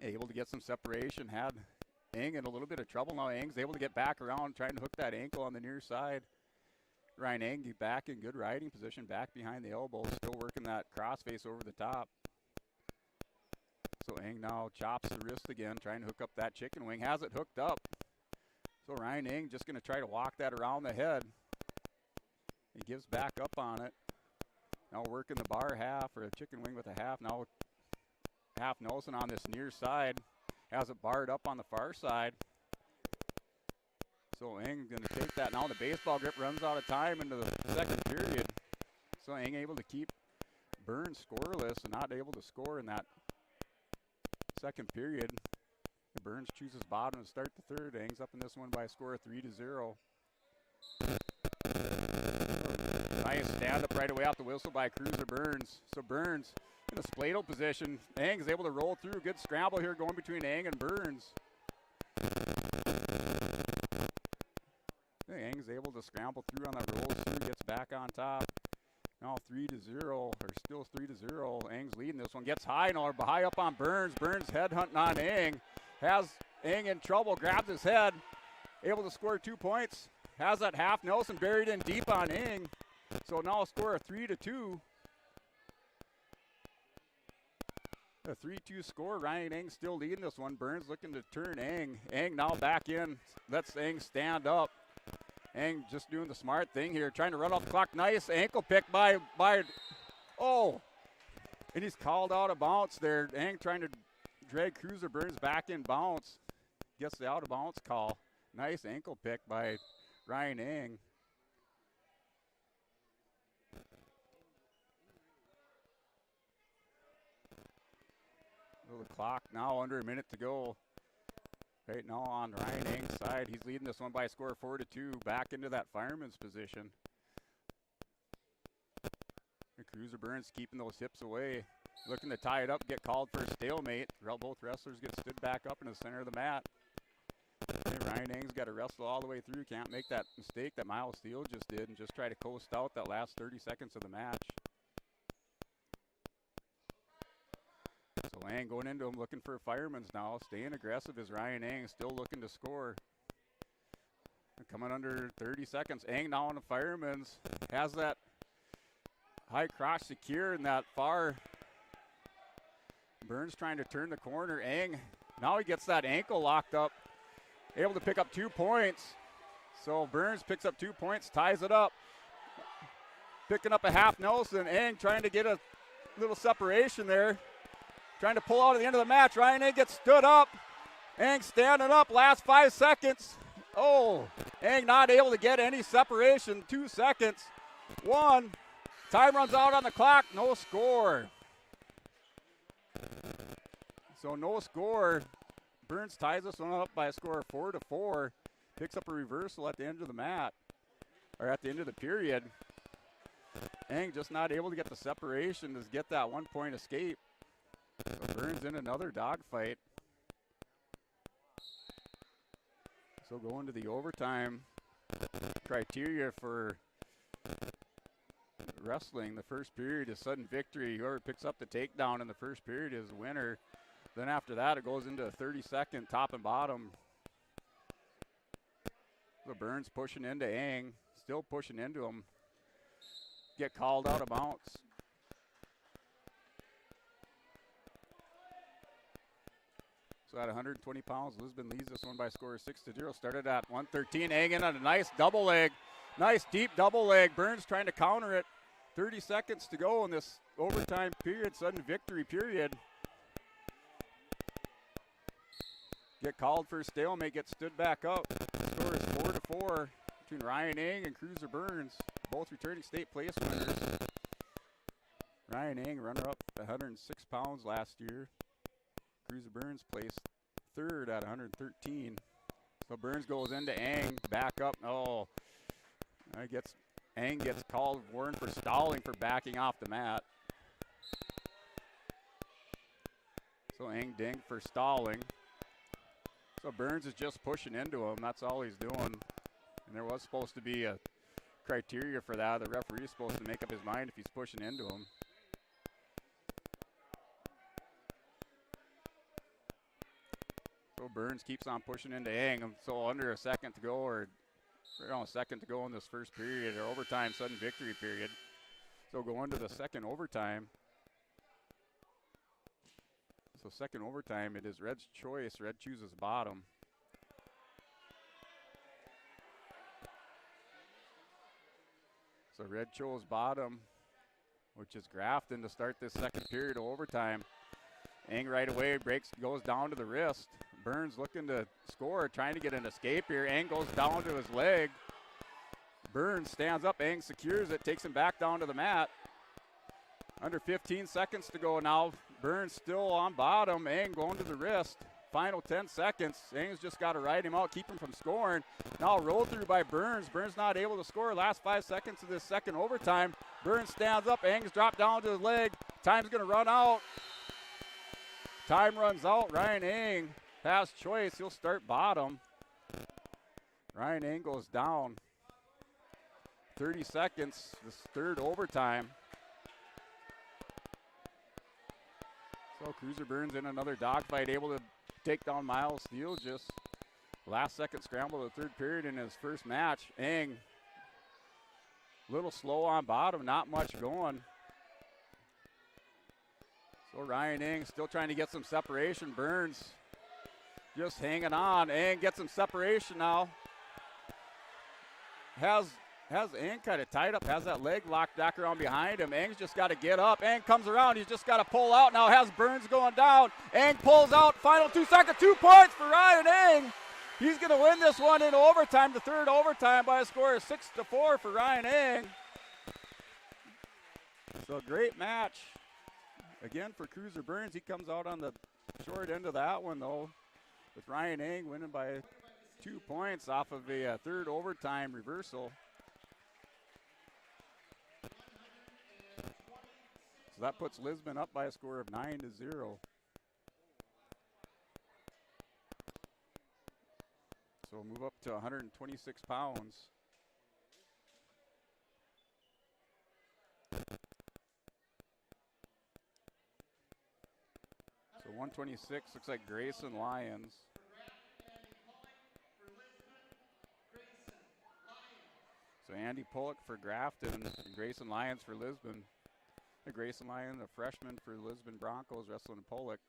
Able to get some separation. Had Ang in a little bit of trouble. Now Ang's able to get back around, trying to hook that ankle on the near side. Ryan Ang back in good riding position, back behind the elbow, still working that crossface over the top. So Ang now chops the wrist again, trying to hook up that chicken wing. Has it hooked up. So Ryan Ang just going to try to walk that around the head. He gives back up on it. Now working the bar half, or a chicken wing with a half. Now half Nelson on this near side. Has it barred up on the far side. So Ang going to take that. Now the baseball grip runs out of time into the second period. So Ang able to keep Burns scoreless and not able to score in that second period. Burns chooses bottom to start the third. Ang's up in this one by a score of 3-0. Nice stand up right away off the whistle by Cruiser Burns. So Burns in a spladle position. Ang is able to roll through. Good scramble here going between Ang and Burns. Ang's able to scramble through on that roll through, gets back on top. Now 3-0, or still 3-0. Ang's leading this one. Gets high now, high up on Burns. Burns headhunting on Ang. Has Ang in trouble, grabs his head. Able to score 2 points. Has that half Nelson buried in deep on Ang. So now a score of 3-2. A 3-2 score. Ryan Ang still leading this one. Burns looking to turn Ang. Ang now back in. Lets Ang stand up. Ang just doing the smart thing here, trying to run off the clock. Nice ankle pick by oh, and he's called out of bounds there. Ang trying to drag Cruiser Burns back in bounds. Gets the out of bounds call. Nice ankle pick by Ryan Ang. The clock now under a minute to go. Right now on Ryan Eng's side, he's leading this one by a score of 4-2, back into that fireman's position. And Cruiser Burns keeping those hips away, looking to tie it up, get called for a stalemate. Both wrestlers get stood back up in the center of the mat. And Ryan Eng's got to wrestle all the way through, can't make that mistake that Miles Steele just did and just try to coast out that last 30 seconds of the match. So Eng going into him looking for fireman's now. Staying aggressive is Ryan Eng, still looking to score. And coming under 30 seconds. Eng now on the fireman's. Has that high crotch secure in that far. Burns trying to turn the corner. Eng, now he gets that ankle locked up. Able to pick up 2 points. So Burns picks up 2 points, ties it up. Picking up a half Nelson. Eng trying to get a little separation there. Trying to pull out at the end of the match. Ryan Eng gets stood up. Eng standing up, last 5 seconds. Oh, Eng not able to get any separation. 2 seconds. 1. Time runs out on the clock. No score. So no score. Burns ties this one up by a score of 4-4. Picks up a reversal at the end of the mat, or at the end of the period. Eng just not able to get the separation to get that 1 point escape. So Burns in another dogfight. So going to the overtime criteria for wrestling, the first period is sudden victory. Whoever picks up the takedown in the first period is the winner. Then after that, it goes into a 30-second top and bottom. So Burns pushing into Eng, still pushing into him. Get called out of bounds. So at 120 pounds, Lisbon leads this one by a score of 6-0. Started at 113. Eng in on a nice double leg. Nice deep double leg. Burns trying to counter it. 30 seconds to go in this overtime period, sudden victory period. Get called for a stalemate, get stood back up. The score is 4-4 between Ryan Eng and Cruiser Burns, both returning state place winners. Ryan Eng, runner-up at 106 pounds last year. Cruiser Burns placed third at 113. So Burns goes into Eng, back up. Oh, Eng gets called, warned for stalling for backing off the mat. So Eng dinged for stalling. So Burns is just pushing into him. That's all he's doing. And there was supposed to be a criteria for that. The referee is supposed to make up his mind if he's pushing into him. So Burns keeps on pushing into Eng. So under a second to go, or around a second to go in this first period, or overtime sudden victory period. So going to the second overtime. So second overtime, it is Red's choice. Red chooses bottom. So Red chose bottom, which is Grafton, to start this second period of overtime. Eng right away goes down to the wrist. Burns looking to score, trying to get an escape here. Eng goes down to his leg. Burns stands up. Eng secures it, takes him back down to the mat. Under 15 seconds to go now. Burns still on bottom. Eng going to the wrist. Final 10 seconds. Eng's just got to ride him out, keep him from scoring. Now roll through by Burns. Burns not able to score. Last 5 seconds of this second overtime. Burns stands up. Eng's dropped down to his leg. Time's going to run out. Time runs out. Ryan Eng has choice. He'll start bottom. Ryan Eng goes down. 30 seconds. This third overtime. So Cruiser Burns in another dogfight, able to take down Miles Steele. Just last second scramble of the third period in his first match. Eng, a little slow on bottom, not much going. So Ryan Eng still trying to get some separation. Burns just hanging on. Eng gets some separation now. Has Eng kind of tied up, has that leg locked back around behind him. Eng's just got to get up. Eng comes around, he's just got to pull out now. Has Burns going down. Eng pulls out, final 2 seconds, 2 points for Ryan Eng. He's going to win this one in overtime, the third overtime, by a score of 6-4 for Ryan Eng. So great match. Again for Cruiser Burns, he comes out on the Short end of that one, though, with Ryan Eng winning by 2 points off of a third overtime reversal. So that puts Lisbon up by a score of 9-0. So we'll move up to 126 pounds. So 126 looks like Grayson Lyons. So Andy Pollock for Grafton and Grayson Lyons for Lisbon. Grayson Lyons, a freshman for Lisbon Broncos, wrestling Pollock.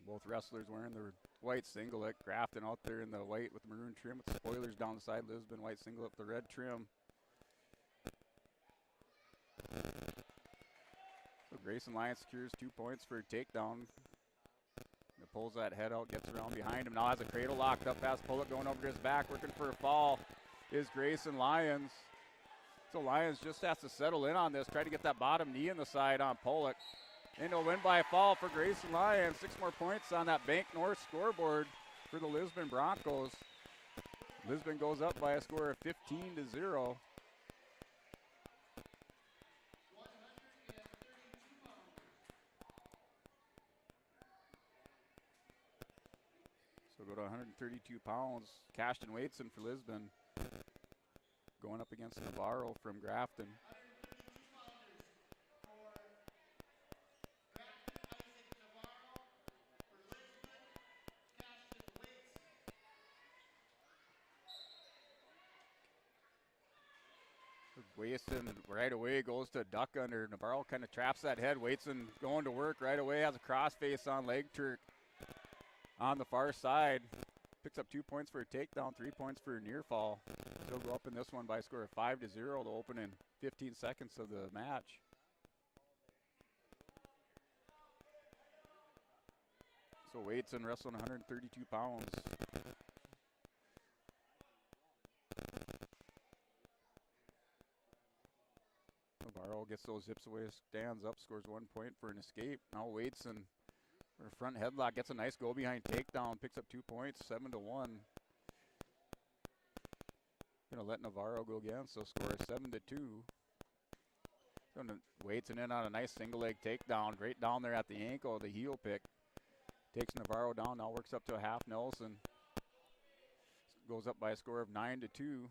Both wrestlers wearing their white singlet. Grafton out there in the white with the maroon trim with the spoilers down the side. Lisbon white singlet with the red trim. So Grayson Lyons secures 2 points for a takedown. And pulls that head out, gets around behind him. Now has a cradle locked up past Pollock, going over his back, working for a fall is Grayson Lyons. So Lyons just has to settle in on this, try to get that bottom knee in the side on Pollock. And he'll win by a fall for Grayson Lyons. 6 more points on that Bank North scoreboard for the Lisbon Broncos. Lisbon goes up by a score of 15-0. So go to 132 pounds. Cashton Waitson for Lisbon. Going up against Navarro from Grafton. Waitson right away goes to duck under. Navarro kind of traps that head. Waitson going to work right away. Has a crossface on leg Turk on the far side. Picks up 2 points for a takedown, 3 points for a near fall. He'll go up in this one by a score of 5-0 to open in 15 seconds of the match. So Waitson wrestling 132 pounds. Navarro gets those hips away, stands up, scores 1 point for an escape. Now Waitson, for a front headlock, gets a nice go behind takedown, picks up 2 points, 7-1. Gonna let Navarro go again, so score is 7-2. Waitson in on a nice single leg takedown, right down there at the ankle, the heel pick. Takes Navarro down, now works up to a half Nelson. Goes up by a score of 9-2.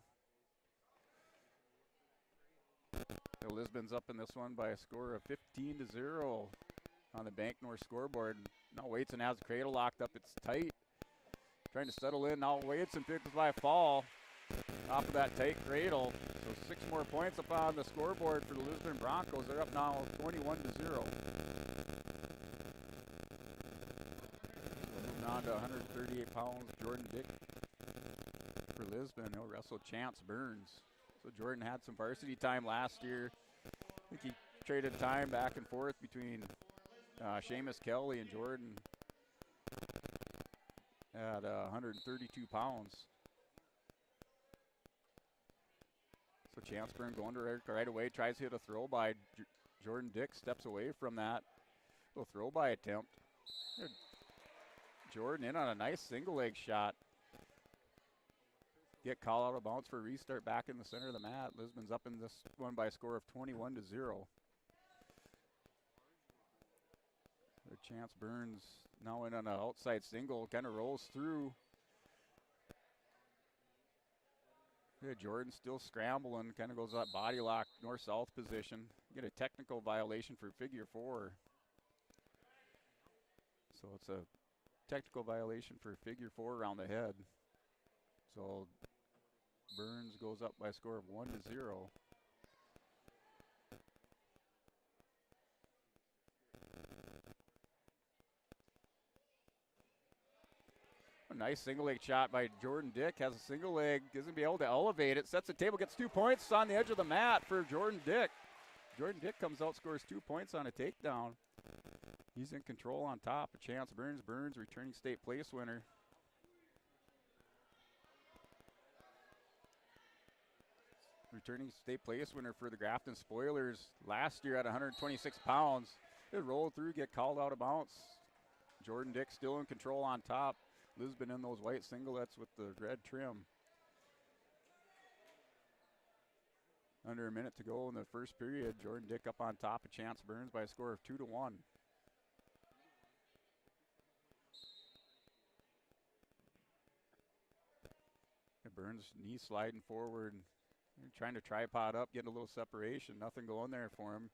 So Lisbon's up in this one by a score of 15-0 on the Bank North scoreboard. Now Waitson has the cradle locked up, it's tight. Trying to settle in, now Waitson picks by a fall off of that tight cradle. So 6 more points up on the scoreboard for the Lisbon Broncos. They're up now 21-0. Moving on to 138 pounds, Jordan Dick for Lisbon. He'll wrestle Chance Burns. So Jordan had some varsity time last year. I think he traded time back and forth between Seamus Kelly and Jordan at 132 pounds. So Chance Burns going to right away, tries to hit a throw by Jordan Dick, steps away from that. Little throw by attempt. Jordan in on a nice single leg shot. Get call out of bounds for a restart back in the center of the mat. Lisbon's up in this one by a score of 21-0. Chance Burns now in on an outside single, kind of rolls through. Yeah, Jordan still scrambling, kind of goes that body lock north-south position. Get a technical violation for figure 4. So it's a technical violation for figure 4 around the head. So Burns goes up by a score of 1-0. A nice single leg shot by Jordan Dick. Has a single leg, doesn't be able to elevate it. Sets the table, gets 2 points on the edge of the mat for Jordan Dick. Jordan Dick comes out, scores 2 points on a takedown. He's in control on top. A Chance Burns. Burns, returning state place winner. Returning state place winner for the Grafton Spoilers last year at 126 pounds. It rolled through, get called out of bounds. Jordan Dick still in control on top. Lisbon in those white singlets with the red trim. Under a minute to go in the first period. Jordan Dick up on top of Chance Burns by a score of 2-1. Burns knee sliding forward, trying to tripod up, getting a little separation. Nothing going there for him.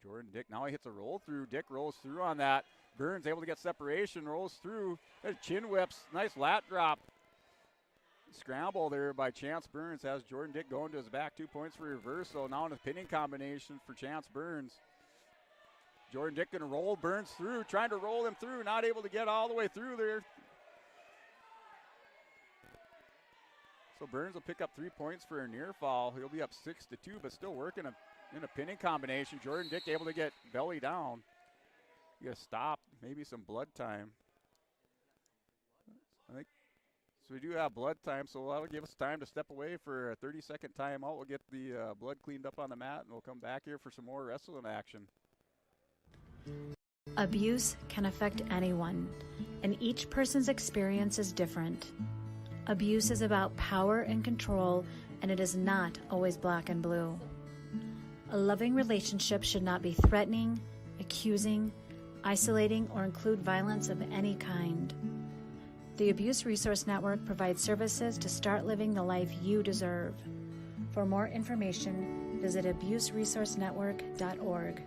Jordan Dick, now he hits a roll through. Dick rolls through on that. Burns able to get separation, rolls through. There's chin whips, nice lat drop. Scramble there by Chance Burns has Jordan Dick going to his back. 2 points for reversal. Now in a pinning combination for Chance Burns. Jordan Dick gonna roll Burns through, trying to roll him through, not able to get all the way through there. So Burns will pick up 3 points for a near fall. He'll be up 6-2, but still working in a pinning combination. Jordan Dick able to get belly down. You gotta stop, maybe some blood time. I think so. We do have blood time, so that'll give us time to step away for a 30-second timeout. We'll get the blood cleaned up on the mat, and we'll come back here for some more wrestling action. Abuse can affect anyone, and each person's experience is different. Abuse is about power and control, and it is not always black and blue. A loving relationship should not be threatening, accusing, isolating, or include violence of any kind. The Abuse Resource Network provides services to start living the life you deserve. For more information, visit abuseresourcenetwork.org.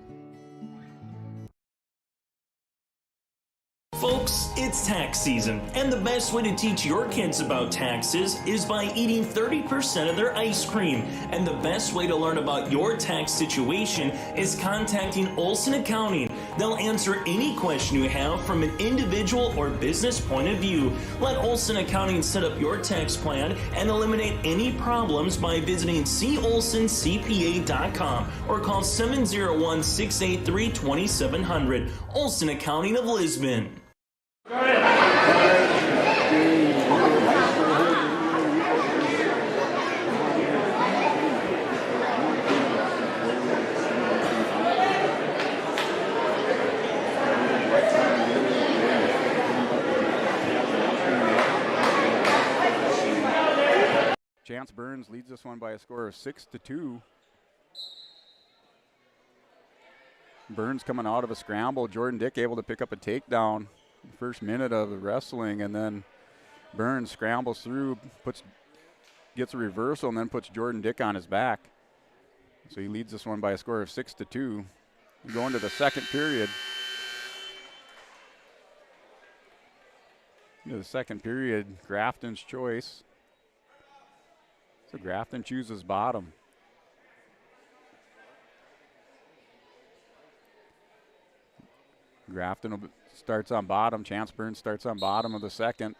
Folks, it's tax season, and the best way to teach your kids about taxes is by eating 30% of their ice cream. And the best way to learn about your tax situation is contacting Olson Accounting. They'll answer any question you have from an individual or business point of view. Let Olson Accounting set up your tax plan and eliminate any problems by visiting colsoncpa.com or call 701-683-2700. Olson Accounting of Lisbon. Chance Burns leads this one by a score of 6-2. Burns coming out of a scramble. Jordan Dick able to pick up a takedown the first minute of the wrestling, and then Burns scrambles through, gets a reversal, and then puts Jordan Dick on his back. So he leads this one by a score of 6-2. We go into the second period. Into the second period, Grafton's choice. So Grafton chooses bottom. Grafton starts on bottom. Chance Burns starts on bottom of the second.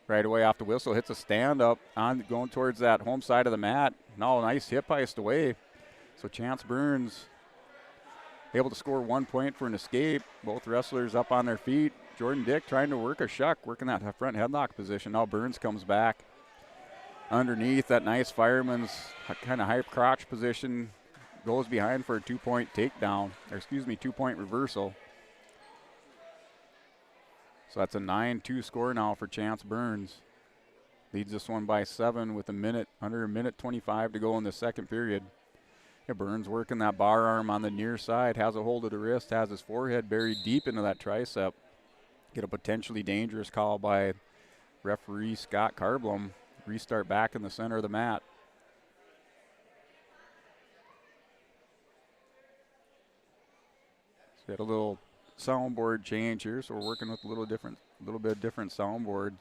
Right away off the whistle, hits a stand up on going towards that home side of the mat. Now a nice hip heist away. So Chance Burns able to score 1 point for an escape. Both wrestlers up on their feet. Jordan Dick trying to work a shuck, working that front headlock position. Now Burns comes back underneath that nice fireman's kind of high crotch position. Goes behind for a 2 point takedown, or 2 point reversal. So that's a 9-2 score now for Chance Burns. Leads this one by 7 with under a minute 25 to go in the second period. Yeah, Burns working that bar arm on the near side, has a hold of the wrist, has his forehead buried deep into that tricep. Get a potentially dangerous call by referee Scott Carblum. Restart back in the center of the mat. So got a little soundboard change here, so we're working with a little bit different soundboard.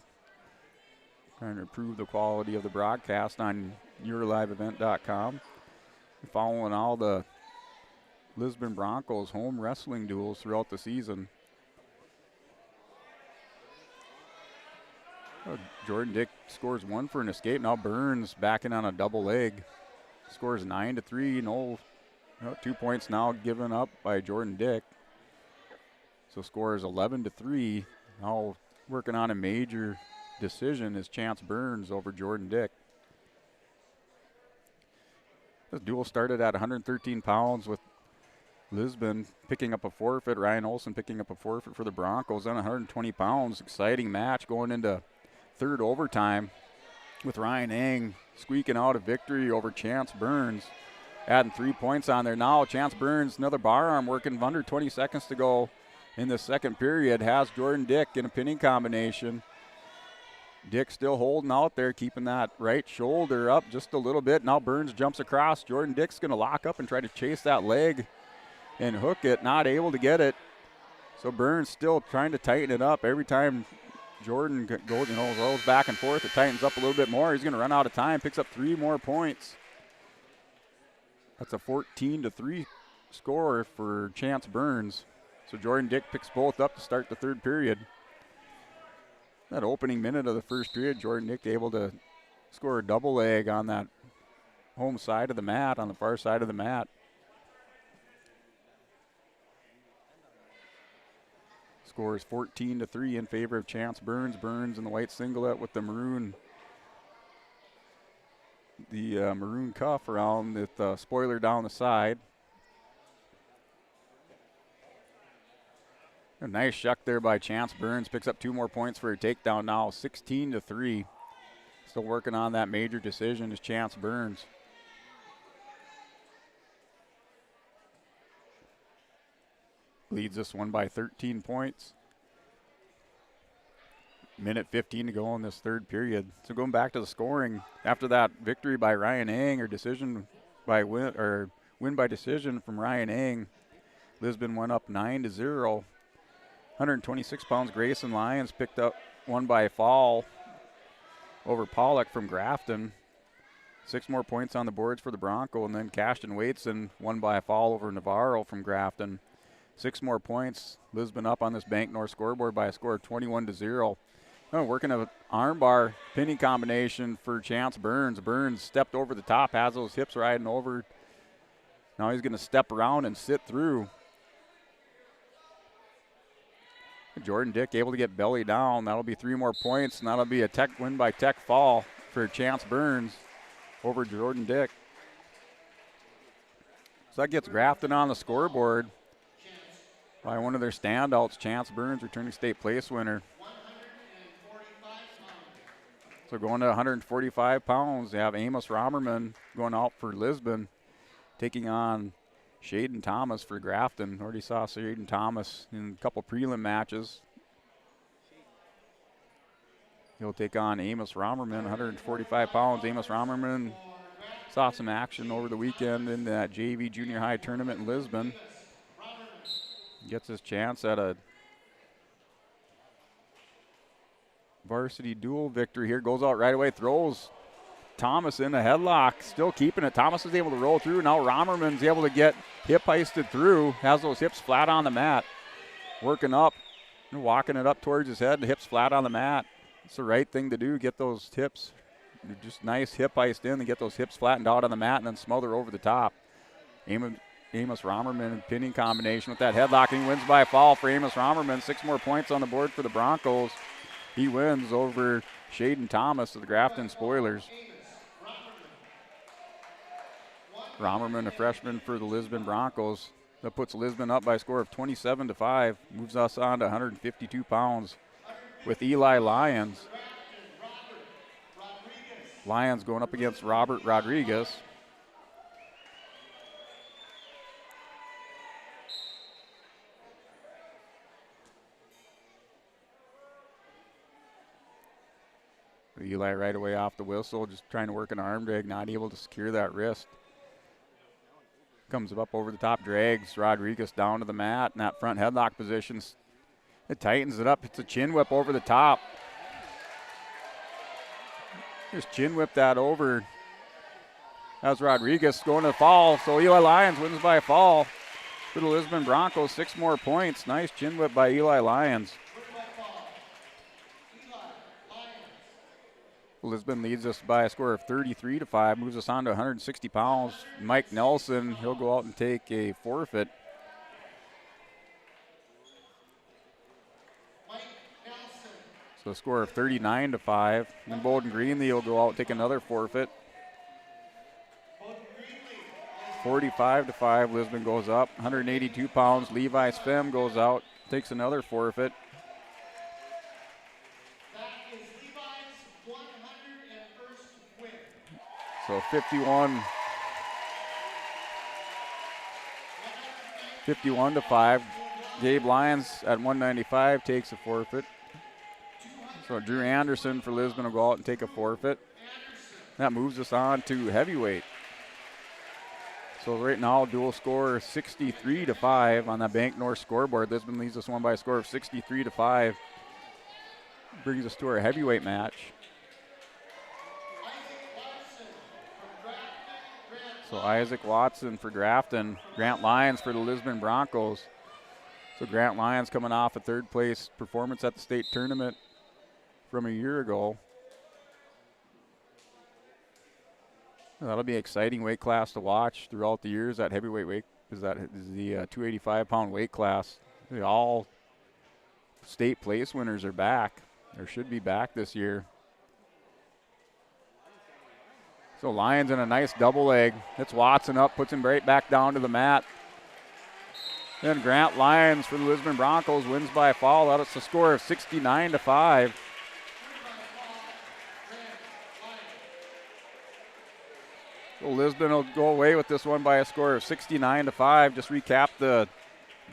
Trying to improve the quality of the broadcast on yourliveevent.com. Following all the Lisbon Broncos home wrestling duels throughout the season. Jordan Dick scores 1 for an escape. Now Burns backing on a double leg. Scores 9-3. No, 2 points now given up by Jordan Dick. So scores 11-3. Now working on a major decision is Chance Burns over Jordan Dick. This duel started at 113 pounds with Lisbon picking up a forfeit. Ryan Olson picking up a forfeit for the Broncos on 120 pounds. Exciting match going into third overtime with Ryan Eng squeaking out a victory over Chance Burns. Adding 3 points on there now. Chance Burns, another bar arm working, under 20 seconds to go in the second period. Has Jordan Dick in a pinning combination. Dick still holding out there, keeping that right shoulder up just a little bit. Now Burns jumps across. Jordan Dick's going to lock up and try to chase that leg and hook it. Not able to get it. So Burns still trying to tighten it up. Every time Jordan goes, rolls back and forth, it tightens up a little bit more. He's going to run out of time, picks up 3 more points. That's a 14-3 score for Chance Burns. So Jordan Dick picks both up to start the third period. That opening minute of the first period, Jordan Dick able to score a double leg on that home side of the mat, on the far side of the mat. Score is 14-3 in favor of Chance Burns. Burns in the white singlet with the maroon cuff around the spoiler down the side. A nice shuck there by Chance Burns. Picks up 2 more points for a takedown now, 16-3. Still working on that major decision is Chance Burns. Leads this one by 13 points. Minute 15 to go in this third period. So going back to the scoring, after that victory by Ryan Eng, or win by decision from Ryan Eng, Lisbon went up 9-0. 126 pounds Grayson Lyons picked up one by fall over Pollock from Grafton. 6 more points on the boards for the Bronco, and then Cashton Waitson won by a fall over Navarro from Grafton. 6 more points. Lisbon up on this Bank North scoreboard by a score of 21-0. Working an armbar pinning combination for Chance Burns. Burns stepped over the top, has those hips riding over. Now he's going to step around and sit through. Jordan Dick able to get belly down. That'll be 3 more points, and that'll be a tech win by tech fall for Chance Burns over Jordan Dick. So that gets Grafton on the scoreboard by one of their standouts, Chance Burns, returning state place winner. So going to 145 pounds, they have Amos Romerman going out for Lisbon, taking on Shaden Thomas for Grafton. Already saw Shaden Thomas in a couple prelim matches. He'll take on Amos Romerman, 145 pounds. Amos Romerman saw some action over the weekend in that JV junior high tournament in Lisbon. Gets his chance at a varsity dual victory here. Goes out right away, throws Thomas in the headlock, still keeping it. Thomas is able to roll through. Now Romerman's able to get hip heisted through, has those hips flat on the mat. Working up, walking it up towards his head, the hips flat on the mat. It's the right thing to do, get those hips, just nice hip heist in and get those hips flattened out on the mat and then smother over the top. Amos Romerman pinning combination with that headlock, and he wins by a fall for Amos Romerman. 6 more points on the board for the Broncos. He wins over Shaden Thomas of the Grafton Spoilers. Romerman, a freshman for the Lisbon Broncos. That puts Lisbon up by a score of 27-5. Moves us on to 152 pounds with Eli Lyons. Lyons going up against Robert Rodriguez. Eli right away off the whistle, just trying to work an arm drag, not able to secure that wrist. Comes up over the top, drags Rodriguez down to the mat in that front headlock position. It tightens it up. It's a chin whip over the top. Just chin whip that over. As Rodriguez going to the fall. So Eli Lyons wins by a fall for the Lisbon Broncos. 6 more points. Nice chin whip by Eli Lyons. Lisbon leads us by a score of 33-5, moves us on to 160 pounds. Mike Nelson, he'll go out and take a forfeit. So a score of 39-5. And Bowden Greenlee will go out and take another forfeit. 45-5, Lisbon goes up. 182 pounds, Levi Spem goes out, takes another forfeit. That is Levi's 101st win. So 51-5. Gabe Lyons at 195 takes a forfeit. So Drew Anderson for Lisbon will go out and take a forfeit. That moves us on to heavyweight. So right now, dual score 63-5 on the Bank North scoreboard. Lisbon leads us one by a score of 63-5. Brings us to our heavyweight match. So Isaac Watson for Grafton, Grant Lyons for the Lisbon Broncos. So Grant Lyons coming off a third place performance at the state tournament from a year ago. That'll be an exciting weight class to watch throughout the years. That heavyweight weight is the 285-pound weight class. All state place winners are back, or should be back this year. So Lyons in a nice double leg. Hits Watson up, puts him right back down to the mat. Then Grant Lyons for the Lisbon Broncos wins by a fall. That's a score of 69-5. So Lisbon will go away with this one by a score of 69-5. Just recap the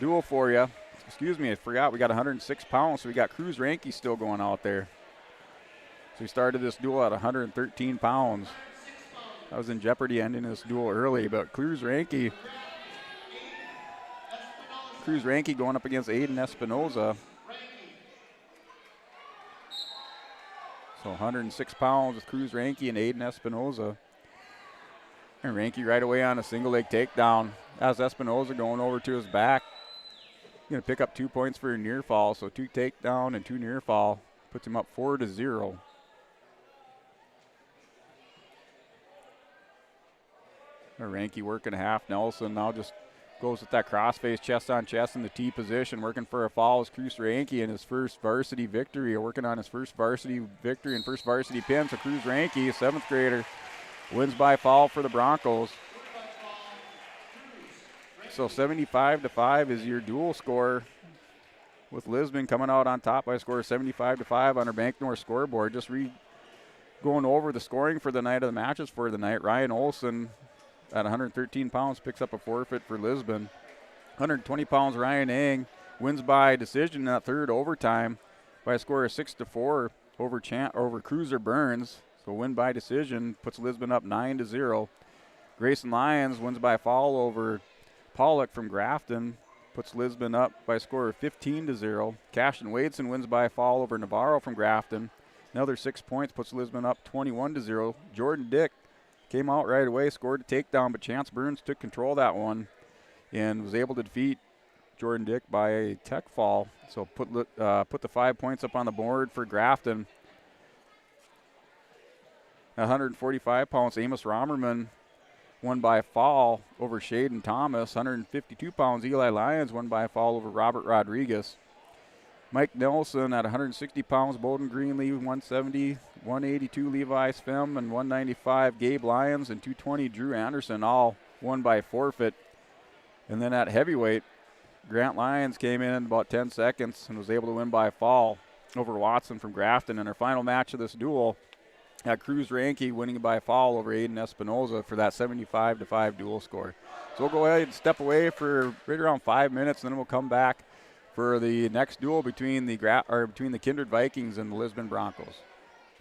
duel for you. Excuse me, I forgot we got 106 pounds, so we got Cruz Ranke still going out there. So we started this duel at 113 pounds. I was in jeopardy ending this duel early, but Cruz Ranke going up against Aiden Espinoza. So 106 pounds with Cruz Ranke and Aiden Espinoza. And Ranke right away on a single leg takedown. As Espinoza going over to his back. Going to pick up 2 points for a near fall. So 2 takedown and 2 near fall. Puts him up 4-0. Ranke working a half Nelson. Now just goes with that crossface, chest on chest in the T position. Working for a foul is Cruz Ranke in his first varsity victory. Working on his first varsity victory and first varsity pin. So Cruz Ranke, a 7th grader, wins by foul for the Broncos. So 75-5 is your dual score, with Lisbon coming out on top by a score of 75-5 on our Bank North scoreboard. Just going over the scoring for the night of the matches for the night. Ryan Olson at 113 pounds picks up a forfeit for Lisbon. 120 pounds Ryan Eng wins by decision in that third overtime by a score of 6-4 over Cruiser Burns. So win by decision puts Lisbon up 9-0. Grayson Lyons wins by foul over Pollock from Grafton, puts Lisbon up by a score of 15-0. Cashton Wadeson wins by a foul over Navarro from Grafton. Another 6 points puts Lisbon up 21-0. Jordan Dick came out right away, scored a takedown, but Chance Burns took control of that one and was able to defeat Jordan Dick by a tech fall. So put the 5 points up on the board for Grafton. At 145 pounds, Amos Romerman won by a fall over Shaden Thomas. 152 pounds, Eli Lyons won by a fall over Robert Rodriguez. Mike Nelson at 160 pounds, Bowden Greenlee 170, 182 Levi Spem, and 195 Gabe Lyons, and 220 Drew Anderson, all won by forfeit. And then at heavyweight, Grant Lyons came in about 10 seconds and was able to win by a fall over Watson from Grafton. In our final match of this duel, at Cruz Ranke winning by a fall over Aiden Espinoza for that 75-5 duel score. So we'll go ahead and step away for right around 5 minutes, and then we'll come back for the next duel between the Kindred Vikings and the Lisbon Broncos.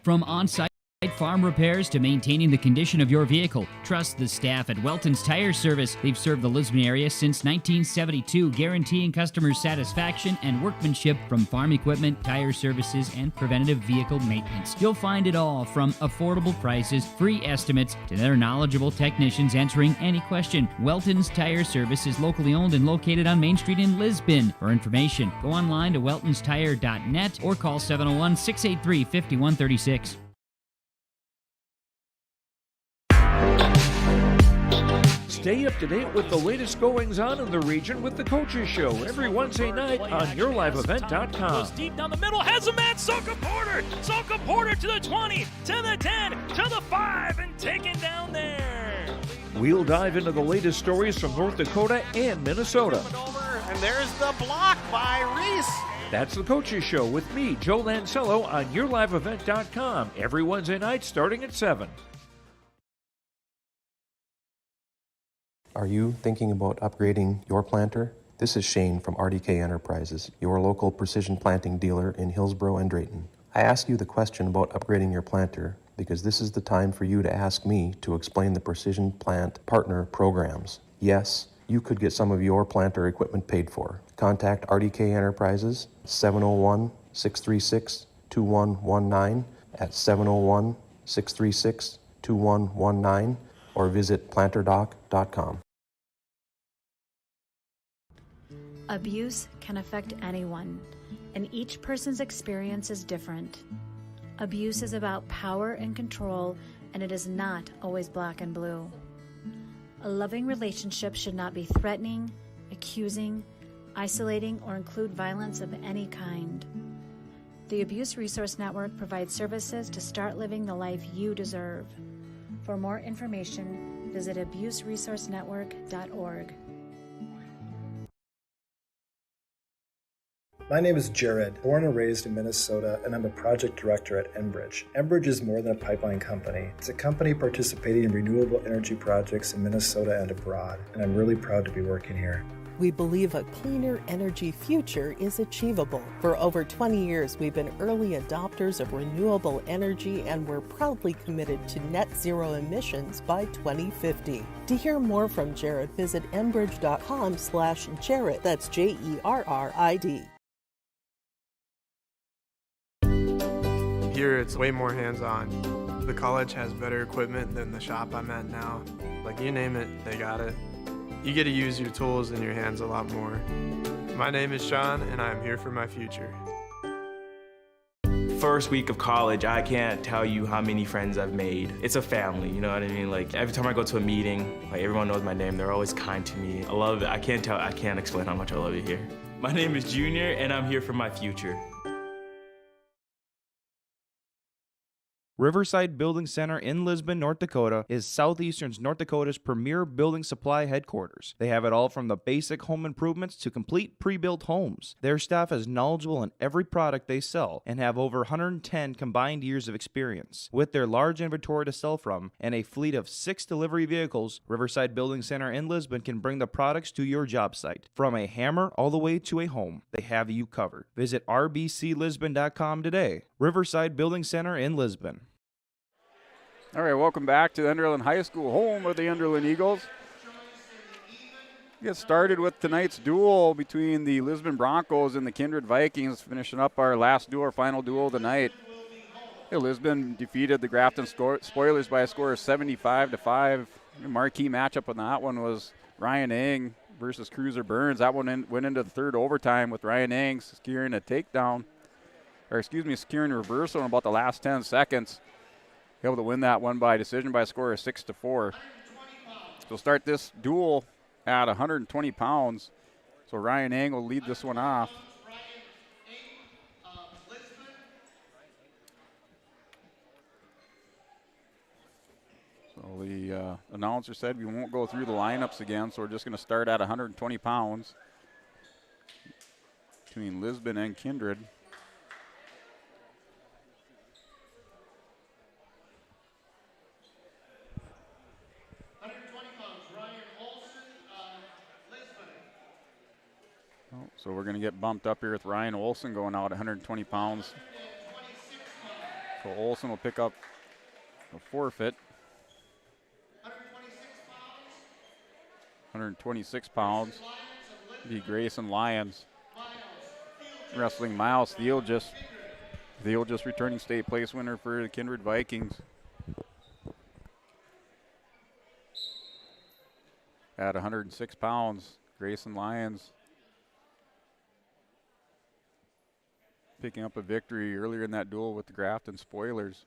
From on-site farm repairs to maintaining the condition of your vehicle, trust the staff at Welton's Tire Service. They've served the Lisbon area since 1972, guaranteeing customers satisfaction and workmanship from farm equipment, tire services, and preventative vehicle maintenance. You'll find it all, from affordable prices, free estimates, to their knowledgeable technicians answering any question. Welton's Tire Service is locally owned and located on Main Street in Lisbon. For information, go online to weltonstire.net or call 701-683-5136. Stay up to date with the latest goings-on in the region with the Coaches Show every Wednesday night on YourLiveEvent.com. Goes deep down the middle, has a man, Soka Porter! Soka Porter to the 20, to the 10, to the 5, and taken down there. We'll dive into the latest stories from North Dakota and Minnesota. And there's the block by Reese. That's the Coaches Show with me, Joe Lancello, on YourLiveEvent.com every Wednesday night starting at 7. Are you thinking about upgrading your planter? This is Shane from RDK Enterprises, your local precision planting dealer in Hillsborough and Drayton. I ask you the question about upgrading your planter because this is the time for you to ask me to explain the Precision Plant Partner programs. Yes, you could get some of your planter equipment paid for. Contact RDK Enterprises 701-636-2119 at 701-636-2119 or visit planterdoc.com. Abuse can affect anyone, and each person's experience is different. Abuse is about power and control, and it is not always black and blue. A loving relationship should not be threatening, accusing, isolating, or include violence of any kind. The Abuse Resource Network provides services to start living the life you deserve. For more information, visit abuseresourcenetwork.org. My name is Jared, born and raised in Minnesota, and I'm a project director at Enbridge. Enbridge is more than a pipeline company. It's a company participating in renewable energy projects in Minnesota and abroad, and I'm really proud to be working here. We believe a cleaner energy future is achievable. For over 20 years, we've been early adopters of renewable energy, and we're proudly committed to net zero emissions by 2050. To hear more from Jared, visit enbridge.com/Jared. That's JERRID. Here it's way more hands-on. The college has better equipment than the shop I'm at now. Like, you name it, they got it. You get to use your tools in your hands a lot more. My name is Sean, and I'm here for my future. First week of college, I can't tell you how many friends I've made. It's a family, you know what I mean? Like, every time I go to a meeting, like, everyone knows my name. They're always kind to me. I love it. I can't explain how much I love it here. My name is Junior, and I'm here for my future. Riverside Building Center in Lisbon, North Dakota is Southeastern North Dakota's premier building supply headquarters. They have it all from the basic home improvements to complete pre-built homes. Their staff is knowledgeable in every product they sell and have over 110 combined years of experience. With their large inventory to sell from and a fleet of 6 delivery vehicles, Riverside Building Center in Lisbon can bring the products to your job site. From a hammer all the way to a home, they have you covered. Visit rbclisbon.com today. Riverside Building Center in Lisbon. All right, welcome back to Enderlin High School, home of the Enderlin Eagles. Get started with tonight's duel between the Lisbon Broncos and the Kindred Vikings, finishing up our last duel, our final duel of the night. Lisbon defeated the Grafton Spoilers by a score of 75-5. The marquee matchup on that one was Ryan Eng versus Cruiser Burns. That one went into the third overtime with Ryan Eng securing a takedown, securing a reversal in about the last 10 seconds. Able to win that one by decision by a score of 6-4. So start this duel at 120 pounds. So Ryan Eng will lead this one off. So the announcer said we won't go through the lineups again, so we're just going to start at 120 pounds between Lisbon and Kindred. So we're going to get bumped up here with Ryan Olson going out 120 pounds. So Olson will pick up a forfeit. 126 pounds. Be Grayson Lyons. Wrestling Miles Thiel just returning state place winner for the Kindred Vikings. At 106 pounds, Grayson Lyons picking up a victory earlier in that duel with the Grafton Spoilers.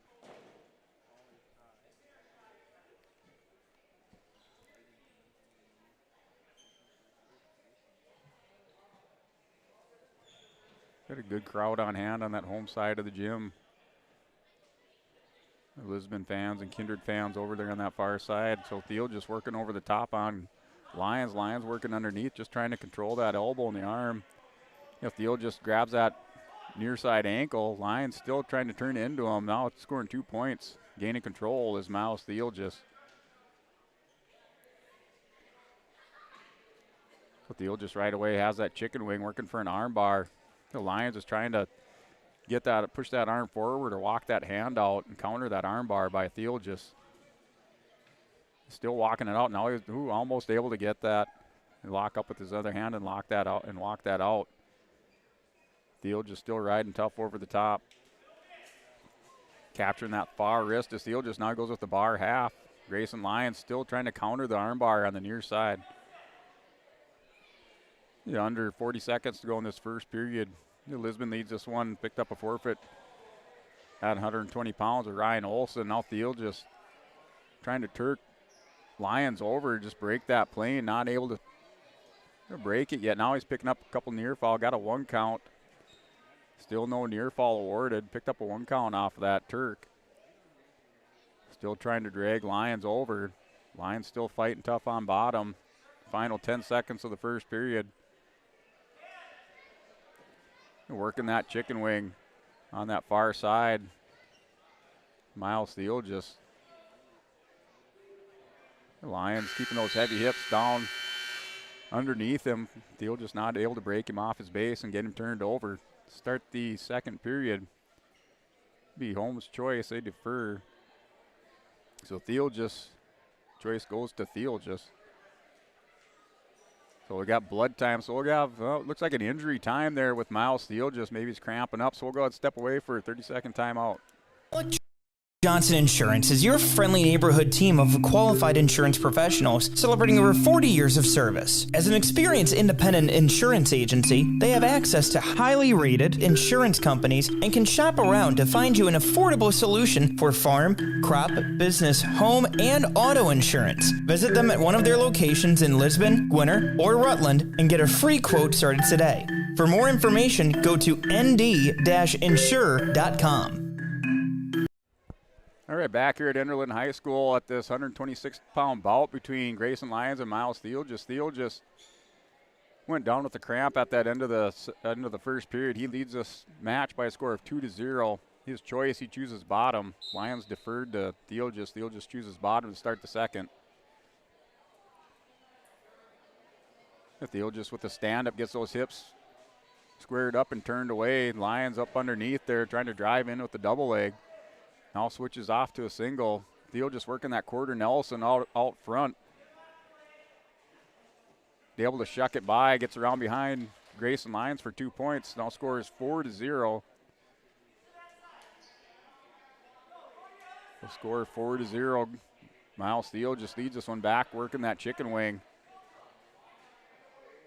Got a good crowd on hand on that home side of the gym. Lisbon fans and Kindred fans over there on that far side. So Thiel just working over the top on Lyons. Lyons working underneath, just trying to control that elbow in the arm. Thiel just grabs that near side ankle. Lyons still trying to turn it into him. Now it's scoring 2 points. Gaining control is Miles Thiel just. So Thiel just right away has that chicken wing working for an arm bar. The Lyons is trying to get that, push that arm forward or walk that hand out and counter that arm bar by Thiel just still walking it out. Now he's almost able to get that and lock up with his other hand and lock that out and walk that out. Thiel just still riding tough over the top. Capturing that far wrist as Thiel just now goes with the bar half. Grayson Lyons still trying to counter the arm bar on the near side. Under 40 seconds to go in this first period. Lisbon leads this one, picked up a forfeit at 120 pounds with Ryan Olson. Now Thiel just trying to Turk Lyons over, just break that plane, not able to break it yet. Now he's picking up a couple near fall, got a 1 count. Still no near fall awarded, picked up a 1 count off of that Turk. Still trying to drag Lyons over. Lyons still fighting tough on bottom. Final 10 seconds of the first period. Working that chicken wing on that far side. Miles Thiel just. Lyons keeping those heavy hips down underneath him. Thiel just not able to break him off his base and get him turned over. Start the second period. Be Holmes' choice. They defer. So Thiel just. Choice goes to Thiel just. So we got blood time. So we'll have, looks like an injury time there with Miles Thiel. Just maybe he's cramping up. So we'll go ahead and step away for a 30-second timeout. Johnson Insurance is your friendly neighborhood team of qualified insurance professionals celebrating over 40 years of service. As an experienced independent insurance agency, they have access to highly rated insurance companies and can shop around to find you an affordable solution for farm, crop, business, home, and auto insurance. Visit them at one of their locations in Lisbon, Gwinner, or Rutland and get a free quote started today. For more information, go to nd-insure.com. All right, back here at Enderlin High School at this 126-pound bout between Grayson Lyons and Miles Thiel. Thiel just went down with a cramp at that end of the first period. He leads this match by a score of 2-0. His choice, he chooses bottom. Lyons deferred to Thiel. Thiel just chooses bottom to start the second. Thiel just with the stand-up gets those hips squared up and turned away. Lyons up underneath there trying to drive in with the double leg. Now switches off to a single. Thiel just working that quarter Nelson out front. Able to shuck it by, gets around behind Grayson Lyons for 2 points. Now scores 4-0. The score 4-0. Miles Thiel just leads this one back, working that chicken wing.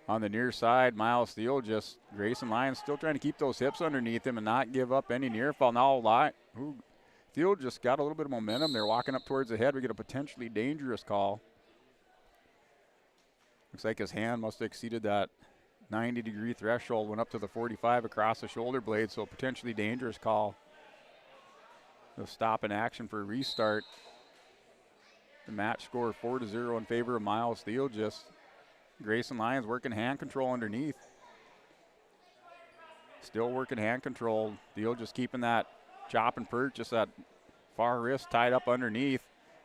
On the near side, Miles Thiel just, Grayson Lyons still trying to keep those hips underneath him and not give up any near fall. Now Thiel just got a little bit of momentum. They're walking up towards the head. We get a potentially dangerous call. Looks like his hand must have exceeded that 90-degree threshold, went up to the 45 across the shoulder blade, so a potentially dangerous call. They'll stop in action for a restart. The match score 4-0 in favor of Miles Thiel. Just Grayson Lyons working hand control underneath. Still working hand control. Thiel just keeping that chop and perch, just that far wrist tied up underneath.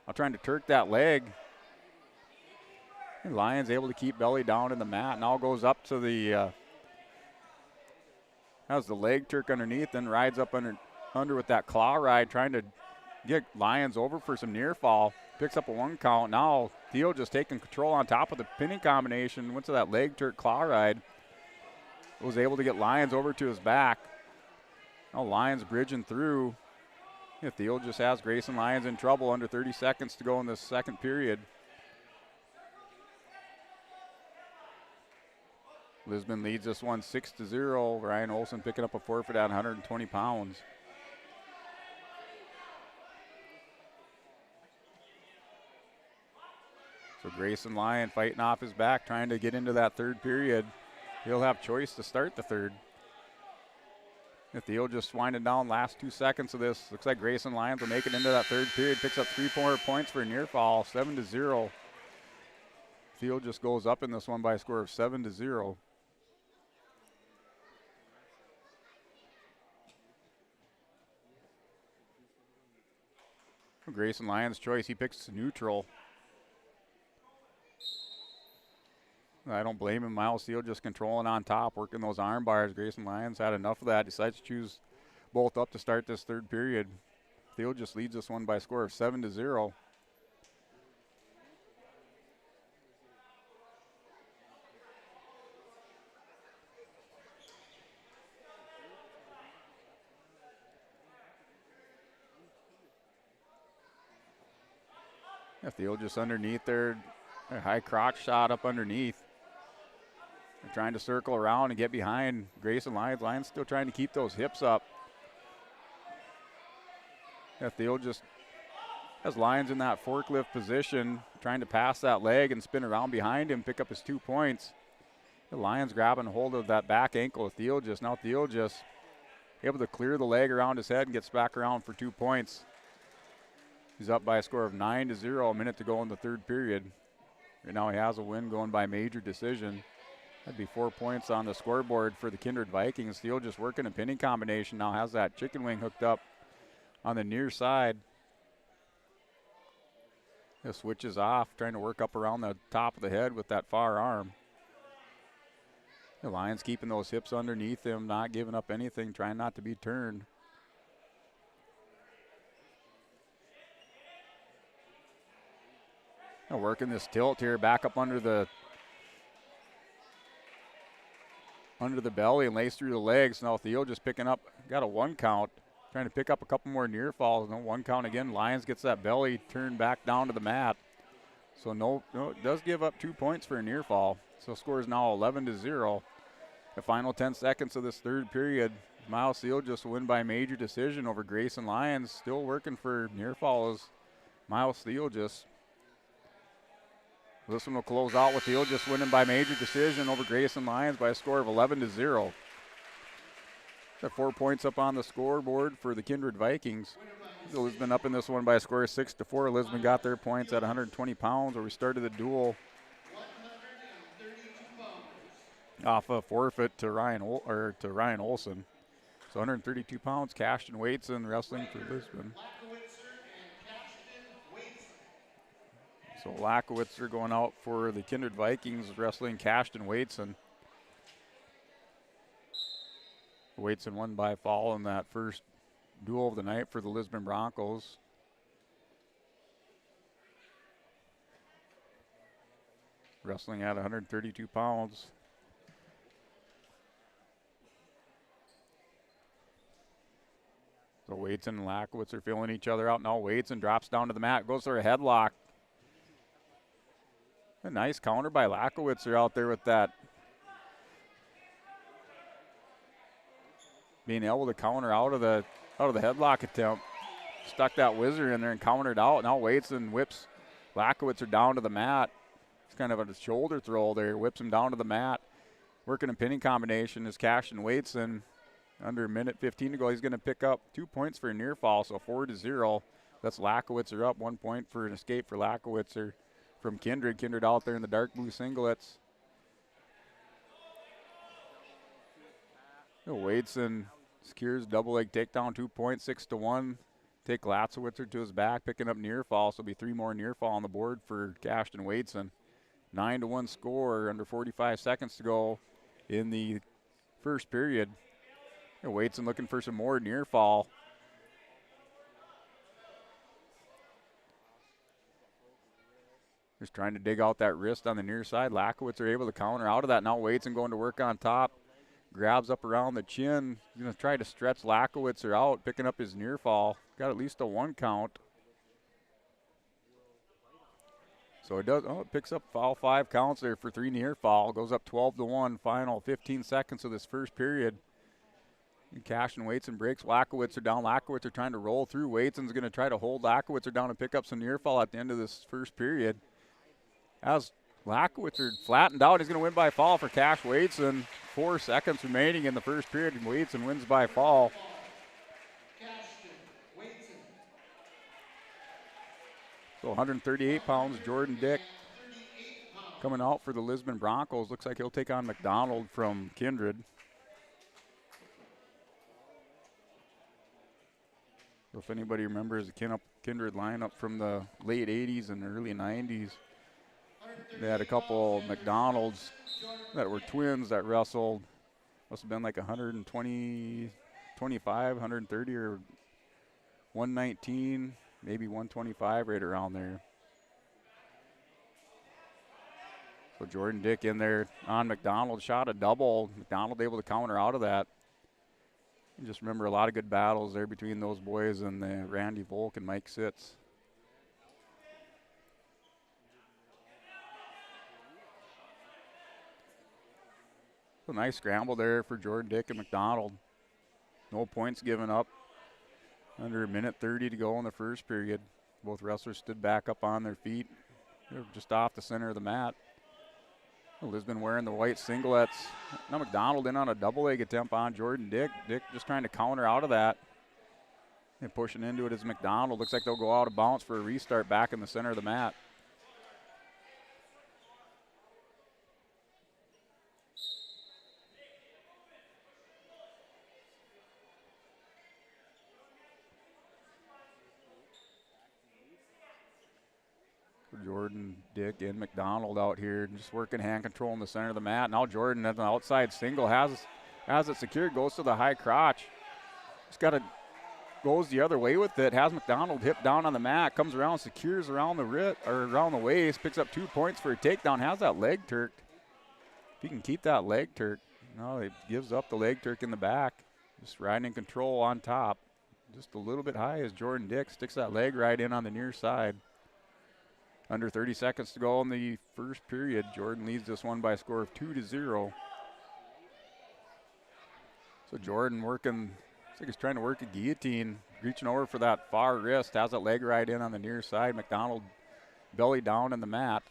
I'm trying to Turk that leg. And Lyons able to keep belly down in the mat. Now goes up to the, has the leg Turk underneath, then rides up under with that claw ride, trying to get Lyons over for some near fall. Picks up a 1 count. Now Thiel just taking control on top of the pinning combination. Went to that leg Turk claw ride. Was able to get Lyons over to his back. Now Lyons bridging through. Thiel just has Grayson Lyons in trouble. Under 30 seconds to go in this second period. Lisbon leads this one 6-0. Ryan Olson picking up a forfeit at 120 pounds. So Grayson Lyon fighting off his back, trying to get into that third period. He'll have choice to start the third. The field just winding down last 2 seconds of this. Looks like Grayson Lyons will make it into that third period. Picks up 3 more points for a near fall, 7-0. Field just goes up in this one by a score of 7-0. Grayson Lyons' choice, he picks neutral. I don't blame him. Miles Steele just controlling on top, working those arm bars. Grayson Lyons had enough of that, decides to choose both up to start this third period. Field just leads this one by a score of 7-0. Field just underneath there, a high crotch shot up underneath. They're trying to circle around and get behind Grayson Lyons. Lyons still trying to keep those hips up. Field just has Lyons in that forklift position, trying to pass that leg and spin around behind him, pick up his 2 points. The Lyons grabbing hold of that back ankle of Theoljus. Now Theoljus able to clear the leg around his head and gets back around for 2 points. He's up by a score of 9-0, a minute to go in the third period. Right now he has a win going by major decision. That'd be 4 points on the scoreboard for the Kindred Vikings. Steele just working a pinning combination now, has that chicken wing hooked up on the near side. He switches off, trying to work up around the top of the head with that far arm. The Lions keeping those hips underneath him, not giving up anything, trying not to be turned. Working this tilt here, back up under the belly and lays through the legs. Now Theo just picking up, got a 1 count, trying to pick up a couple more near falls. No 1 count again. Lyons gets that belly turned back down to the mat. So no, it does give up 2 points for a near fall. So score is now 11-0. The final 10 seconds of this third period. Miles Seal just win by major decision over Grayson Lyons. Still working for near fall is Miles Seal just. This one will close out with Theo just winning by major decision over Grayson Lyons by a score of 11-0. Got 4 points up on the scoreboard for the Kindred Vikings. Lisbon up in this one by a score of 6-4. Lisbon got their points at 120 pounds, where we started the duel off a forfeit to Ryan Olson. So 132 pounds, Cashton Waitson wrestling for Lisbon. So Lakowitzer going out for the Kindred Vikings, wrestling Cashton Waitson. Waitson won by fall in that first duel of the night for the Lisbon Broncos. Wrestling at 132 pounds. So Waitson and Lakowitz are feeling each other out. Now Waitson drops down to the mat, goes for a headlock. A nice counter by Lakowitzer out there with that. Being able to counter out of the headlock attempt. Stuck that whizzer in there and countered out. Now Waitson whips Lakowitzer down to the mat. It's kind of a shoulder throw there. Whips him down to the mat. Working a pinning combination is Cashton Waitson. Under a minute 15 to go. He's going to pick up 2 points for a near fall, so 4-0. That's Lakowitzer up. 1 point for an escape for Lakowitzer from Kindred. Kindred out there in the dark blue singlets. Waitson secures double leg takedown, 2 points, 6-1. Take Latzowitzer to his back, picking up near fall, so it'll be 3 more near fall on the board for Cashton Waitson. 9-1 score, under 45 seconds to go in the first period. Waitson looking for some more near fall. Just trying to dig out that wrist on the near side. Lakowitz are able to counter out of that. Now Waitson going to work on top. Grabs up around the chin. He's going to try to stretch Lakowitzer out, picking up his near fall. Got at least a 1 count. So it does. Oh, it picks up all 5 counts there for 3 near fall. Goes up 12-1. Final 15 seconds of this first period. Cashton Waitson breaks Lakowitzer down. Lakowitzer trying to roll through. Waitson's going to try to hold Lakowitzer down and pick up some near fall at the end of this first period. As Lackowitzer flattened out. He's going to win by fall for Cash Waitson. 4 seconds remaining in the first period, and Waitson wins by fall. So 138 pounds, Jordan Dick coming out for the Lisbon Broncos. Looks like he'll take on McDonald from Kindred. So if anybody remembers the Kindred lineup from the late 80s and early 90s, they had a couple McDonalds that were twins that wrestled. Must have been like 120, 25, 130, or 119, maybe 125, right around there. So Jordan Dick in there on McDonald, shot a double. McDonald able to counter out of that. You just remember a lot of good battles there between those boys and Randy Volk and Mike Sitz. A nice scramble there for Jordan Dick and McDonald. No points given up. Under a minute 30 to go in the first period. Both wrestlers stood back up on their feet. They were just off the center of the mat. Lisbon wearing the white singlets. Now McDonald in on a double leg attempt on Jordan Dick. Dick just trying to counter out of that. And pushing into it is McDonald. Looks like they'll go out of bounds for a restart back in the center of the mat. Jordan, Dick, and McDonald out here just working hand control in the center of the mat. Now Jordan at the outside single has it secured, goes to the high crotch. Just goes the other way with it. Has McDonald hip down on the mat, comes around, secures around the waist, picks up 2 points for a takedown. Has that leg turked. If he can keep that leg turked. No, he gives up the leg turk in the back. Just riding in control on top. Just a little bit high as Jordan Dick sticks that leg right in on the near side. Under 30 seconds to go in the first period. Jordan leads this one by a score of 2-0. So Jordan working, looks like he's trying to work a guillotine, reaching over for that far wrist, has that leg right in on the near side. McDonald belly down in the mat.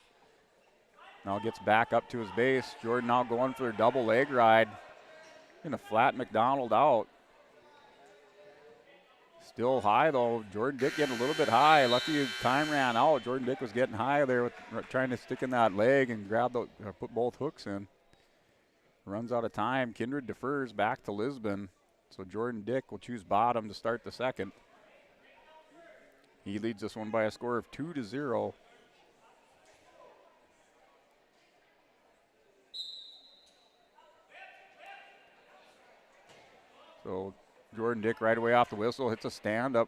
Now gets back up to his base. Jordan now going for a double leg ride. Gonna flat McDonald out. Still high though. Jordan Dick getting a little bit high. Lucky time ran out. Jordan Dick was getting high there with trying to stick in that leg and put both hooks in. Runs out of time. Kindred defers back to Lisbon. So Jordan Dick will choose bottom to start the second. He leads this one by a score of 2-0. So Jordan Dick right away off the whistle, hits a stand-up.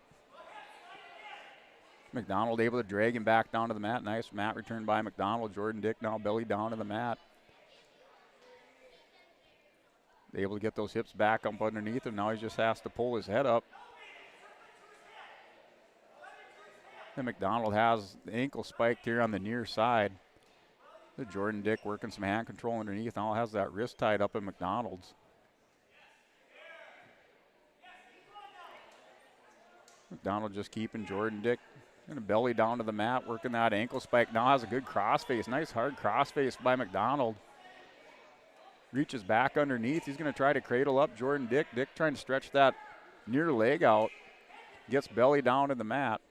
McDonald able to drag him back down to the mat. Nice mat return by McDonald. Jordan Dick now belly down to the mat. Able to get those hips back up underneath him. Now he just has to pull his head up. And McDonald has the ankle spiked here on the near side. The Jordan Dick working some hand control underneath. Now has that wrist tied up in McDonald's. McDonald just keeping Jordan Dick in a belly down to the mat, working that ankle spike. Now has a good crossface. Nice hard crossface by McDonald. Reaches back underneath. He's going to try to cradle up Jordan Dick. Dick trying to stretch that near leg out. Gets belly down to the mat.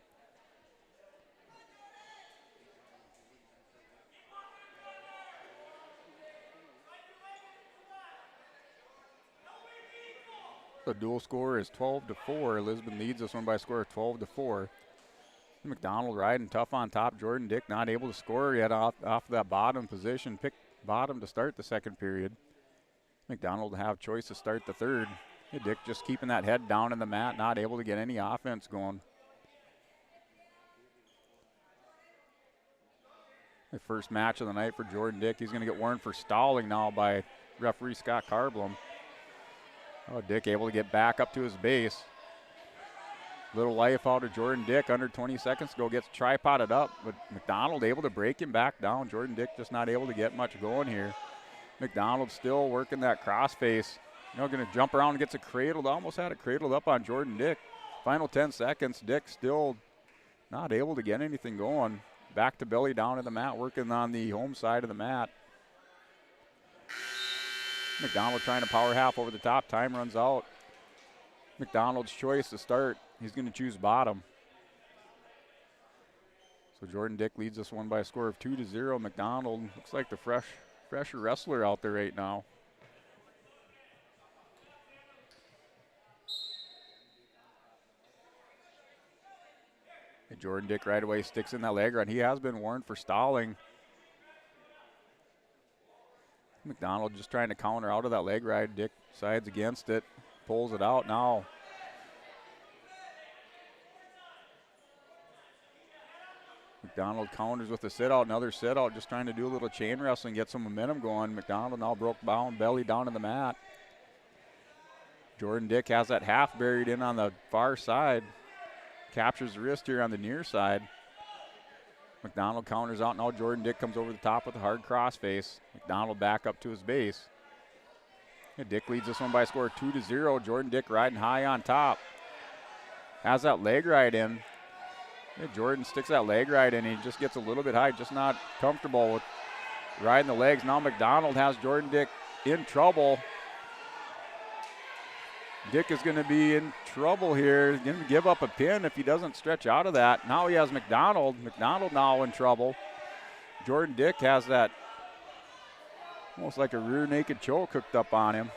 The dual score is 12-4. Lisbon leads this one by a score of 12-4. McDonald riding tough on top. Jordan Dick not able to score yet off that bottom position. Picked bottom to start the second period. McDonald will have choice to start the third. Dick just keeping that head down in the mat, not able to get any offense going. The first match of the night for Jordan Dick. He's going to get warned for stalling now by referee Scott Carblum. Oh, Dick able to get back up to his base. Little life out of Jordan Dick. Under 20 seconds to go, gets tripoded up, but McDonald able to break him back down. Jordan Dick just not able to get much going here. McDonald still working that crossface. Going to jump around and gets it cradled. Almost had it cradled up on Jordan Dick. Final 10 seconds. Dick still not able to get anything going. back to belly down to the mat, working on the home side of the mat. McDonald trying to power half over the top. Time runs out. McDonald's choice to start. He's going to choose bottom. So Jordan Dick leads this one by a score of 2-0. McDonald looks like the fresher wrestler out there right now. And Jordan Dick right away sticks in that leg ride. He has been warned for stalling. McDonald just trying to counter out of that leg ride. Dick sides against it, pulls it out now. McDonald counters with a sit-out, another sit-out, just trying to do a little chain wrestling, get some momentum going. McDonald now broke bound, belly down to the mat. Jordan Dick has that half buried in on the far side. Captures the wrist here on the near side. McDonald counters out. Now Jordan Dick comes over the top with a hard crossface. McDonald back up to his base. And Dick leads this one by a score of 2-0. Jordan Dick riding high on top. Has that leg ride in. Yeah, Jordan sticks that leg ride in. He just gets a little bit high, just not comfortable with riding the legs. Now McDonald has Jordan Dick in trouble. Dick is going to be in trouble here. He's going to give up a pin if he doesn't stretch out of that. Now he has McDonald. McDonald now in trouble. Jordan Dick has that almost like a rear naked choke hooked up on him.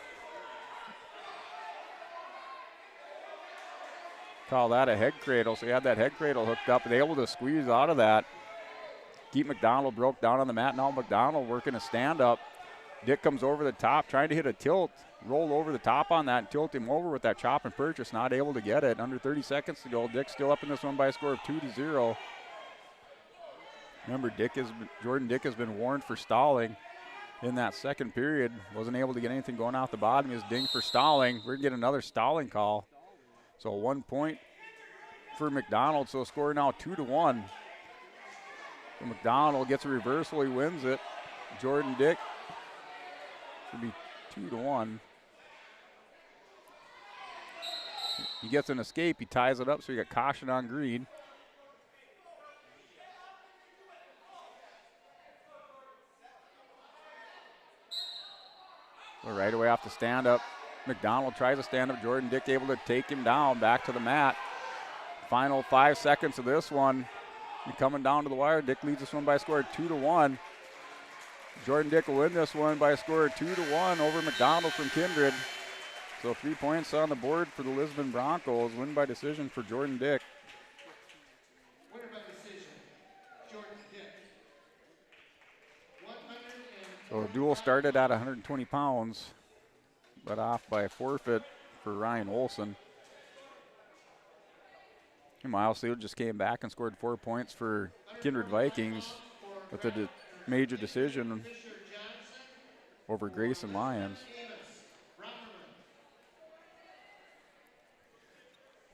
Call that a head cradle. So he had that head cradle hooked up and able to squeeze out of that. Keep McDonald broke down on the mat. Now McDonald working a stand up. Dick comes over the top, trying to hit a tilt. Roll over the top on that and tilt him over with that chop and purchase. Not able to get it. Under 30 seconds to go. Dick still up in this one by a score of 2-0. Remember, Jordan Dick has been warned for stalling in that second period. Wasn't able to get anything going out the bottom. He was dinged for stalling. We're going to get another stalling call. So 1 point for McDonald. So score now 2-1. So McDonald gets a reversal. He wins it. Jordan Dick should be 2-1. He gets an escape. He ties it up. So you got caution on green. So right away off the stand up. McDonald tries to stand up. Jordan Dick able to take him down back to the mat. Final 5 seconds of this one. Coming down to the wire. Dick leads this one by a score of 2-1. Jordan Dick will win this one by a score of 2-1 over McDonald from Kindred. So 3 points on the board for the Lisbon Broncos. Win by decision for Jordan Dick. Winner by decision, Jordan Dick. So the duel started at 120 pounds. Led off by a forfeit for Ryan Olson. And Miles Steele just came back and scored 4 points for Kindred Vikings with a major decision over Grayson Lions.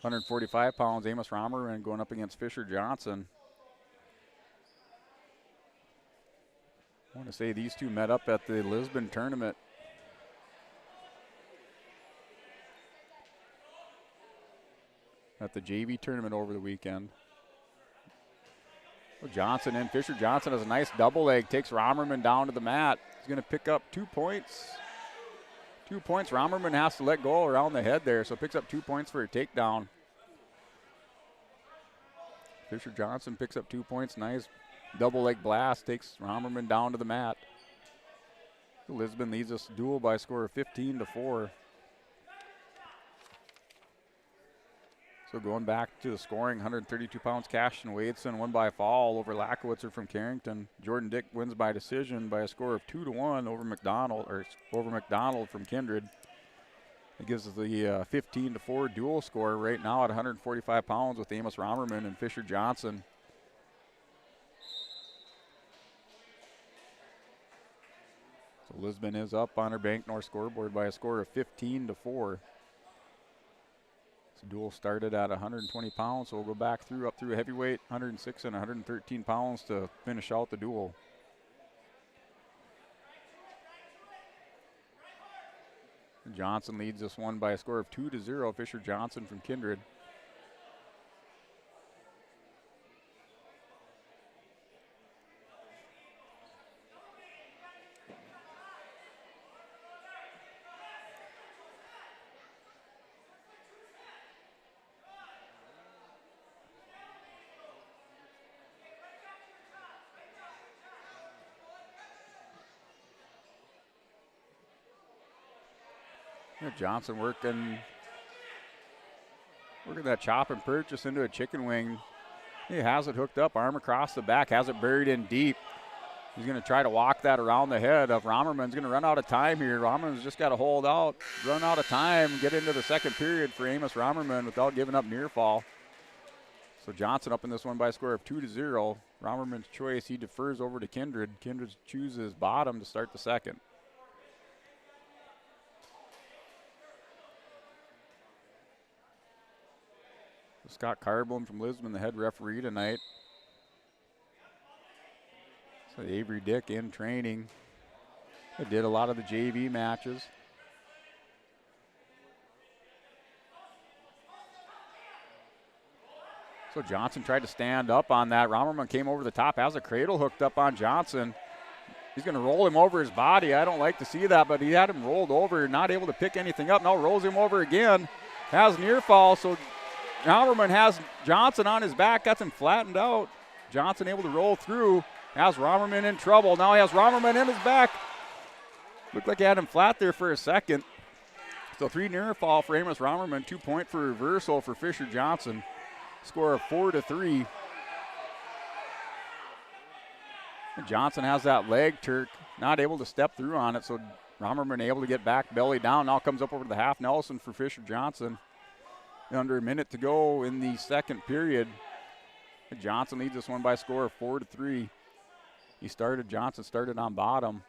145 pounds, Amos Romerman going up against Fisher Johnson. I want to say these two met up at the Lisbon tournament. At the JV tournament over the weekend. Well, Johnson and Fisher Johnson has a nice double leg, takes Romerman down to the mat. He's going to pick up 2 points. 2 points. Romerman has to let go around the head there, so picks up 2 points for a takedown. Fisher Johnson picks up 2 points. Nice double leg blast, takes Romerman down to the mat. Lisbon leads this duel by a score of 15-4. So going back to the scoring, 132 pounds, Cashton Wadeson won by a fall over Lackowitzer from Carrington. Jordan Dick wins by decision by a score of 2-1 over McDonald from Kindred. It gives us the 15-4 dual score right now at 145 pounds with Amos Romerman and Fisher Johnson. So Lisbon is up on our Bank North scoreboard by a score of 15-4. The duel started at 120 pounds, so we'll go back up through heavyweight, 106 and 113 pounds to finish out the duel. Johnson leads this one by a score of 2-0. Fisher Johnson from Kindred. Johnson working that chop and purchase into a chicken wing. He has it hooked up, arm across the back, has it buried in deep. He's going to try to walk that around the head of Rommerman's going to run out of time here. Rommerman's just got to hold out, run out of time, get into the second period for Amos Rommerman without giving up near fall. So Johnson up in this one by a score of 2-0. Rommerman's choice, he defers over to Kindred. Kindred chooses bottom to start the second. Scott Carblin from Lisbon, the head referee tonight. So Avery Dick in training. They did a lot of the JV matches. So Johnson tried to stand up on that. Rommerman came over the top, has a cradle hooked up on Johnson. He's going to roll him over his body. I don't like to see that, but he had him rolled over, not able to pick anything up. Now rolls him over again. Has near fall, so Rommerman has Johnson on his back, gets him flattened out. Johnson able to roll through, has Rommerman in trouble. Now he has Rommerman in his back. Looked like he had him flat there for a second. So 3 near fall for Amos Rommerman, 2-point for reversal for Fisher Johnson. Score of 4-3. And Johnson has that leg Turk, not able to step through on it, so Rommerman able to get back belly down. Now comes up over the half Nelson for Fisher Johnson. Under a minute to go in the second period. Johnson leads this one by a score of 4-3. Johnson started on bottom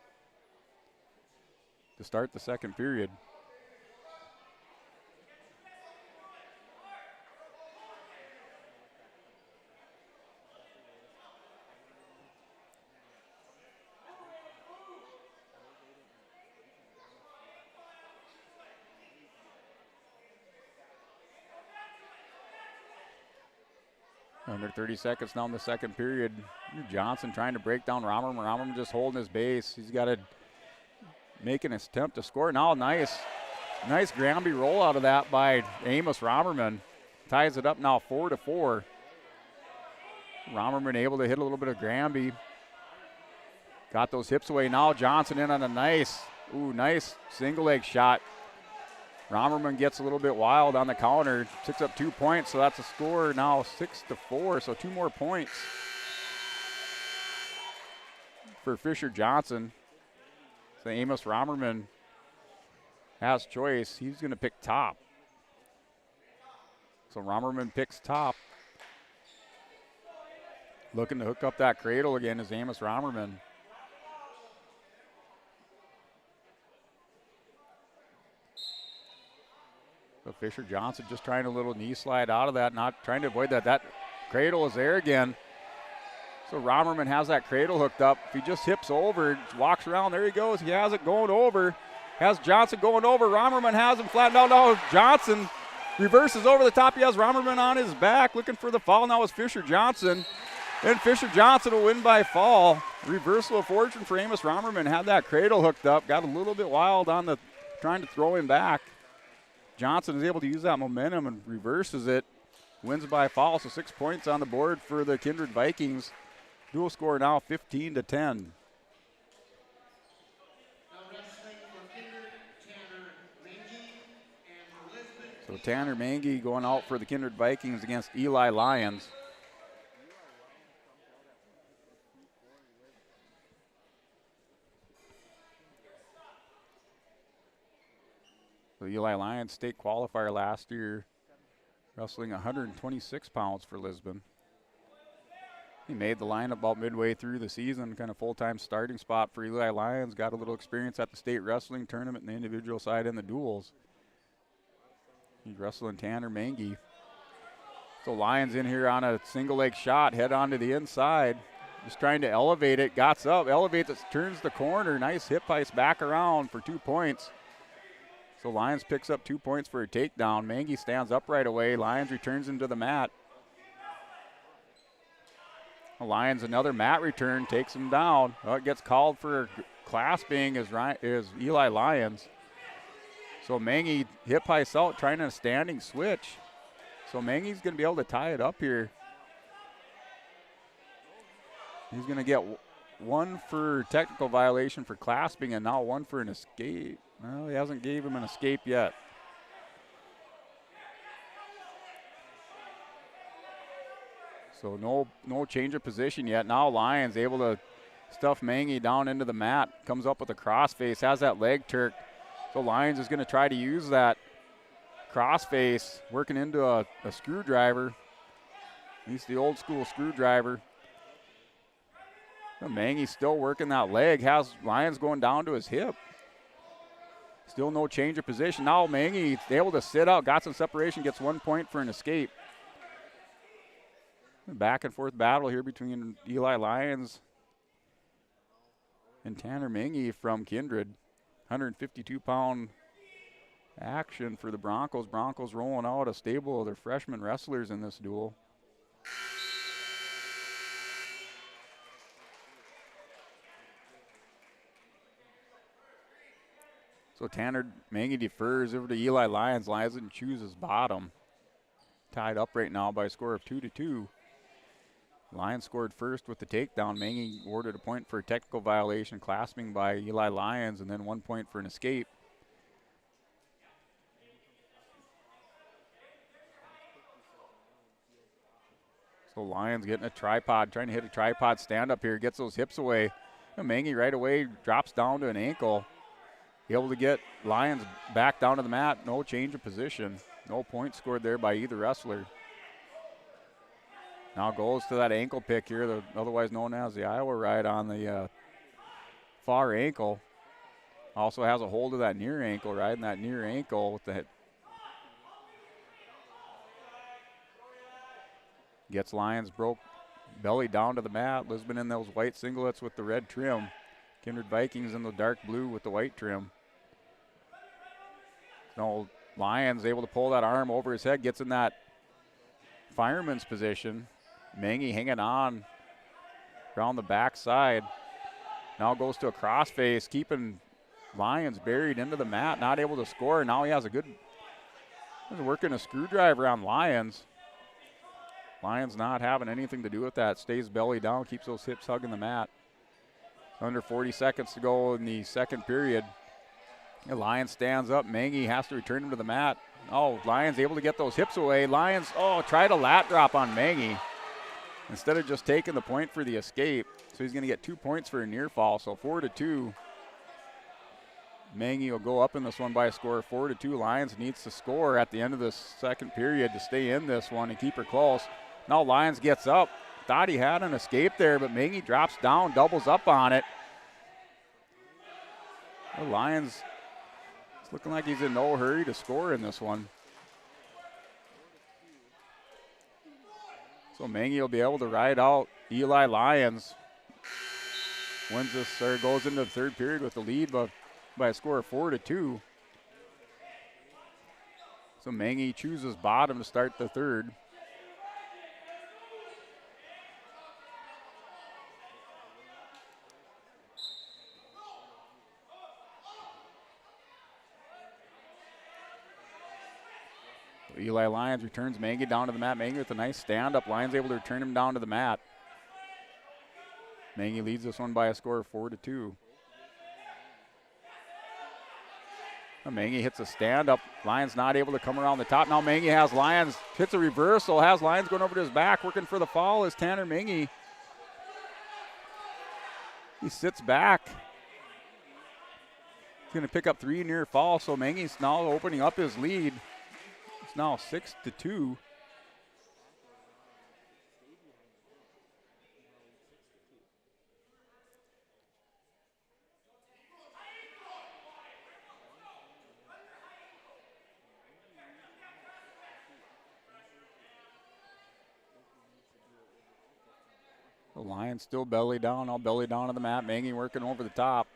to start the second period. Under 30 seconds now in the second period. Johnson trying to break down Rommerman. Rommerman just holding his base. He's got to make an attempt to score. Now nice Granby roll out of that by Amos Rommerman. Ties it up now 4-4. Rommerman able to hit a little bit of Granby. Got those hips away. Now Johnson in on a nice single leg shot. Rommerman gets a little bit wild on the counter, picks up 2 points, so that's a score now 6-4, so 2 more points for Fisher Johnson. So Amos Rommerman has choice. He's going to pick top. So Rommerman picks top. Looking to hook up that cradle again is Amos Rommerman. So Fisher Johnson just trying a little knee slide out of that, not trying to avoid that. That cradle is there again. So Rommerman has that cradle hooked up. If he just hips over, walks around, there he goes. He has it going over. Has Johnson going over. Rommerman has him flattened out. No, Johnson reverses over the top. He has Rommerman on his back looking for the fall. Now it's Fisher Johnson. And Fisher Johnson will win by fall. Reversal of fortune for Amos Rommerman. Had that cradle hooked up. Got a little bit wild on the trying to throw him back. Johnson is able to use that momentum and reverses it. Wins by fall, so 6 points on the board for the Kindred Vikings. Dual score now 15-10. So Tanner Mangy going out for the Kindred Vikings against Eli Lyons. So Eli Lyons state qualifier last year, wrestling 126 pounds for Lisbon. He made the lineup about midway through the season, kind of full-time starting spot for Eli Lyons. Got a little experience at the state wrestling tournament in the individual side and the duels. He's wrestling Tanner Mangy. So Lyons in here on a single leg shot, head on to the inside. Just trying to elevate it, gots up, elevates it, turns the corner. Nice hip heist back around for 2 points. So Lyons picks up 2 points for a takedown. Mangy stands up right away. Lyons returns him to the mat. Lyons another mat return, takes him down. Oh, it gets called for clasping is Eli Lyons. So Mangy hip heists out, trying a standing switch. So Mangy's going to be able to tie it up here. He's going to get one for technical violation for clasping and now one for an escape. Well, he hasn't gave him an escape yet. So no change of position yet. Now Lyons able to stuff Mangy down into the mat. Comes up with a crossface, has that leg turk. So Lyons is going to try to use that crossface, working into a screwdriver. He's the old school screwdriver. Mangy's still working that leg, has Lyons going down to his hip. Still no change of position. Now Mangy able to sit out, got some separation, gets 1 point for an escape. Back and forth battle here between Eli Lyons and Tanner Mangy from Kindred. 152-pound action for the Broncos. Broncos rolling out a stable of their freshman wrestlers in this duel. So Tanner Mangy defers over to Eli Lyons. Lyons chooses bottom. Tied up right now by a score of 2-2. Lyons scored first with the takedown. Mangy awarded a point for a technical violation, clasping by Eli Lyons, and then 1 point for an escape. So Lyons getting a tripod, trying to hit a tripod stand-up here, gets those hips away. And Mangy right away drops down to an ankle. Able to get Lyons back down to the mat. No change of position. No point scored there by either wrestler. Now goes to that ankle pick here, otherwise known as the Iowa ride on the far ankle. Also has a hold of that near ankle, riding that near ankle with the hip. Gets Lyons broke belly down to the mat. Lisbon in those white singlets with the red trim. Kindred Vikings in the dark blue with the white trim. No, Lyons able to pull that arm over his head, gets in that fireman's position. Mangy hanging on around the backside. Now goes to a crossface, keeping Lyons buried into the mat, not able to score. Now he has he's working a screwdriver on Lyons. Lyons not having anything to do with that. Stays belly down, keeps those hips hugging the mat. Under 40 seconds to go in the second period. Lyons stands up. Mangy has to return him to the mat. Oh, Lyons able to get those hips away. Lyons, tried a lat drop on Mangy instead of just taking the point for the escape. So he's going to get 2 points for a near fall. So 4-2. Mangy will go up in this one by a score of 4-2. Lyons needs to score at the end of this second period to stay in this one and keep her close. Now Lyons gets up. Thought he had an escape there, but Mangy drops down, doubles up on it. The Lyons, it's looking like he's in no hurry to score in this one. So Mangy will be able to ride out Eli Lyons. Wins this, or goes into the third period with the lead by a score of 4-2. So Mangy chooses bottom to start the third. Eli Lyons returns Mangy down to the mat. Mangy with a nice stand-up. Lyons able to return him down to the mat. Mangy leads this one by a score of 4-2. Mangy hits a stand-up. Lyons not able to come around the top. Now Mangy has Lyons, hits a reversal, has Lyons going over to his back. Working for the foul is Tanner Mangy. He sits back. He's going to pick up 3 near fall, so Mangy's now opening up his lead. It's now 6-2. The Lions still belly down, all belly down to the mat. Mangy working over the top.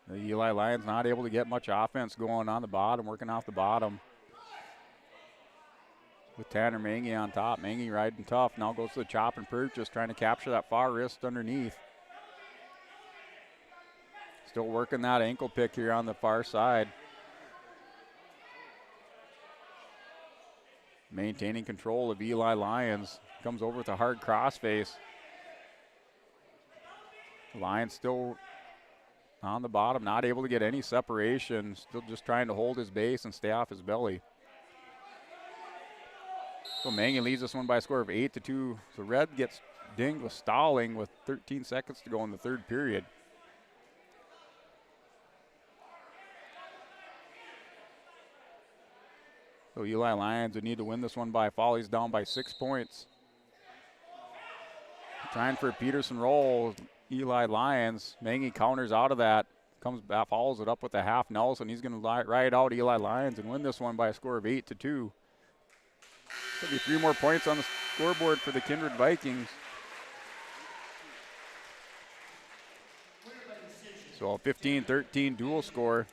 The Eli Lions not able to get much offense going on the bottom, working off the bottom. With Tanner Mangy on top. Mangy riding tough. Now goes to the chop and purchase, trying to capture that far wrist underneath. Still working that ankle pick here on the far side. Maintaining control of Eli Lyons. Comes over with a hard crossface. Lyons still on the bottom, not able to get any separation. Still just trying to hold his base and stay off his belly. So Mangan leads this one by a score of 8-2. So Red gets dinged with stalling with 13 seconds to go in the third period. So Eli Lyons would need to win this one by a foul. He's down by 6 points. Trying for a Peterson roll. Eli Lyons. Mangy counters out of that. Comes back, follows it up with a half Nelson. He's going to ride out Eli Lyons and win this one by a score of 8-2. There'll be 3 more points on the scoreboard for the Kindred Vikings. So a 15-13 dual score.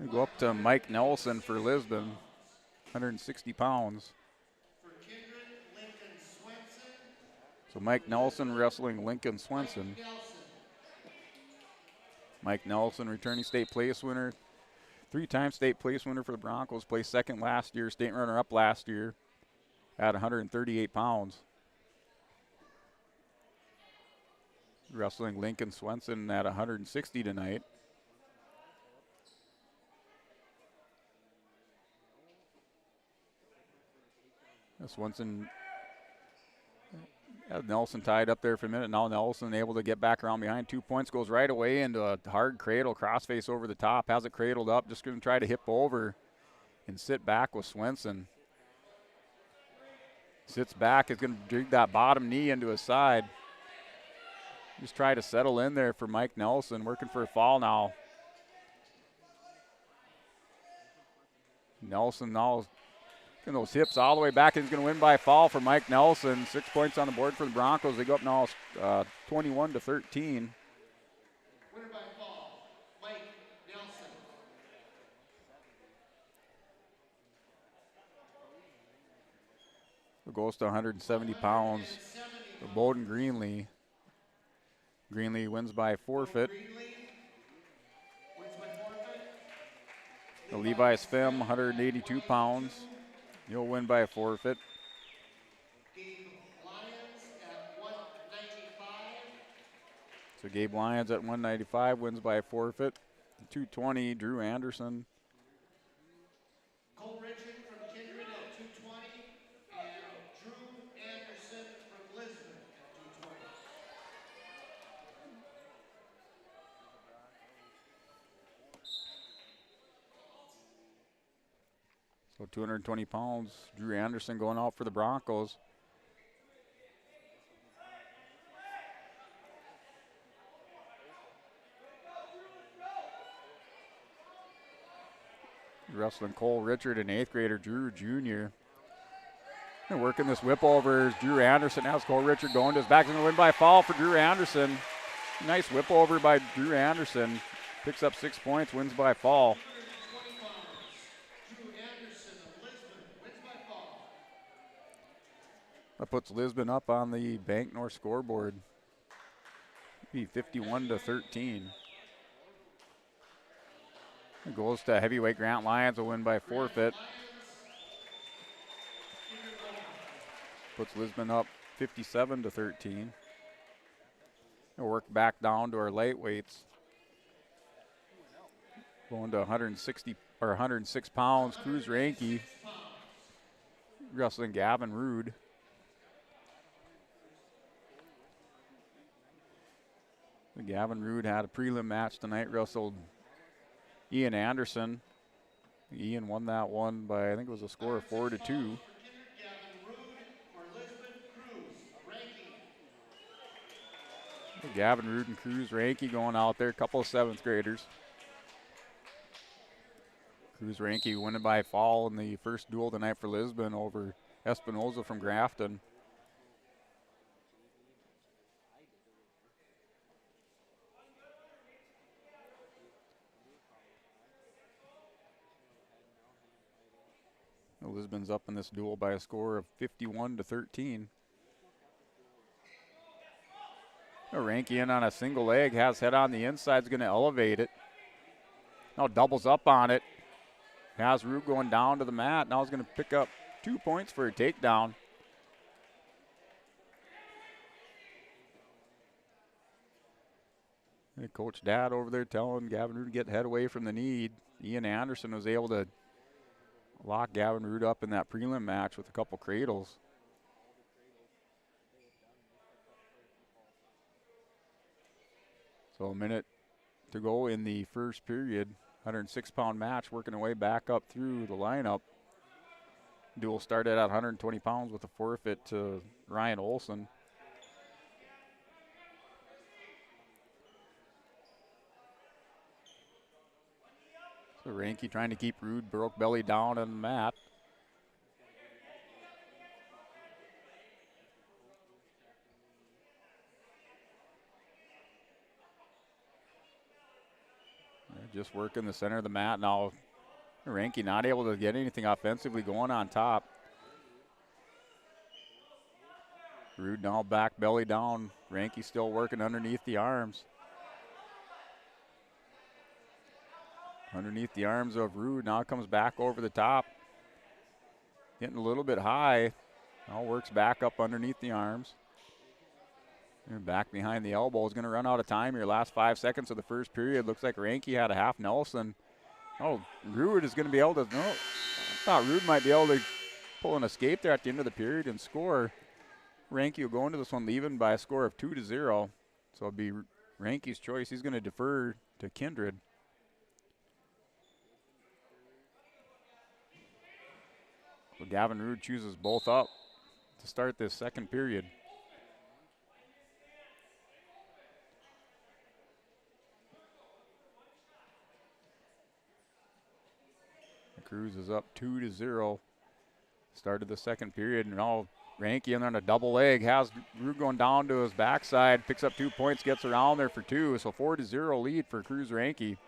We go up to Mike Nelson for Lisbon, 160 pounds. So Mike Nelson wrestling Lincoln Swenson. Mike Nelson, returning state place winner, 3-time state place winner for the Broncos, placed second last year, state runner-up last year at 138 pounds. Wrestling Lincoln Swenson at 160 tonight. Swenson had Nelson tied up there for a minute. Now Nelson able to get back around behind. 2 points, goes right away into a hard cradle, crossface over the top. Has it cradled up, just going to try to hip over and sit back with Swenson. Sits back, is going to dig that bottom knee into his side. Just try to settle in there for Mike Nelson, working for a fall now. Nelson now getting those hips all the way back. He's going to win by a fall for Mike Nelson. 6 points on the board for the Broncos. They go up now 21-13. Winner by fall, Mike Nelson. It goes to 170 pounds for Bowden Greenlee. Greenlee wins by forfeit. The Levi Sfem, 182 pounds. He'll win by a forfeit. So Gabe Lyons at 195 wins by a forfeit. 220, Drew Anderson. Cole Richard from Kindred at 220, and Drew Anderson from Lisbon at 220. So 220 pounds, Drew Anderson going out for the Broncos. Wrestling Cole Richard and 8th grader Drew Jr. And working this whip over is Drew Anderson. Now it's Cole Richard going to his back. He's going to win by a fall for Drew Anderson. Nice whip over by Drew Anderson. Picks up 6 points, wins by a fall. That puts Lisbon up on the Bank North scoreboard. Be 51-13. It goes to heavyweight Grant Lyons, will win by forfeit. Puts Lisbon up 57-13. We'll work back down to our lightweights. Going to 160 or 106 pounds, Cruz Ranke. Wrestling Gavin Rude. Gavin Rude had a prelim match tonight, wrestled Ian Anderson. Ian won that one by, I think it was a score of 4-2. Gavin Rude and Cruz Ranke going out there, a couple of 7th graders. Cruz Ranke winning by a fall in the first duel tonight for Lisbon over Espinoza from Grafton. Lisbon's up in this duel by a score of 51-13. Ranke in on a single leg, has head on the inside, is going to elevate it. Now doubles up on it. Has Rude going down to the mat. Now he's going to pick up 2 points for a takedown. And Coach Dad over there telling Gavin Rude to get the head away from the knee. Ian Anderson was able to lock Gavin Rude up in that prelim match with a couple cradles. So a minute to go in the first period. 106-pound match working their way back up through the lineup. Duel started at 120 pounds with a forfeit to Ryan Olson. So Ranke trying to keep Rude broke belly down on the mat. They're just working the center of the mat now. Ranke not able to get anything offensively going on top. Rude now back belly down. Ranke still working underneath the arms. Underneath the arms of Rude. Now comes back over the top. Getting a little bit high. Now works back up underneath the arms. And back behind the elbow. Is going to run out of time here. Last 5 seconds of the first period. Looks like Ranke had a half Nelson. Oh, Rude is going to be able to, no. I thought Rude might be able to pull an escape there at the end of the period and score. Ranke will go into this one leaving by a score of 2-0. So it'll be Ranke's choice. He's going to defer to Kindred. So Gavin Rude chooses both up to start this second period. Cruz is up 2-0. Started the second period, and now Ranke in on a double leg. Has Rude going down to his backside, picks up 2 points, gets around there for 2. So 4-0 lead for Cruz Ranke.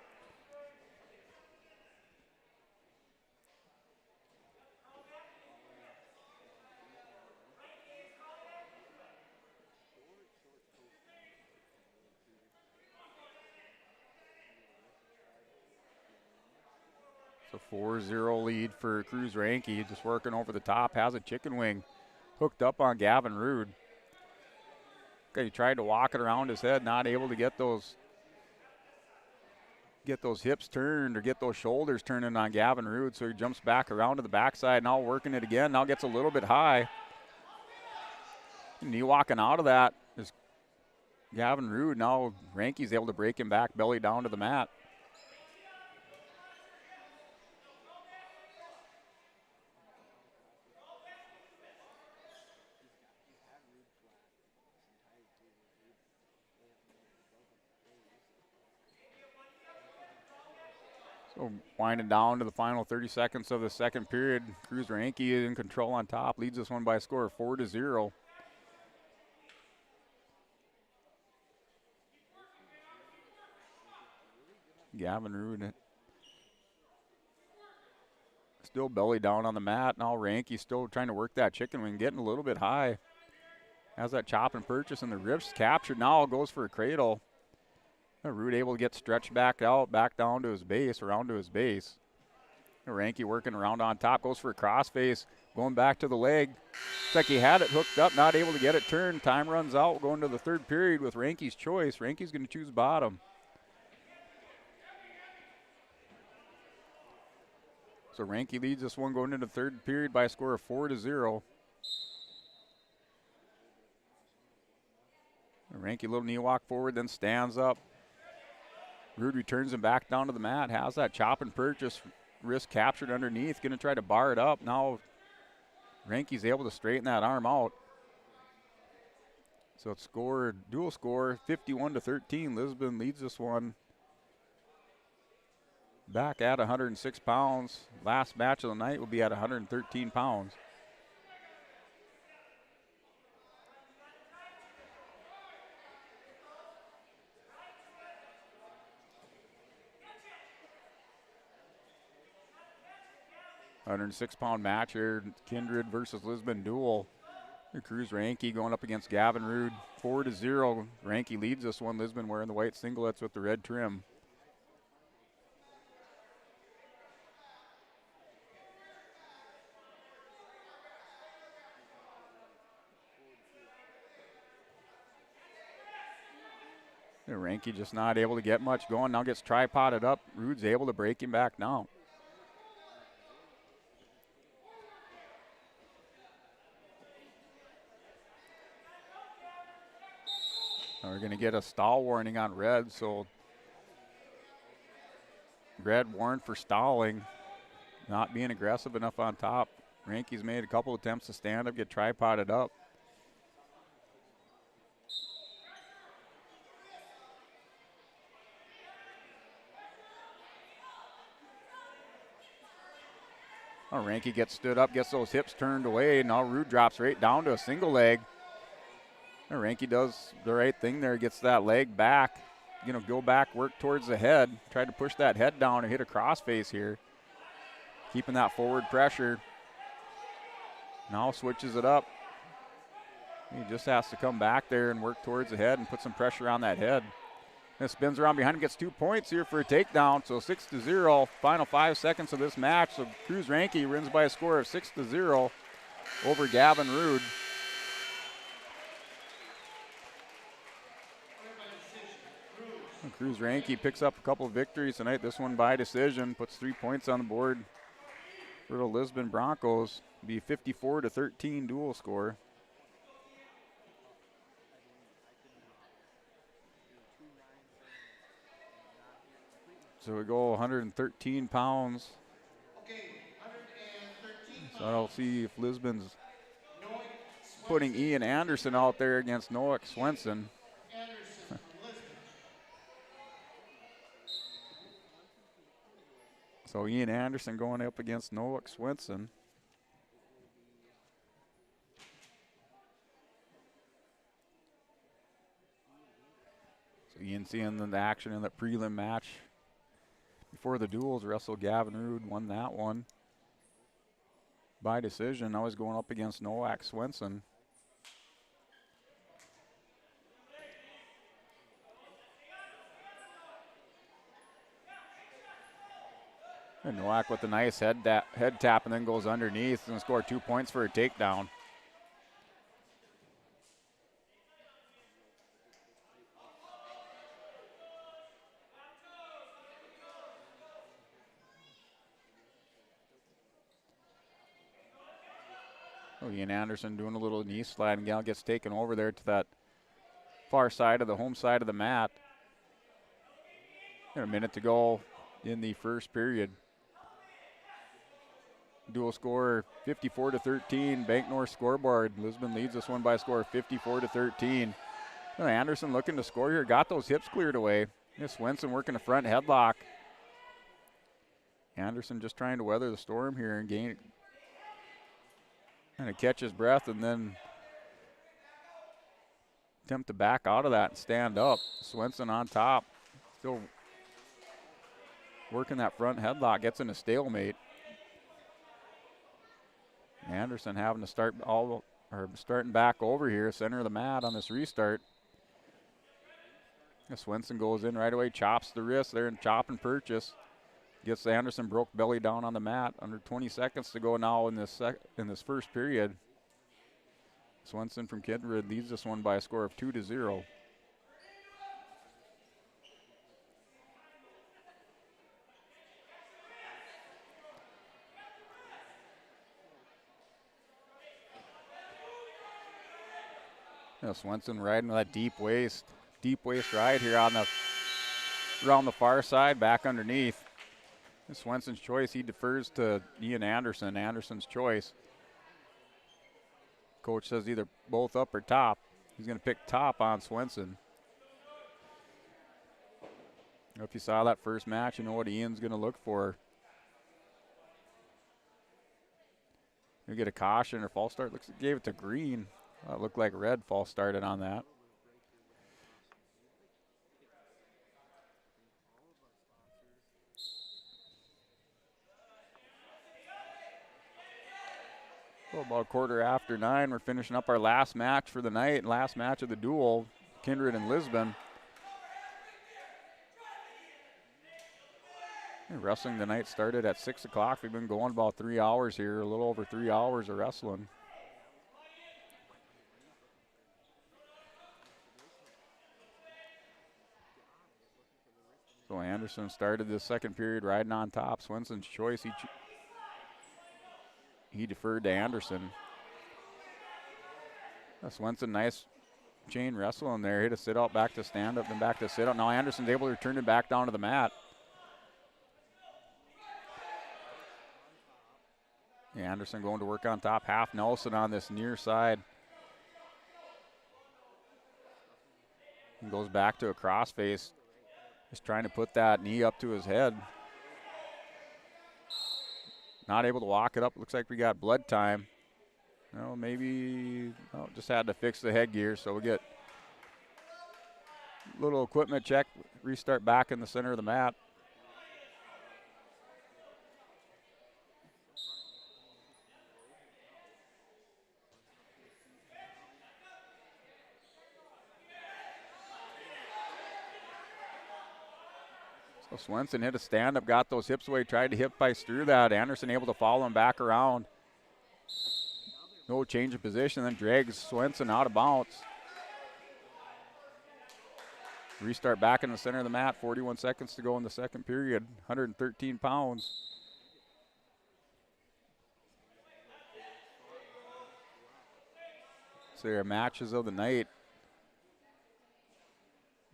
So 4-0 lead for Cruz Ranke. Just working over the top. Has a chicken wing hooked up on Gavin Rude. Okay, he tried to walk it around his head, not able to get those hips turned or get those shoulders turning on Gavin Rude. So he jumps back around to the backside. Now working it again. Now gets a little bit high. Knee walking out of that is Gavin Rude. Now Ranke's able to break him back belly down to the mat. So winding down to the final 30 seconds of the second period. Cruz Ranke in control on top. Leads this one by a score of 4-0. Gavin Rude still belly down on the mat. Now Ranke still trying to work that chicken wing, getting a little bit high. Has that chop and purchase and the wrist captured. Now goes for a cradle. Rude able to get stretched back out, back down to his base, around to his base. Ranke working around on top, goes for a crossface, going back to the leg. Looks like he had it hooked up, not able to get it turned. Time runs out, going to the third period with Ranke's choice. Ranke's going to choose bottom. So Ranke leads this one going into the third period by a score of 4-0. Ranke a little knee walk forward, then stands up. Rude returns him back down to the mat. Has that chop and purchase, wrist captured underneath. Going to try to bar it up. Now Ranke's able to straighten that arm out. So it's dual score, 51-13. Lisbon leads this one. Back at 106 pounds. Last match of the night will be at 113 pounds. £106 match here, Kindred versus Lisbon duel. Cruz Ranke going up against Gavin Rude, 4-0. Ranke leads this one. Lisbon wearing the white singlets with the red trim. Ranky just not able to get much going. Now gets tripoded up. Rude's able to break him back now. Now we're going to get a stall warning on Red, so Red warned for stalling, not being aggressive enough on top. Ranky's made a couple attempts to stand up, get tripoded up. Oh, Ranky gets stood up, gets those hips turned away. Now Rude drops right down to a single leg. And Ranky does the right thing there, gets that leg back. Go back, work towards the head. Tried to push that head down and hit a crossface here. Keeping that forward pressure. Now switches it up. He just has to come back there and work towards the head and put some pressure on that head. And spins around behind and gets 2 points here for a takedown. So 6-0, final 5 seconds of this match. So Cruz Ranky wins by a score of 6-0 over Gavin Rude. And Cruz Ranky picks up a couple of victories tonight. This one by decision, puts 3 points on the board for the Lisbon Broncos. Be 54-13 dual score. So we go 113 pounds. So I'll see if Lisbon's putting Ian Anderson out there against Noah Swenson. So Ian Anderson going up against Noah Swenson. So Ian seeing the action in the prelim match. Before the duels, Russell Gavin Rude won that one by decision. Now he's going up against Noah Swenson. And Nowak with a nice head tap and then goes underneath and score 2 points for a takedown. Oh, Ian Anderson doing a little knee slide, and Gal gets taken over there to that far side of the home side of the mat. And a minute to go in the first period. Dual score 54-13, Bank North scoreboard. Lisbon leads this one by a score of 54-13. Anderson looking to score here, got those hips cleared away. Swenson working the front headlock. Anderson just trying to weather the storm here and gain, kind of catch his breath and then attempt to back out of that and stand up. Swenson on top, still working that front headlock, gets in a stalemate. Anderson having to starting back over here, center of the mat on this restart. Swenson goes in right away, chops the wrist there and chop and purchase. Gets Anderson broke belly down on the mat. Under 20 seconds to go now in this first period. Swenson from Kindred leads this one by a score of 2-0. Swenson riding with that deep waist ride here around the far side, back underneath. Swenson's choice, he defers to Ian Anderson. Anderson's choice. Coach says either both up or top. He's going to pick top on Swenson. If you saw that first match, you know what Ian's going to look for. You get a caution or false start. Gave it to Green. It looked like red false started on that. So about 9:15, we're finishing up our last match for the night, last match of the duel, Kindred and Lisbon. Wrestling tonight started at 6 o'clock. We've been going about 3 hours here, a little over 3 hours of wrestling. So Anderson started the second period riding on top. Swenson's choice, he deferred to Anderson. Swenson, nice chain wrestle in there. Hit a sit out, back to stand up, then back to sit out. Now Anderson's able to return it back down to the mat. Anderson going to work on top. Half Nelson on this near side. He goes back to a crossface. Just trying to put that knee up to his head. Not able to walk it up. Looks like we got blood time. No, maybe just had to fix the headgear. So we get a little equipment check. Restart back in the center of the mat. So Swenson hit a stand-up, got those hips away, tried to hip ice through that. Anderson able to follow him back around. No change of position, then drags Swenson out of bounds. Restart back in the center of the mat, 41 seconds to go in the second period, 113 pounds. So their matches of the night.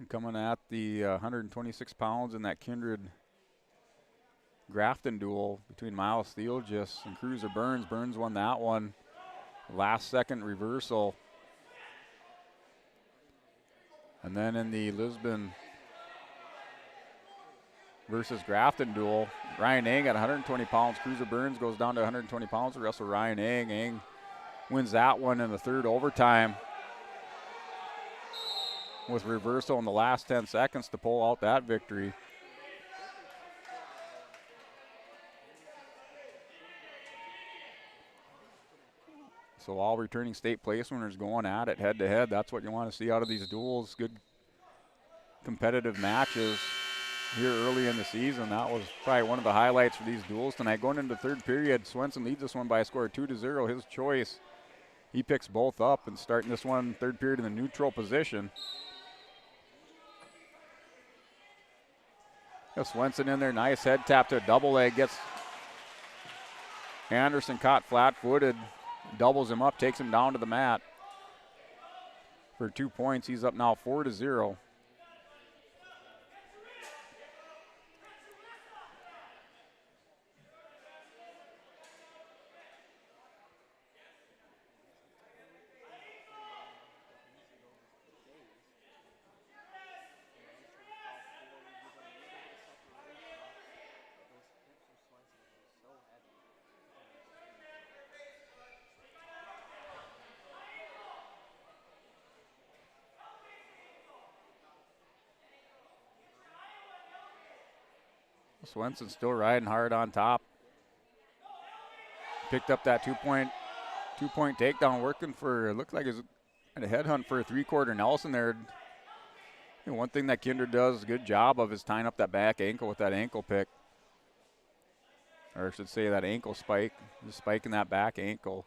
Coming at the 126 pounds in that Kindred Grafton duel between Miles Theolgis and Cruiser Burns. Burns won that one. Last second reversal. And then in the Lisbon versus Grafton duel, Ryan Eng at 120 pounds. Cruiser Burns goes down to 120 pounds to wrestle Ryan Eng. Eng wins that one in the third overtime with reversal in the last 10 seconds to pull out that victory. So all returning state place winners going at it head to head. That's what you want to see out of these duels. Good competitive matches here early in the season. That was probably one of the highlights for these duels tonight. Going into the third period, Swenson leads this one by a score of 2-0. His choice. He picks both up and starting this one third period in the neutral position. Swenson in there, nice head tap to a double leg. Gets Anderson caught flat-footed, doubles him up, takes him down to the mat for 2 points. He's up now 4-0. Swenson still riding hard on top. Picked up that two-point takedown, working for, it looked like it was a headhunt for a three-quarter Nelson there. You know, one thing that Kindred does a good job of is tying up that back ankle with that ankle pick. Or I should say that ankle spike, just spiking that back ankle.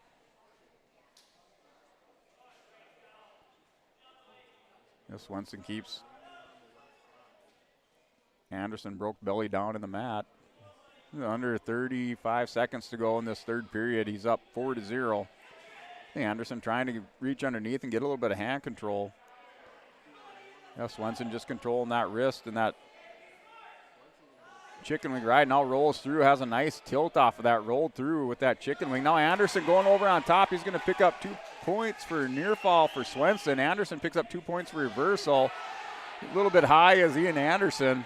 Swenson keeps. Anderson broke belly down in the mat. Under 35 seconds to go in this third period. He's up 4-0. Anderson trying to reach underneath and get a little bit of hand control. Swenson just controlling that wrist, and that chicken wing ride now rolls through, has a nice tilt off of that, rolled through with that chicken wing. Now Anderson going over on top. He's going to pick up 2 points for near fall for Swenson. Anderson picks up 2 points for reversal. A little bit high as Ian Anderson.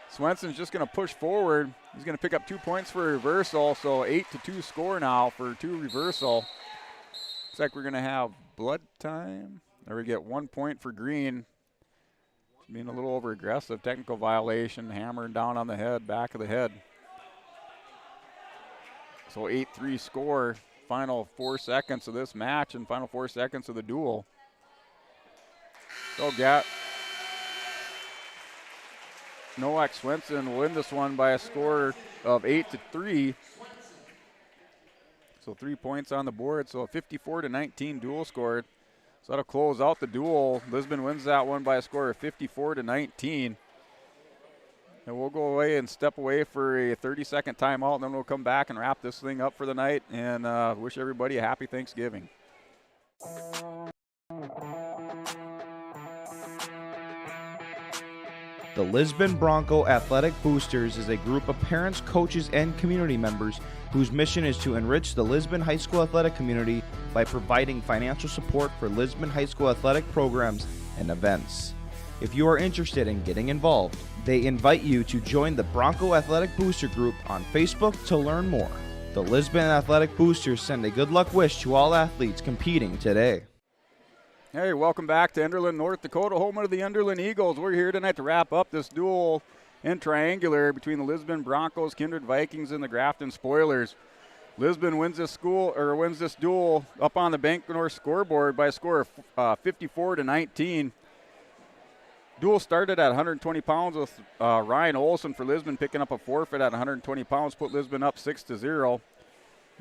Swenson's just going to push forward. He's going to pick up 2 points for a reversal, so 8-2 score now for 2 reversal. Looks like we're going to have blood time. There we get 1 point for Green. Being a little over aggressive, technical violation, hammering down on the head, back of the head. So 8-3 score, final 4 seconds of this match and final 4 seconds of the duel. So Nowak Swenson will win this one by a score of 8-3. So 3 points on the board. So a 54-19 duel scored. So that'll close out the duel. Lisbon wins that one by a score of 54-19. And we'll go away and step away for a 30-second timeout, and then we'll come back and wrap this thing up for the night and wish everybody a happy Thanksgiving. The Lisbon Bronco Athletic Boosters is a group of parents, coaches, and community members whose mission is to enrich the Lisbon High School athletic community by providing financial support for Lisbon High School athletic programs and events. If you are interested in getting involved, they invite you to join the Bronco Athletic Booster Group on Facebook to learn more. The Lisbon Athletic Boosters send a good luck wish to all athletes competing today. Hey, welcome back to Enderlin, North Dakota, home of the Enderlin Eagles. We're here tonight to wrap up this duel in triangular between the Lisbon Broncos, Kindred Vikings, and the Grafton Spoilers. Lisbon wins this duel up on the Bank North scoreboard by a score of 54-19. Duel started at 120 pounds with Ryan Olson for Lisbon picking up a forfeit at 120 pounds, put Lisbon up 6-0.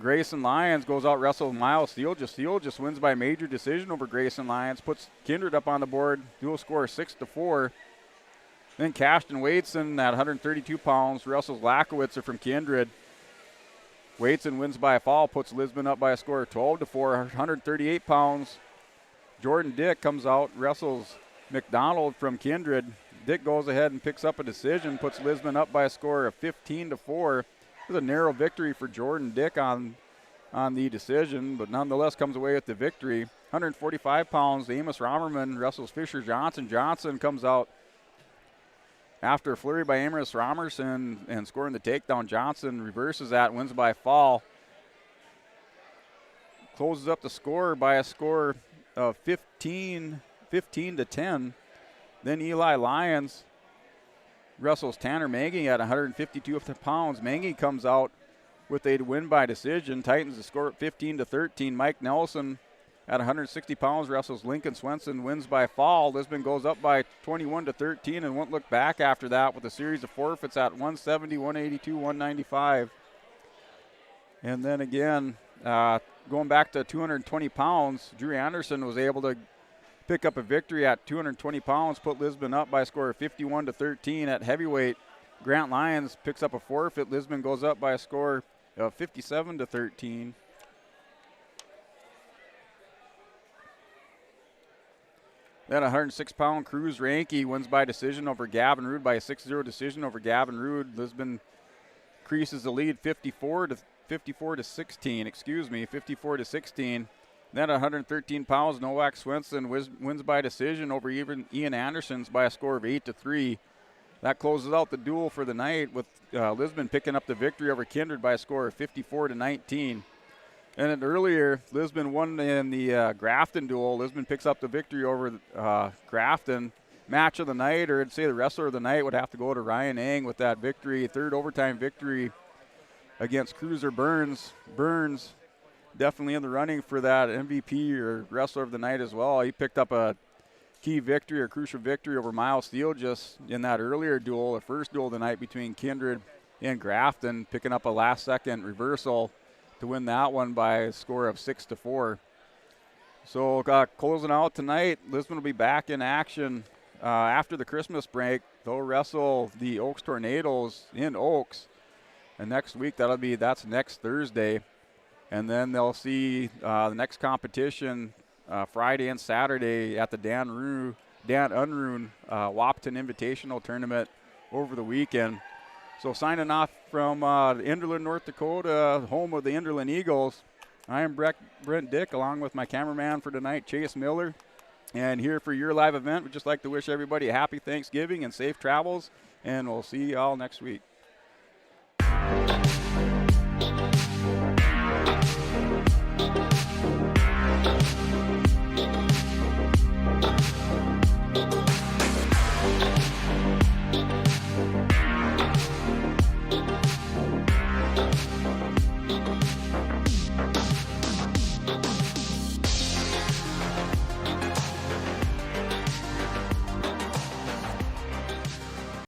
Grayson Lyons goes out, wrestles Miles Steele just wins by major decision over Grayson Lyons, puts Kindred up on the board, dual score 6-4. Then Cashton Waitson at 132 pounds wrestles Lakowitzer from Kindred. Waitson wins by a fall, puts Lisbon up by a score of 12-4, 138 pounds. Jordan Dick comes out, wrestles McDonald from Kindred. Dick goes ahead and picks up a decision, puts Lisbon up by a score of 15-4. It was a narrow victory for Jordan Dick on the decision, but nonetheless comes away with the victory. 145 pounds, Amos Romerman wrestles Fisher Johnson. Johnson comes out after a flurry by Amos Romerson and scoring the takedown. Johnson reverses that, wins by fall. Closes up the score by a score of 15-10. Then Eli Lyons wrestles Tanner Mangy at 152 pounds. Mangy comes out with a win by decision, tightens the score at 15-13. Mike Nelson at 160 pounds wrestles Lincoln Swenson, wins by fall. Lisbon goes up by 21-13 and won't look back after that with a series of forfeits at 170, 182, 195. And then again, going back to 220 pounds, Drew Anderson was able to pick up a victory at 220 pounds, put Lisbon up by a score of 51-13. At heavyweight, Grant Lyons picks up a forfeit. Lisbon goes up by a score of 57-13. Then 106-pound Cruz Ranke wins by decision over Gavin Rood by a 6-0 decision over Gavin Rood. Lisbon increases the lead 54-16. Then at 113 pounds, Novak Swenson wins by decision over Ian Anderson's by a score of 8-3. That closes out the duel for the night with Lisbon picking up the victory over Kindred by a score of 54-19. And then earlier, Lisbon won in the Grafton duel. Lisbon picks up the victory over Grafton. Match of the night, or I'd say the wrestler of the night, would have to go to Ryan Ang with that victory, third overtime victory against Cruiser Burns. Burns definitely in the running for that MVP or wrestler of the night as well. He picked up a key victory or crucial victory over Miles Steele just in that earlier duel, the first duel of the night between Kindred and Grafton, picking up a last-second reversal to win that one by a score of 6-4. So closing out tonight, Lisbon will be back in action after the Christmas break. They'll wrestle the Oaks Tornadoes in Oaks, and next week that's next Thursday. And then they'll see the next competition Friday and Saturday at the Dan Unruh Wapton Invitational Tournament over the weekend. So signing off from Enderlin, North Dakota, home of the Enderlin Eagles, I am Brent Dick, along with my cameraman for tonight, Chase Miller. And here for your live event, we'd just like to wish everybody a happy Thanksgiving and safe travels, and we'll see you all next week.